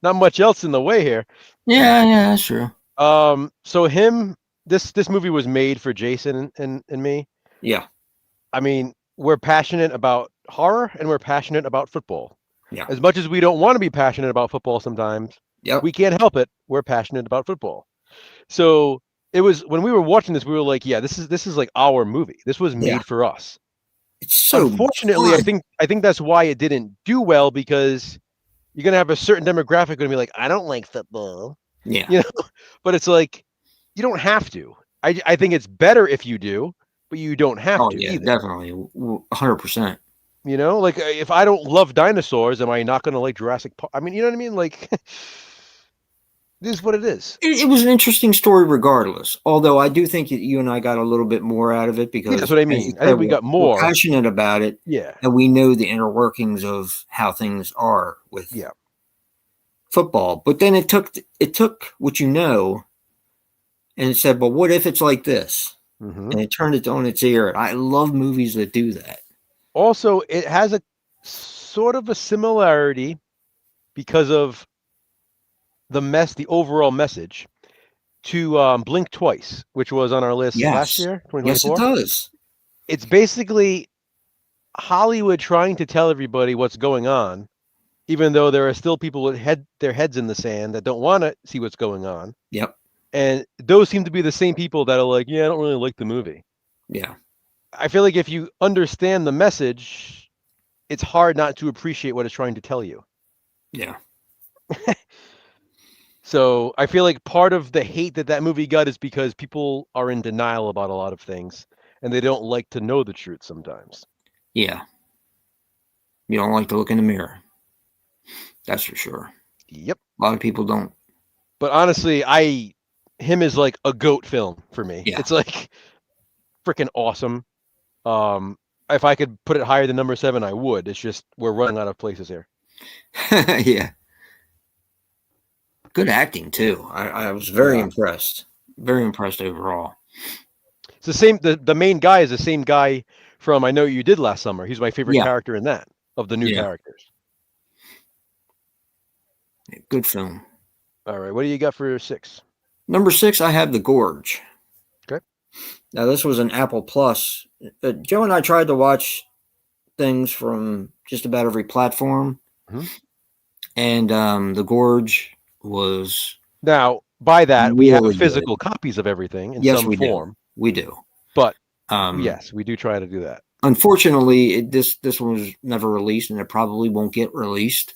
not much else in the way here. Yeah, that's true. So Him, this movie was made for Jason and me. Yeah. I mean, we're passionate about horror and we're passionate about football. Yeah. As much as we don't want to be passionate about football sometimes, Yep. we can't help it. We're passionate about football. So it was when we were watching this, we were like, yeah, this is like our movie. This was made for us. It's so Unfortunately, fun. I think that's why it didn't do well, because you're gonna have a certain demographic gonna be like, I don't like football, Yeah. you know. But it's like, you don't have to. I think it's better if you do, but you don't have Oh to yeah, either. definitely, 100%. You know, like if I don't love dinosaurs, am I not gonna like Jurassic Park? I mean, you know what I mean? Like, it is what it is. It was an interesting story, regardless. Although I do think that you and I got a little bit more out of it Yeah, that's because, what I as you mean. I said, think we got we're more. passionate about it, Yeah, and we know the inner workings of how things are with yeah. football. But then it took what you know and it said, "But what if it's like this?" Hmm. And it turned it on its ear. I love movies that do that. Also, it has a sort of a similarity because of the overall message to Blink Twice, which was on our list last Yes, year, yes, it 2024. does. It's basically Hollywood trying to tell everybody what's going on, even though there are still people with their heads in the sand that don't want to see what's going on. Yep. And those seem to be the same people that are like, yeah, I don't really like the movie. Yeah. I feel like if you understand the message, it's hard not to appreciate what it's trying to tell you. Yeah. So I feel like part of the hate that that movie got is because people are in denial about a lot of things, and they don't like to know the truth sometimes. Yeah. You don't like to look in the mirror. That's for sure. Yep. A lot of people don't. But honestly, him is like a goat film for me. Yeah. It's like freaking awesome. Um, if I could put it higher than number 7, I would. It's just we're running out of places here. Yeah. Good acting too. I was very Yeah. impressed. Very impressed overall. It's the same. The main guy is the same guy from I Know What You Did Last Summer. He's my favorite Yeah. character in that, of the new Yeah. characters. Good film. All right, what do you got for 6? Number 6, I have The Gorge. Okay. Now this was an Apple Plus. Joe and I tried to watch things from just about every platform, Hmm. and The Gorge was Now, by that, we have really good. physical copies of everything in Yes, some we do. form, We do. but Um, yes, we do try to do that. Unfortunately, this one was never released, and it probably won't get released,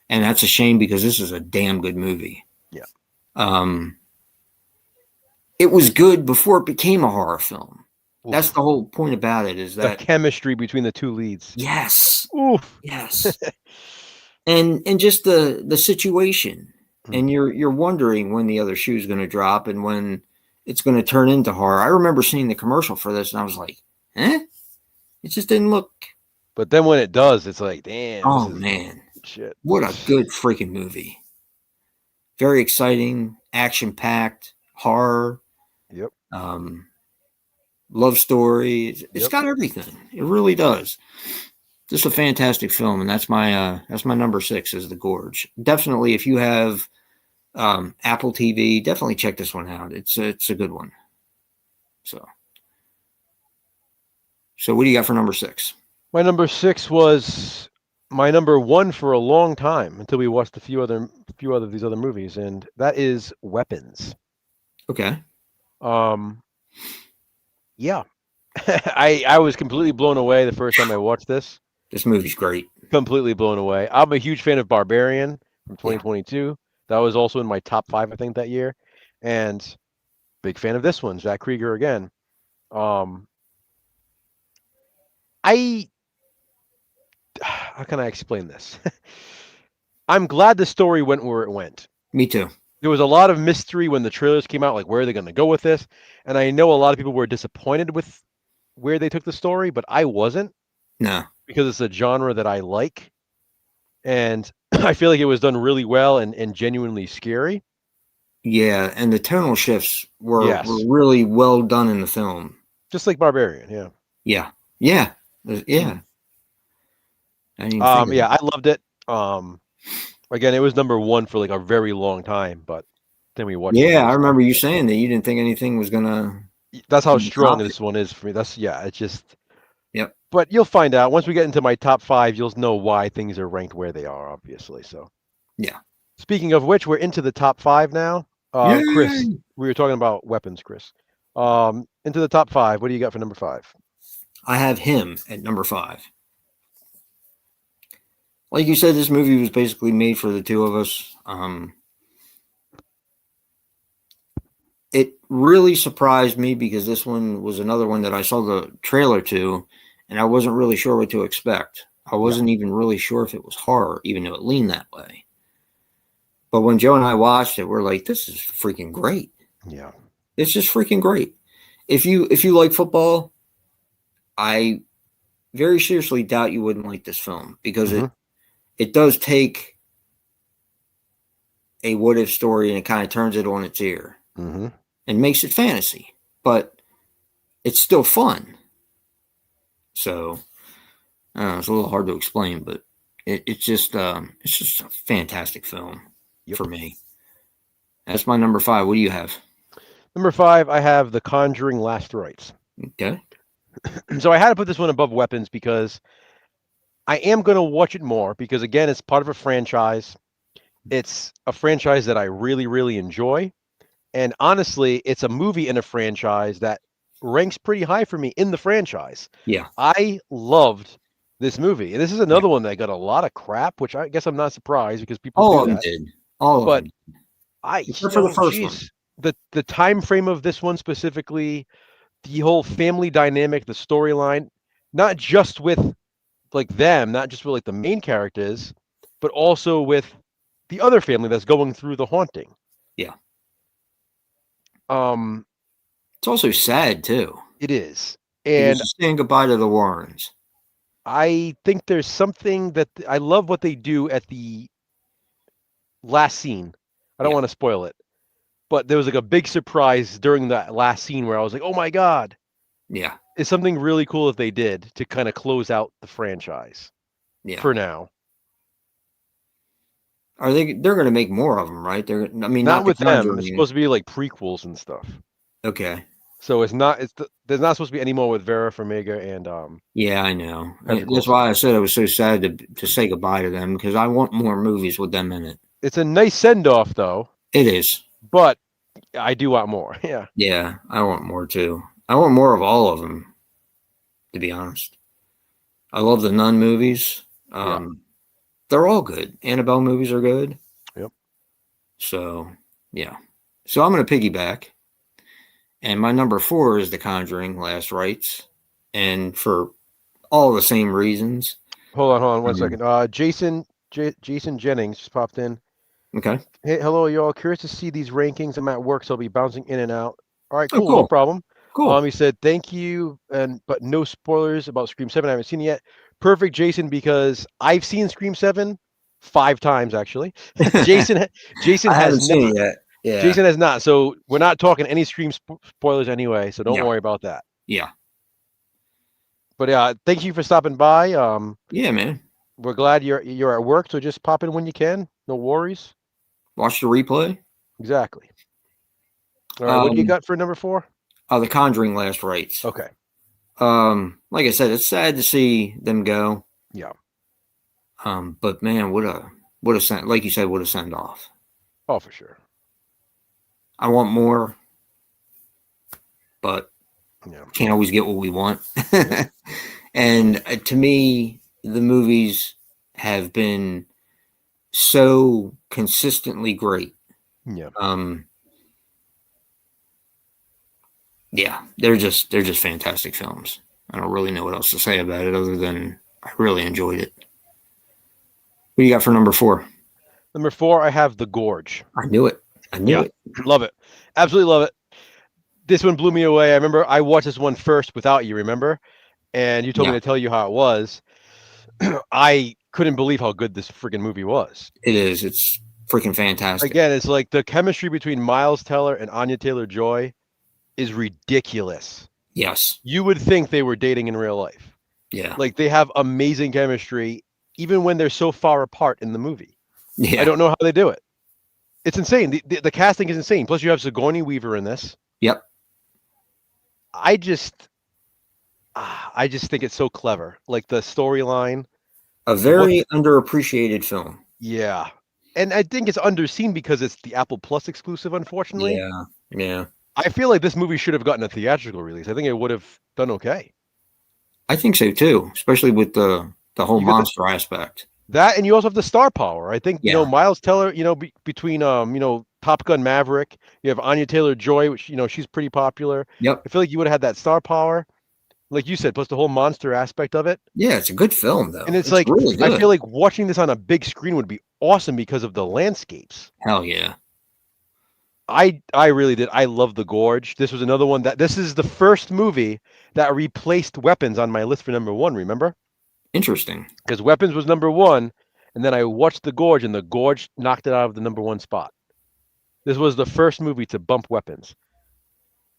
and that's a shame because this is a damn good movie. Yeah. Um, it was good before it became a horror film. That's Oof. the whole point about it. Is The that chemistry between the two leads. yes, Oof. yes, and just the situation, and you're wondering when the other shoe is going to drop and when it's going to turn into horror. I remember seeing the commercial for this, and I was like, "Eh." It just didn't look. But then when it does, it's like, damn, this Oh is man, shit. what a good freaking movie! Very exciting, action packed, horror, Yep. love story. It's Yep. got everything. It really does. Just a fantastic film, and that's my number 6 is The Gorge. Definitely, if you have Apple TV, definitely check this one out. It's a good one. So what do you got for number 6? My number 6 was my number 1 for a long time until we watched a few other these other movies, and that is Weapons. Okay. Yeah. I was completely blown away the first time I watched this. This movie's great. Completely blown away. I'm a huge fan of Barbarian from Yeah. 2022. That was also in my top 5, I think, that year. And big fan of this one, Zach Krieger again. I How can I explain this? I'm glad the story went where it went. Me too. There was a lot of mystery when the trailers came out, like where are they going to go with this? And I know a lot of people were disappointed with where they took the story, but I wasn't, No. because it's a genre that I like. And I feel like it was done really well and genuinely scary. Yeah, and the tonal shifts were Yes. really well done in the film. Just like Barbarian, yeah. Yeah. Yeah. Yeah. I didn't even think of Yeah, that. I loved it. Again, it was number 1 for like a very long time, but then we watched some Yeah, other I stuff. remember you saying that you didn't think anything was gonna That's how strong top it. this one is for me. That's yeah, it's just. Yep. But you'll find out once we get into my top 5. You'll know why things are ranked where they are, obviously. So, Yeah. speaking of which, we're into the top 5 now. Chris, Yay! we were talking about weapons, Chris. Into the top 5. What do you got for number 5? I have him at number 5. Like you said, this movie was basically made for the two of us. It really surprised me because this one was another one that I saw the trailer to, and I wasn't really sure what to expect. I wasn't even really sure if it was horror, even though it leaned that way. But when Joe and I watched it, we're like, this is freaking great. Yeah. It's just freaking great. If you like football, I very seriously doubt you wouldn't like this film because it does take a what if story and it kind of turns it on its ear and makes it fantasy, but it's still fun. So it's a little hard to explain, but it's just a fantastic film for me. That's my number 5. What do you have? Number 5, I have The Conjuring: Last Rites. Okay. So I had to put this one above Weapons because I am going to watch it more because, again, it's part of a franchise. It's a franchise that I really, really enjoy. And honestly, it's a movie in a franchise that ranks pretty high for me in the franchise. Yeah. I loved this movie. And this is another one that got a lot of crap, which I guess I'm not surprised because people all do of them that. did. All of them. Except for the first one. The time frame of this one specifically, the whole family dynamic, the storyline, not just with like them, not just with like the main characters, but also with the other family that's going through the haunting. Yeah. It's also sad too. It is. And saying goodbye to the Warrens. I think there's something that I love what they do at the last scene. I don't want to spoil it, but there was like a big surprise during that last scene where I was like, "Oh my god!" Yeah, it's something really cool that they did to kind of close out the franchise. Yeah, for now. Are they? They're going to make more of them, right? They're. I mean, not with them. It's supposed to be like prequels and stuff. Okay. So it's not. There's not supposed to be any more with Vera Farmiga and. Yeah, I know. That's why I said I was so sad to say goodbye to them because I want more movies with them in it. It's a nice send off, though. It is, but I do want more. Yeah. Yeah, I want more too. I want more of all of them. To be honest, I love the Nun movies. They're all good. Annabelle movies are good. Yep. So yeah. So I'm going to piggyback. And my number 4 is The Conjuring: Last Rites, and for all the same reasons. Hold on 1 second. Jason Jennings just popped in. Okay. Hey, hello, y'all. Curious to see these rankings. I'm at work, so I'll be bouncing in and out. All right, cool. No problem. Cool. He said thank you, but no spoilers about Scream 7. I haven't seen it yet. Perfect, Jason, because I've seen Scream 7 5 times actually. Jason has seen it yet. Yeah. Jason has not. So we're not talking any Scream spoilers anyway. So don't worry about that. Yeah. But yeah, thank you for stopping by. Yeah, man. We're glad you're at work, so just pop in when you can. No worries. Watch the replay. Exactly. All right, what do you got for number 4? The Conjuring: Last Rites. Okay. Like I said, it's sad to see them go. Yeah. But man, what a send, like you said, what a send off. Oh, for sure. I want more, but can't always get what we want. And to me, the movies have been so consistently great. Yeah. Yeah, they're just fantastic films. I don't really know what else to say about it other than I really enjoyed it. What do you got for number 4? Number 4, I have The Gorge. I knew it. I knew it. Love it. Absolutely love it. This one blew me away. I remember I watched this one first without you, remember? And you told me to tell you how it was. I couldn't believe how good this freaking movie was. It is. It's freaking fantastic. Again, it's like the chemistry between Miles Teller and Anya Taylor-Joy is ridiculous. Yes. You would think they were dating in real life. Yeah. Like they have amazing chemistry, even when they're so far apart in the movie. Yeah. I don't know how they do it. It's insane. The casting is insane. Plus, you have Sigourney Weaver in this. Yep. I just think it's so clever. Like the storyline. A very underappreciated film. Yeah. And I think it's underseen because it's the Apple Plus exclusive, unfortunately. Yeah. I feel like this movie should have gotten a theatrical release. I think it would have done okay. I think so too, especially with the whole You got monster aspect. that, and you also have the star power. I think Yeah. Miles Teller. Between Top Gun Maverick, you have Anya Taylor-Joy, which she's pretty popular. Yep. I feel like you would have had that star power, like you said, plus the whole monster aspect of it. Yeah, it's a good film And though. it's It's like really I good. feel like watching this on a big screen would be awesome because of the landscapes. Hell yeah. I really did. I love The Gorge. This was another one this is the first movie that replaced Weapons on my list for number one. Remember? Interesting. Because Weapons was number one, and then I watched The Gorge, and The Gorge knocked it out of the number one spot. This was the first movie to bump Weapons.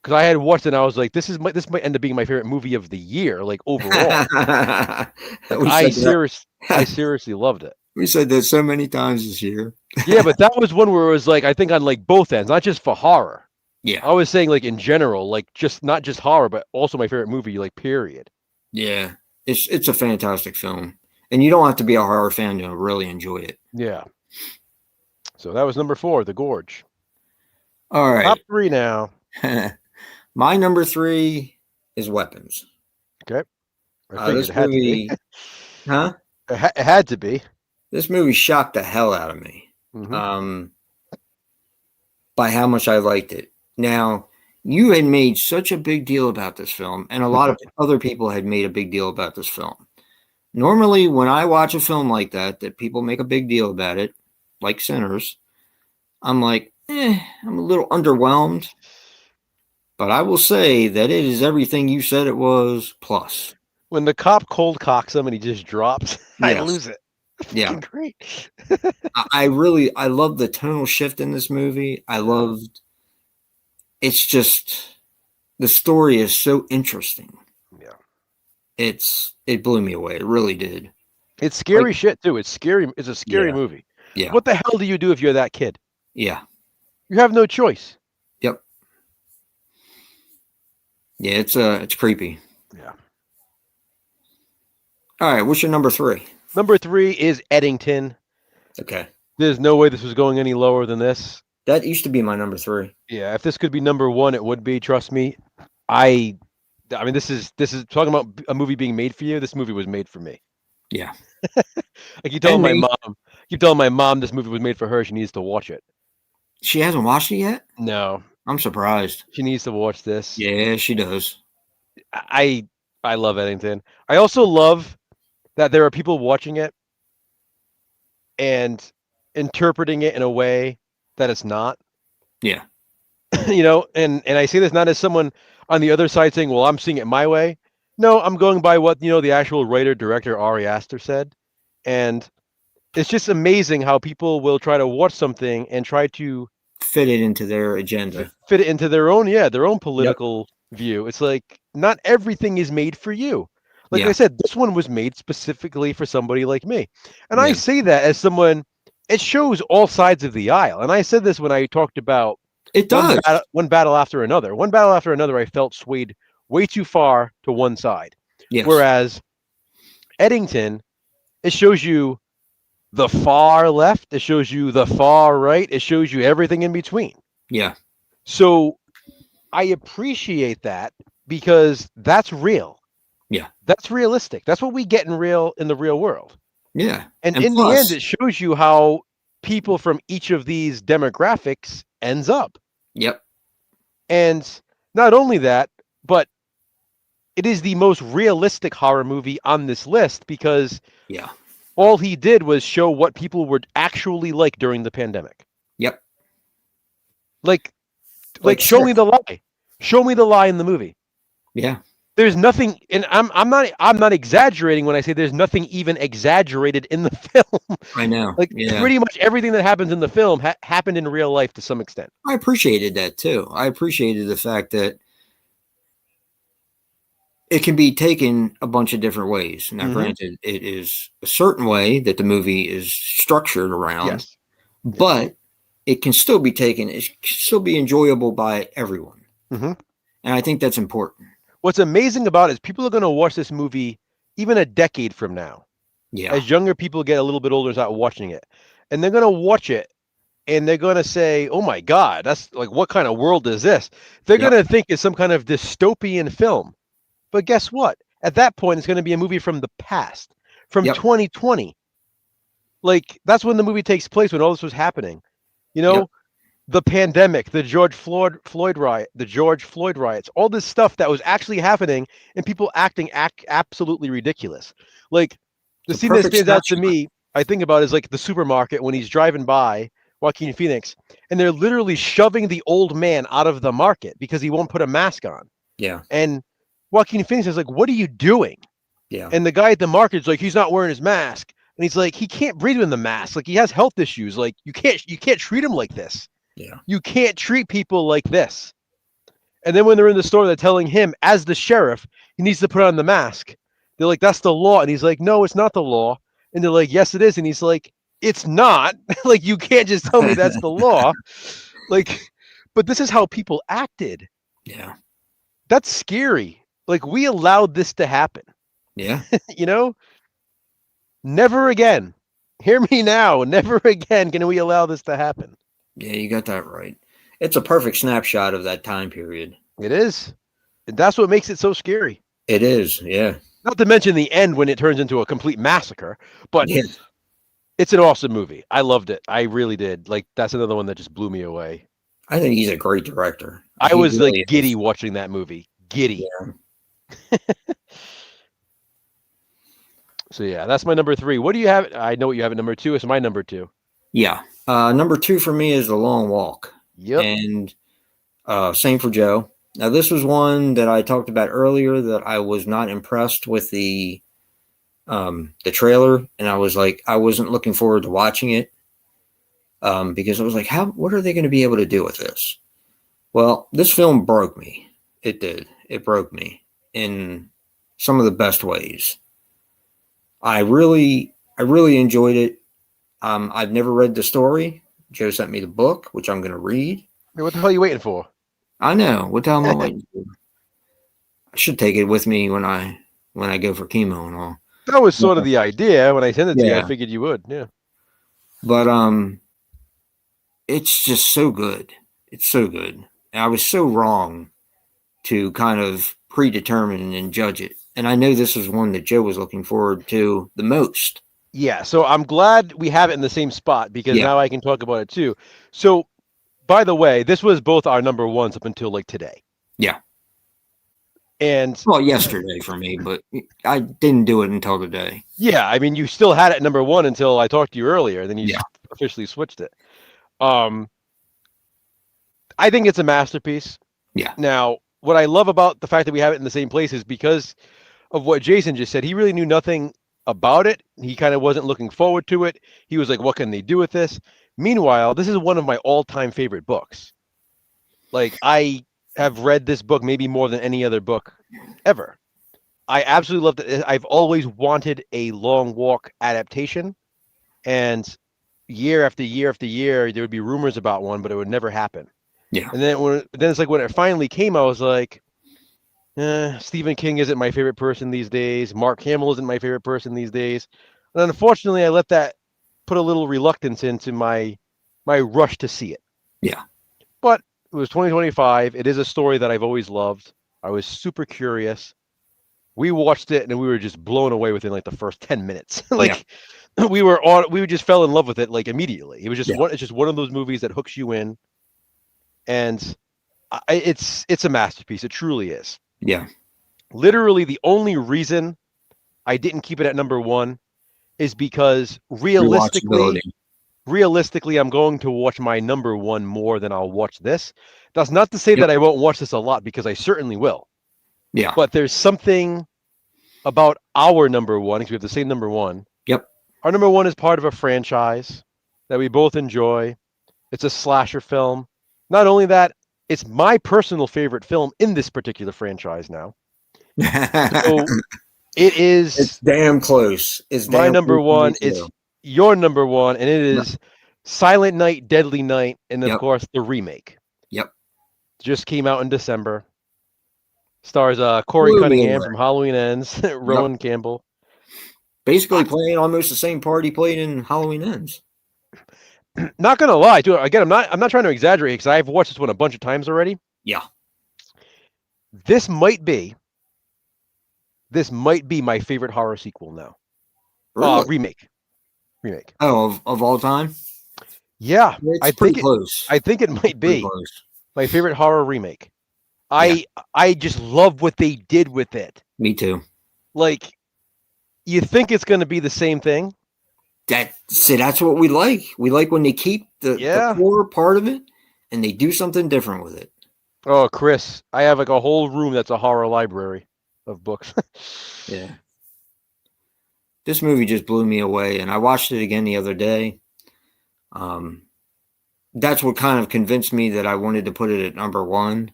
Because I had watched it, and I was like, this might end up being my favorite movie of the year, like overall. Like we said that. I seriously loved it. We said that so many times this year. Yeah, but that was one where it was like I think on like both ends, not just for horror. Yeah. I was saying like in general, like just not just horror, but also my favorite movie, like period. Yeah. It's a fantastic film. And you don't have to be a horror fan to really enjoy it. Yeah. So that was number 4, The Gorge. All right. Top 3 now. My number 3 is Weapons. Okay. I figured This it had movie, to be. huh? It had to be. This movie shocked the hell out of me. Mm-hmm. By how much I liked it. Now, you had made such a big deal about this film, and a lot of other people had made a big deal about this film. Normally, when I watch a film like that people make a big deal about it, like Sinners, I'm like, I'm a little underwhelmed. But I will say that it is everything you said it was, plus. When the cop cold cocks him and he just drops, I lose it. Yeah. Great. I love the tonal shift in this movie. It's just, the story is so interesting. Yeah. It blew me away. It really did. It's scary shit too. It's scary. It's a scary movie. Yeah. What the hell do you do if you're that kid? Yeah. You have no choice. Yep. Yeah, it's creepy. Yeah. All right, what's your number 3? Number 3 is Eddington. Okay. There's no way this was going any lower than this. That used to be my number 3. Yeah, if this could be number 1, it would be. Trust me. I mean, this is talking about a movie being made for you. This movie was made for me. Yeah. I keep telling my mom this movie was made for her. She needs to watch it. She hasn't watched it yet? No. I'm surprised. She needs to watch this. Yeah, she does. I love Eddington. I also love that there are people watching it and interpreting it in a way that it's not. Yeah. And I say this not as someone on the other side saying, well, I'm seeing it my way. No, I'm going by what, the actual writer, director, Ari Aster said. And it's just amazing how people will try to watch something and try to fit it into their agenda. Fit it into their own political view. It's like, not everything is made for you. Like I said, this one was made specifically for somebody like me. And I say that as someone, it shows all sides of the aisle. And I said this when I talked about one battle after another. One battle after another, I felt swayed way too far to one side. Yes. Whereas Eddington, it shows you the far left, it shows you the far right, it shows you everything in between. Yeah. So I appreciate that because that's real. Yeah. That's realistic. That's what we get in the real world. Yeah. And in the end, it shows you how people from each of these demographics ends up. Yep. And not only that, but it is the most realistic horror movie on this list because all he did was show what people were actually like during the pandemic. Yep. Like show me the lie. Show me the lie in the movie. Yeah. There's nothing, and I'm not exaggerating when I say there's nothing even exaggerated in the film. I know. Pretty much everything that happens in the film happened in real life to some extent. I appreciated that too. I appreciated the fact that it can be taken a bunch of different ways. Now, granted, it is a certain way that the movie is structured around, but it can still be taken. It can still be enjoyable by everyone. And I think that's important. What's amazing about it is people are going to watch this movie even a decade from now. Yeah. As younger people get a little bit older and start watching it. And they're going to watch it and they're going to say, oh my God, that's like, what kind of world is this? They're going to think it's some kind of dystopian film. But guess what? at that point it's going to be a movie from the past, from Yep. 2020. Like, that's when the movie takes place, when all this was happening. You know, Yep. the pandemic, the George Floyd riots, all this stuff that was actually happening, and people acting absolutely ridiculous. Like, the It's a scene that perfect stands out to snapshot. me, I think about, is like the supermarket when he's driving by Joaquin Phoenix, and they're literally shoving the old man out of the market because he won't put a mask on. Yeah. And Joaquin Phoenix is like, "What are you doing?" Yeah. And the guy at the market's like, "He's not wearing his mask." And he's like, "He can't breathe in the mask. Like, he has health issues. Like, you can't treat him like this. Yeah. You can't treat people like this." And then when they're in the store, they're telling him, as the sheriff, he needs to put on the mask. They're like, "That's the law." And he's like, "No, it's not the law." And they're like, "Yes, it is." And he's like, "It's not." Like, you can't just tell me that's the law. Like, but this is how people acted. Yeah. That's scary. Like, we allowed this to happen. Yeah. You know? Never again. Hear me now. Never again can we allow this to happen. Yeah, you got that right. It's a perfect snapshot of that time period. It is. And that's what makes it so scary. It is. Yeah. Not to mention the end when it turns into a complete massacre, but Yeah. it's an awesome movie. I loved it. I really did. Like, that's another one that just blew me away. I think he's a great director. I He was really like giddy is. watching that movie. Giddy. Yeah. So yeah, that's my number 3. What do you have? I know what you have at number 2. It's my number 2. Yeah. Number 2 for me is The Long Walk. Yep. And same for Joe. Now, this was one that I talked about earlier that I was not impressed with the trailer, and I was like, I wasn't looking forward to watching it because I was like, what are they going to be able to do with this? Well, this film broke me. It did. It broke me in some of the best ways. I really enjoyed it. I've never read the story. Joe sent me the book, which I'm going to read. What the hell are you waiting for? I know. What the hell am I waiting for? I should take it with me when I go for chemo and all. That was sort of the idea when I sent it to you. I figured you would. Yeah. But it's just so good. It's so good. And I was so wrong to kind of predetermine and judge it. And I know this was one that Joe was looking forward to the most. Yeah, so I'm glad we have it in the same spot because now I can talk about it too. So, by the way, this was both our number 1s up until like today. Yeah. And well, yesterday for me, but I didn't do it until today. Yeah, I mean, you still had it number 1 until I talked to you earlier, then you officially switched it. I think it's a masterpiece. Yeah. Now, what I love about the fact that we have it in the same place is because of what Jason just said. He really knew nothing about it. He kind of wasn't looking forward to it. He was like, what can they do with this? Meanwhile, this is one of my all-time favorite books. Like, I have read this book maybe more than any other book ever. I absolutely loved it. I've always wanted a Long Walk adaptation, and year after year after year, there would be rumors about one, but it would never happen. Yeah. And then it's like when it finally came, I was like, Stephen King isn't my favorite person these days. Mark Hamill isn't my favorite person these days. And unfortunately, I let that put a little reluctance into my rush to see it. Yeah. But it was 2025. It is a story that I've always loved. I was super curious. We watched it and we were just blown away within like the first 10 minutes. We just fell in love with it like immediately. It was just it's just one of those movies that hooks you in, and it's a masterpiece. It truly is. Yeah. Literally, the only reason I didn't keep it at number 1 is because realistically, I'm going to watch my number 1 more than I'll watch this. That's not to say that I won't watch this a lot, because I certainly will. Yeah. But there's something about our number 1, because we have the same number 1. Yep. Our number 1 is part of a franchise that we both enjoy. It's a slasher film. Not only that, it's my personal favorite film in this particular franchise now. So it's damn close. It's my number 1. It's your number 1, and it is Silent Night, Deadly Night, and of course the remake. Yep. Just came out in December. Stars Corey Cunningham from Halloween Ends, Rowan Campbell. Basically playing almost the same part he played in Halloween Ends. Not gonna lie, dude. Again, I'm not trying to exaggerate, because I've watched this one a bunch of times already. Yeah. This might be this might be my favorite horror sequel now. Really? Remake. Oh, of all time? Yeah, It's pretty close. I think it might Pretty be close. my favorite horror remake. Yeah, I just love what they did with it. me too. Like, you think it's going to be the same thing? That's what we like. We like when they keep the Yeah. core part of it and they do something different with it. Oh, Chris, I have like a whole room that's a horror library of books. Yeah. This movie just blew me away, and I watched it again the other day. Um, that's what kind of convinced me that I wanted to put it at number one.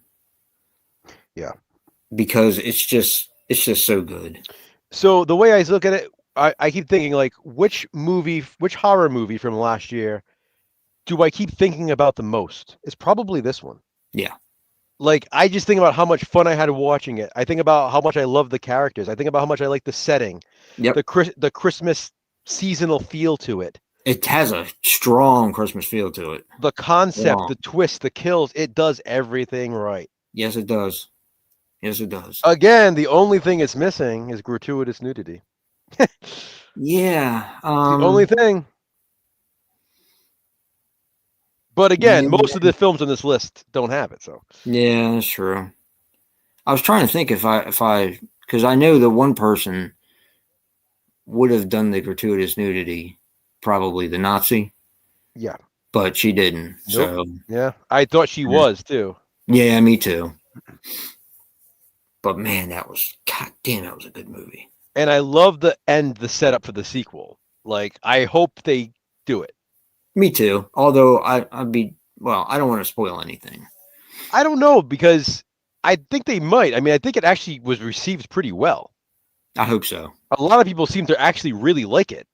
Yeah. Because it's just so good. So the way I look at it, I keep thinking like, which horror movie from last year do I keep thinking about the most? It's probably this one. Yeah. Like, I just think about how much fun I had watching it. I think about how much I love the characters. I think about how much I like the setting, Yep. the Christmas seasonal feel to it. It has a strong Christmas feel to it. The concept, the twist, the kills, it does everything right. Yes, it does. Yes, it does. Again, the only thing it's missing is gratuitous nudity. Yeah. It's the only thing. But again, most of the films on this list don't have it. So yeah, that's true. I was trying to think if I because I know the one person would have done the gratuitous nudity, probably the Nazi. Yeah, but she didn't. Nope. So yeah, I thought she was too. Yeah, me too. But man, God damn, that was a good movie. And I love the setup for the sequel. Like, I hope they do it. Me too. Although I don't want to spoil anything. I don't know, because I think they might. I mean, I think it actually was received pretty well. I hope so. A lot of people seem to actually really like it.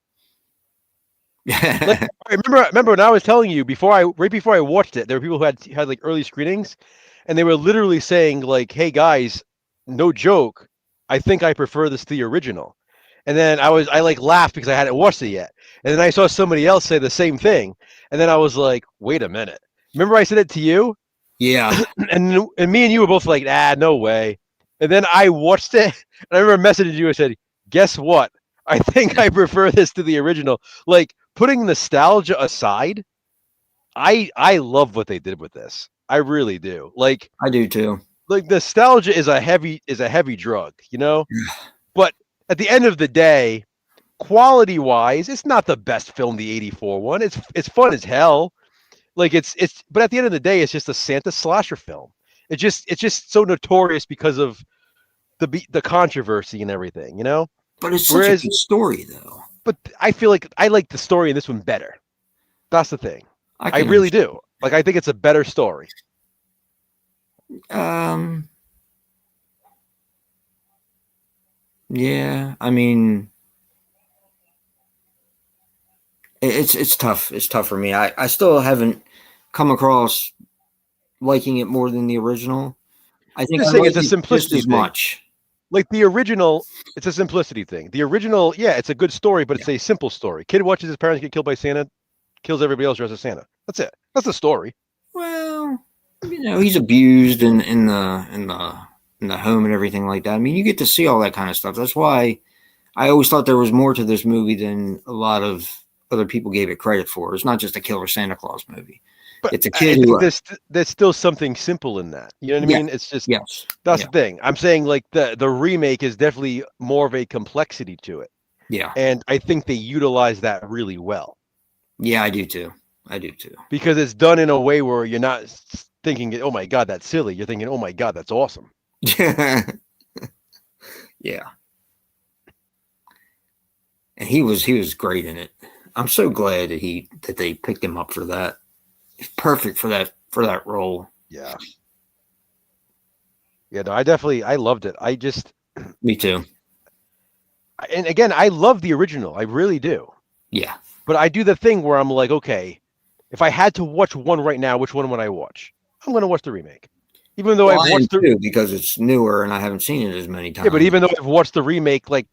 Like, I remember when I was telling you right before I watched it, there were people who had like early screenings, and they were literally saying like, "Hey guys, no joke, I think I prefer this to the original." And then I like laughed because I hadn't watched it yet. And then I saw somebody else say the same thing. And then I was like, wait a minute. Remember I said it to you? Yeah. and me and you were both like, no way. And then I watched it, and I remember messaging you and said, guess what? I think I prefer this to the original. Like, putting nostalgia aside, I love what they did with this. I really do. Like, I do too. Like, nostalgia is a heavy drug, you know? But at the end of the day, quality wise, it's not the best film, the 84 one. It's fun as hell. Like, but at the end of the day, it's just a Santa slasher film. It's just so notorious because of the controversy and everything, you know? But it's such a good story though. But I feel like I like the story in this one better. That's the thing. I really do. Like, I think it's a better story. Yeah, I mean, it's tough. It's tough for me. I still haven't come across liking it more than the original. I think I it's a simplicity just as much. Like, the original, it's a simplicity thing. The original, yeah, it's a good story, but it's a simple story. Kid watches his parents get killed by Santa, kills everybody else dressed as Santa. That's it. That's the story. Well, he's abused in the home and everything like that. I mean, you get to see all that kind of stuff. That's why I always thought there was more to this movie than a lot of other people gave it credit for. It's not just a killer Santa Claus movie. But it's a kid who there's still something simple in that. You know what I mean? It's just that's the thing. I'm saying, like, the remake is definitely more of a complexity to it. Yeah. And I think they utilize that really well. Yeah, I do too. Because it's done in a way where you're not thinking, oh my God, that's silly. You're thinking, oh my God, that's awesome. Yeah. And he was great in it. I'm so glad that they picked him up for that. He's perfect for that role. Yeah. Yeah, no, I loved it. Me too. And again, I love the original. I really do. Yeah. But I do the thing where I'm like, okay, if I had to watch one right now, which one would I watch? I'm going to watch the remake. Even though I've watched because it's newer and I haven't seen it as many times. Yeah, but even though I've watched the remake like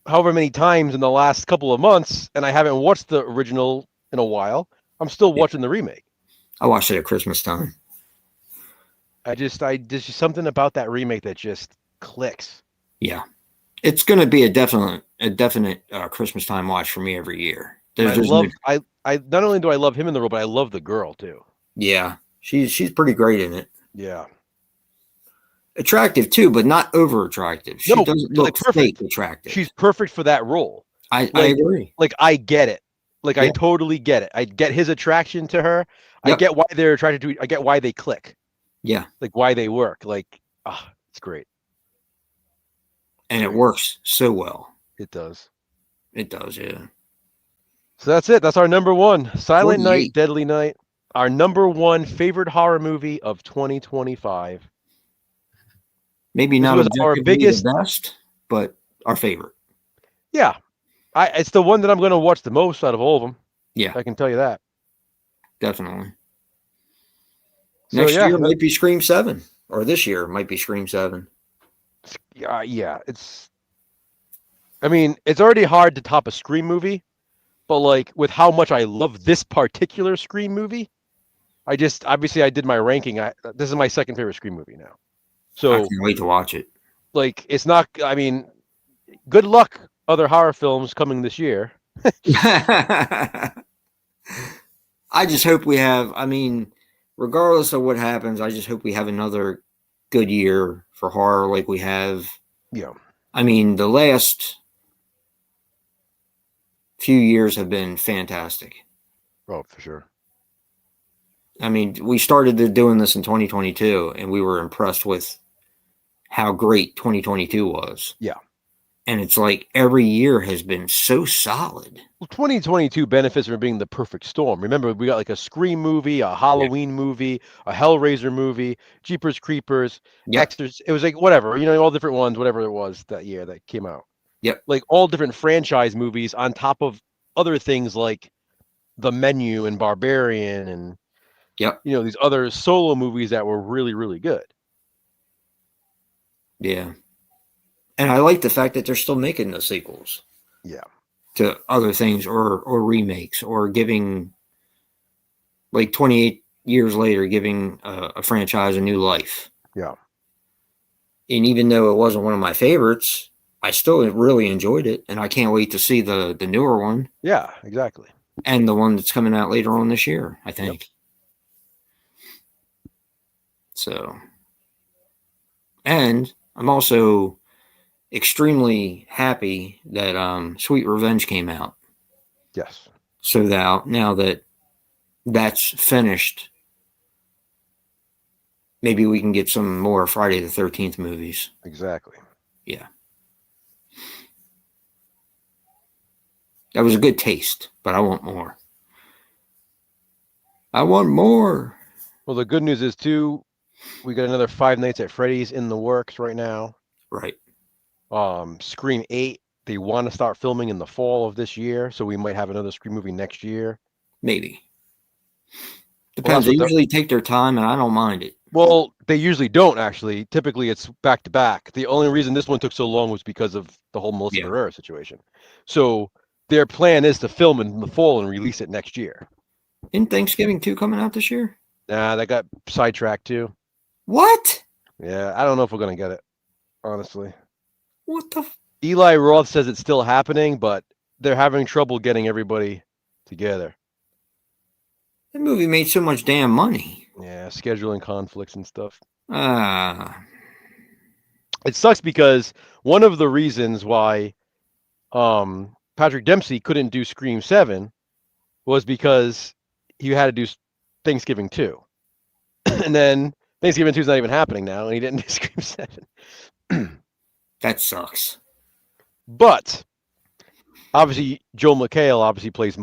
however many times in the last couple of months, and I haven't watched the original in a while, I'm still watching the remake. I watched it at Christmas time. There's just something about that remake that just clicks. Yeah. It's going to be a definite Christmas time watch for me every year. There's no, I not only do I love him in the role, but I love the girl too. yeah, she's pretty great in it. Yeah. Attractive too, but not over attractive. She No, doesn't like look fake perfect. attractive. She's perfect for that role. I Like agree. I get it. Like I Yeah. totally get it. I get his attraction to her. I Yep. get why they're attracted to. I get why they click. Yeah. Like why they work. Like it's great. And it Great. works so well. It does. It does. Yeah. So that's it. That's our number one. Silent Night, 48. Deadly Night. Our number one favorite horror movie of 2025. Maybe This not was our objectively the biggest. best, but our favorite. Yeah, it's the one that I'm going to watch the most out of all of them. Yeah. I can tell you that. Definitely. So Next yeah, year might be Scream 7, or this year might be Scream 7. yeah. I mean, it's already hard to top a Scream movie, but like with how much I love this particular Scream movie, I just obviously I did my ranking. This is my second favorite Scream movie now. I So can't wait to watch it. like, it's not. I mean, good luck other horror films coming this year. I just hope we have, I mean, regardless of what happens, I just hope we have another good year for horror like we have. Yeah. I mean, the last few years have been fantastic. Oh, for sure. I mean, we started doing this in 2022, and we were impressed with how great 2022 was. Yeah. And it's like every year has been so solid. Well, 2022 benefits from being the perfect storm. Remember, we got like a Scream movie, a Yeah. Halloween movie, a Hellraiser movie, Jeepers Creepers, Yep. Exorcist. It was like whatever, all different ones, whatever it was that year that came out. Yep. Like all different franchise movies on top of other things like The Menu and Barbarian and Yep. these other solo movies that were really, really good. Yeah. And I like the fact that they're still making the sequels. Yeah. To other things or remakes or giving, like 28 years later, giving a franchise a new life. Yeah. And even though it wasn't one of my favorites, I still really enjoyed it, and I can't wait to see the newer one. Yeah, exactly. And the one that's coming out later on this year, I think. Yep. So, and I'm also extremely happy that Sweet Revenge came out. Yes. So now that that's finished, maybe we can get some more Friday the 13th movies. Exactly. Yeah. That was a good taste, but I want more. I want more. Well, the good news is, too, we got another Five Nights at Freddy's in the works right now. Right. Scream 8, they want to start filming in the fall of this year, so we might have another Scream movie next year. Maybe. Depends. They usually take their time, and I don't mind it. Well, they usually don't, actually. Typically, it's back-to-back. The only reason this one took so long was because of the whole Melissa Barrera situation. So their plan is to film in the fall and release it next year. Isn't Thanksgiving 2 coming out this year? Nah, that got sidetracked, too. What? Yeah, I don't know if we're going to get it, honestly. What the? Eli Roth says it's still happening, but they're having trouble getting everybody together. That movie made so much damn money. Yeah, scheduling conflicts and stuff. It sucks because one of the reasons why Patrick Dempsey couldn't do Scream 7 was because he had to do Thanksgiving 2. And then Thanksgiving 2 is not even happening now, and he didn't do Scream 7. That sucks. But obviously, Joel McHale plays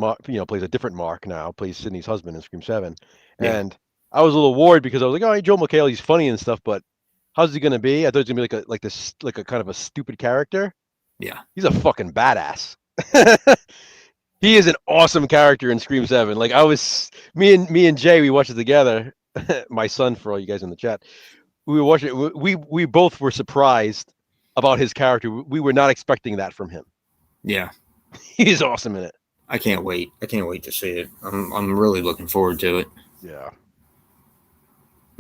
plays a different Mark now, plays Sydney's husband in Scream 7. Yeah. And I was a little worried because I was like, oh, hey, Joel McHale, he's funny and stuff, but how's he going to be? I thought he was going to be like a kind of a stupid character. Yeah. He's a fucking badass. He is an awesome character in Scream 7. Like me and Jay, we watched it together. My son, for all you guys in the chat, we were watching it. We both were surprised about his character. We were not expecting that from him. Yeah. He's awesome in it. I can't wait. I can't wait to see it. I'm really looking forward to it. Yeah.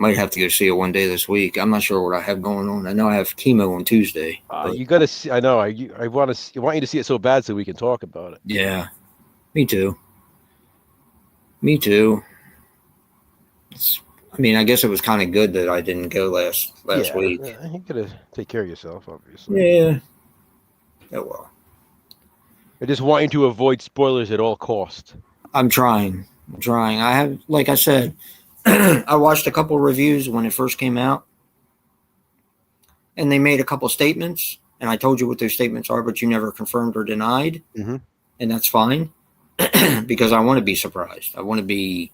Might have to go see it one day this week. I'm not sure what I have going on. I know I have chemo on Tuesday. But You gotta see. I know. I want you to see it so bad so we can talk about it. yeah, me too. Me too. I mean, I guess it was kind of good that I didn't go last week. You gotta take care of yourself, obviously. Yeah. Oh well. I just want you to avoid spoilers at all costs. I'm trying. I have, like I said, I watched a couple reviews when it first came out, and they made a couple statements, and I told you what those statements are, but you never confirmed or denied, mm-hmm. and that's fine because I want to be surprised. I want to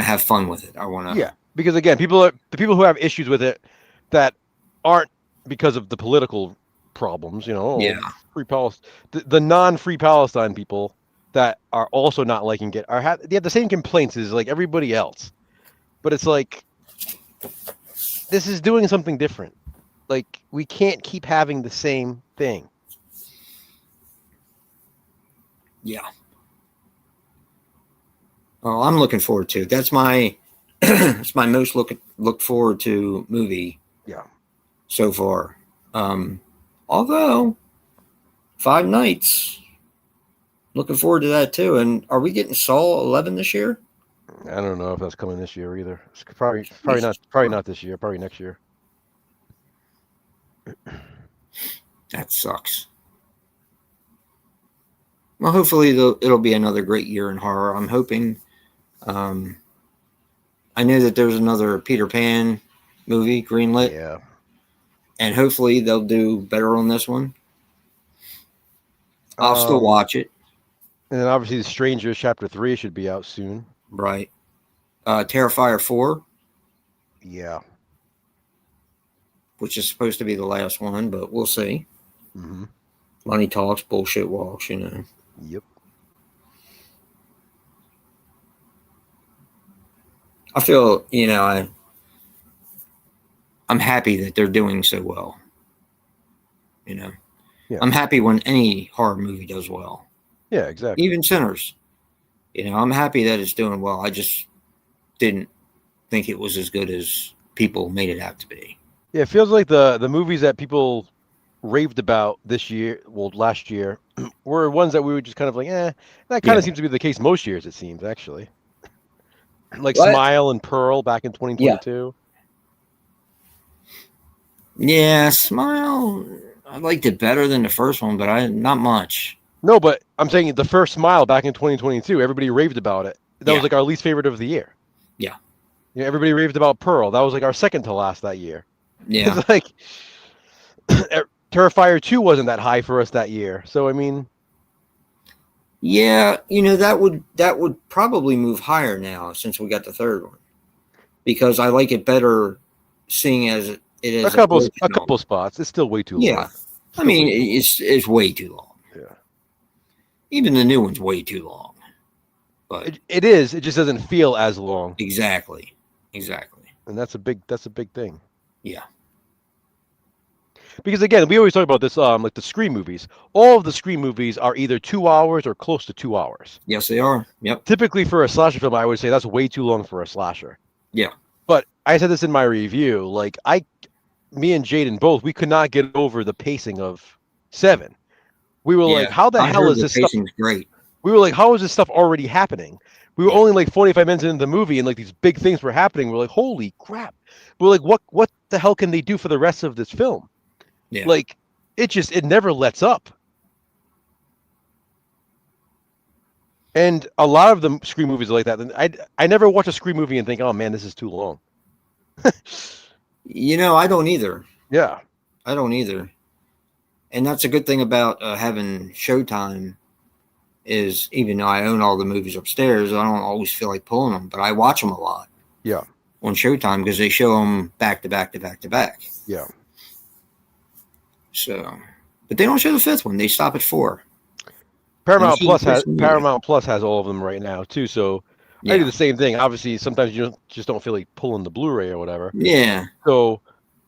have fun with it. Yeah, because again, the people who have issues with it that aren't because of the political problems, free Palestine, the non-free Palestine people that are also not liking it they have the same complaints as like everybody else, but it's like this is doing something different. Like we can't keep having the same thing. Yeah. Well, I'm looking forward to it. That's my it's my most look forward to movie. Yeah. So far. Although 5 Nights, looking forward to that too. And are we getting Saw 11 this year? I don't know if that's coming this year either. It's probably not this year. Probably next year. That sucks. Well, hopefully it'll be another great year in horror. I'm hoping. I know that there's another Peter Pan movie greenlit. Yeah. And hopefully they'll do better on this one. I'll still watch it. And then obviously The Strangers Chapter 3 should be out soon. Right. Terrifier 4. Yeah. Which is supposed to be the last one, but we'll see. Mm-hmm. Money talks, bullshit walks, Yep. I feel, I'm happy that they're doing so well. Yeah. I'm happy when any horror movie does well. Yeah, exactly. Even Sinners. I'm happy that it's doing well. I just didn't think it was as good as people made it out to be. Yeah, it feels like the movies that people raved about last year, were ones that we were just kind of like, that kind of seems to be the case most years, it seems, actually. Like what? Smile and Pearl back in 2022. Yeah, Smile, I liked it better than the first one, but not much. No, but I'm saying the first Smile back in 2022, everybody raved about it. That was like our least favorite of the year. Yeah. Everybody raved about Pearl. That was like our second to last that year. Yeah. It's like Terrifier 2 wasn't that high for us that year. So I mean, yeah, that would probably move higher now since we got the third one, because I like it better seeing as it is a couple spots. It's still way too long. Yeah, I mean it's way too long. Yeah, even the new one's way too long. But it is. It just doesn't feel as long. Exactly. And that's a big thing. Yeah. Because again, we always talk about this, like the Scream movies. All of the Scream movies are either 2 hours or close to 2 hours. Yes, they are. Yep. Typically, for a slasher film, I would say that's way too long for a slasher. Yeah. But I said this in my review. Like me and Jaden both, we could not get over the pacing of 7. We were like, "How the hell is this stuff?" Great. We were like, "How is this stuff already happening?" We were only like 45 minutes into the movie, and like these big things were happening. We're like, "Holy crap!" We're like, "What the hell can they do for the rest of this film?" Yeah. Like, it never lets up. And a lot of the Scream movies are like that. I never watch a Scream movie and think, "Oh man, this is too long." I don't either. Yeah. I don't either. And that's a good thing about having Showtime is, even though I own all the movies upstairs, I don't always feel like pulling them, but I watch them a lot. Yeah. On Showtime, because they show them back to back to back to back. Yeah. So, but they don't show the 5th one. They stop at 4. Paramount Plus has all of them right now too. So I do the same thing. Obviously, sometimes you just don't feel like pulling the Blu-ray or whatever. Yeah. So,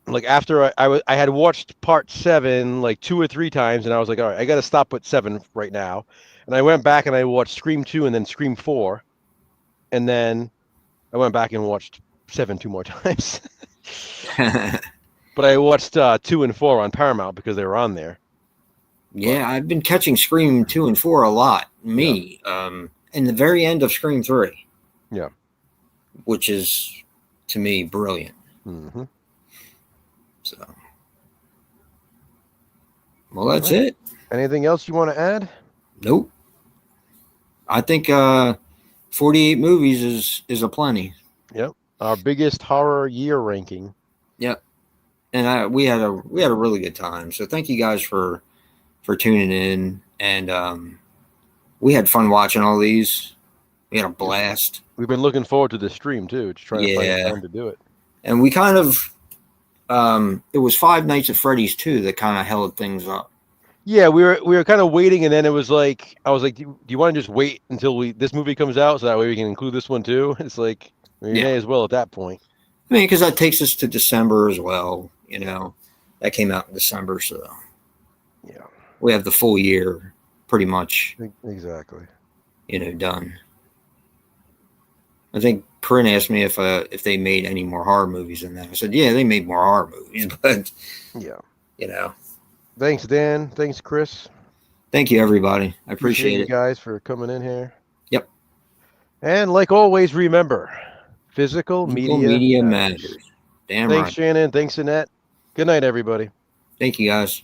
like after I had watched Part 7 like 2 or 3 times, and I was like, all right, I got to stop at 7 right now. And I went back and I watched Scream 2 and then Scream 4, and then I went back and watched 7 2 more times. But I watched 2 and 4 on Paramount because they were on there. Yeah, I've been catching Scream 2 and 4 a lot. Me, in the very end of Scream 3. Yeah. Which is, to me, brilliant. Mm-hmm. So, well, that's it. Anything else you want to add? Nope. I think 48 movies is a plenty. Yep. Our biggest horror year ranking. Yep. And we had a really good time. So thank you guys for tuning in, and we had fun watching all these. We had a blast. We've been looking forward to the stream too, to try to find a time to do it. And we kind of it was Five Nights at Freddy's 2 that kind of held things up. Yeah, we were kind of waiting, and then it was like I was like, do you want to just wait until this movie comes out so that way we can include this one too? It's like we may as well at that point. I mean, because that takes us to December as well. You know, that came out in December, so yeah, we have the full year pretty much. Exactly. Done. I think Corinne asked me if they made any more horror movies than that. I said, yeah, they made more horror movies, but yeah. Thanks, Dan. Thanks, Chris. Thank you, everybody. I appreciate it. You guys for coming in here. Yep. And like always, remember, physical media matters. Damn Thanks, right. Shannon. Thanks, Annette. Good night, everybody. Thank you, guys.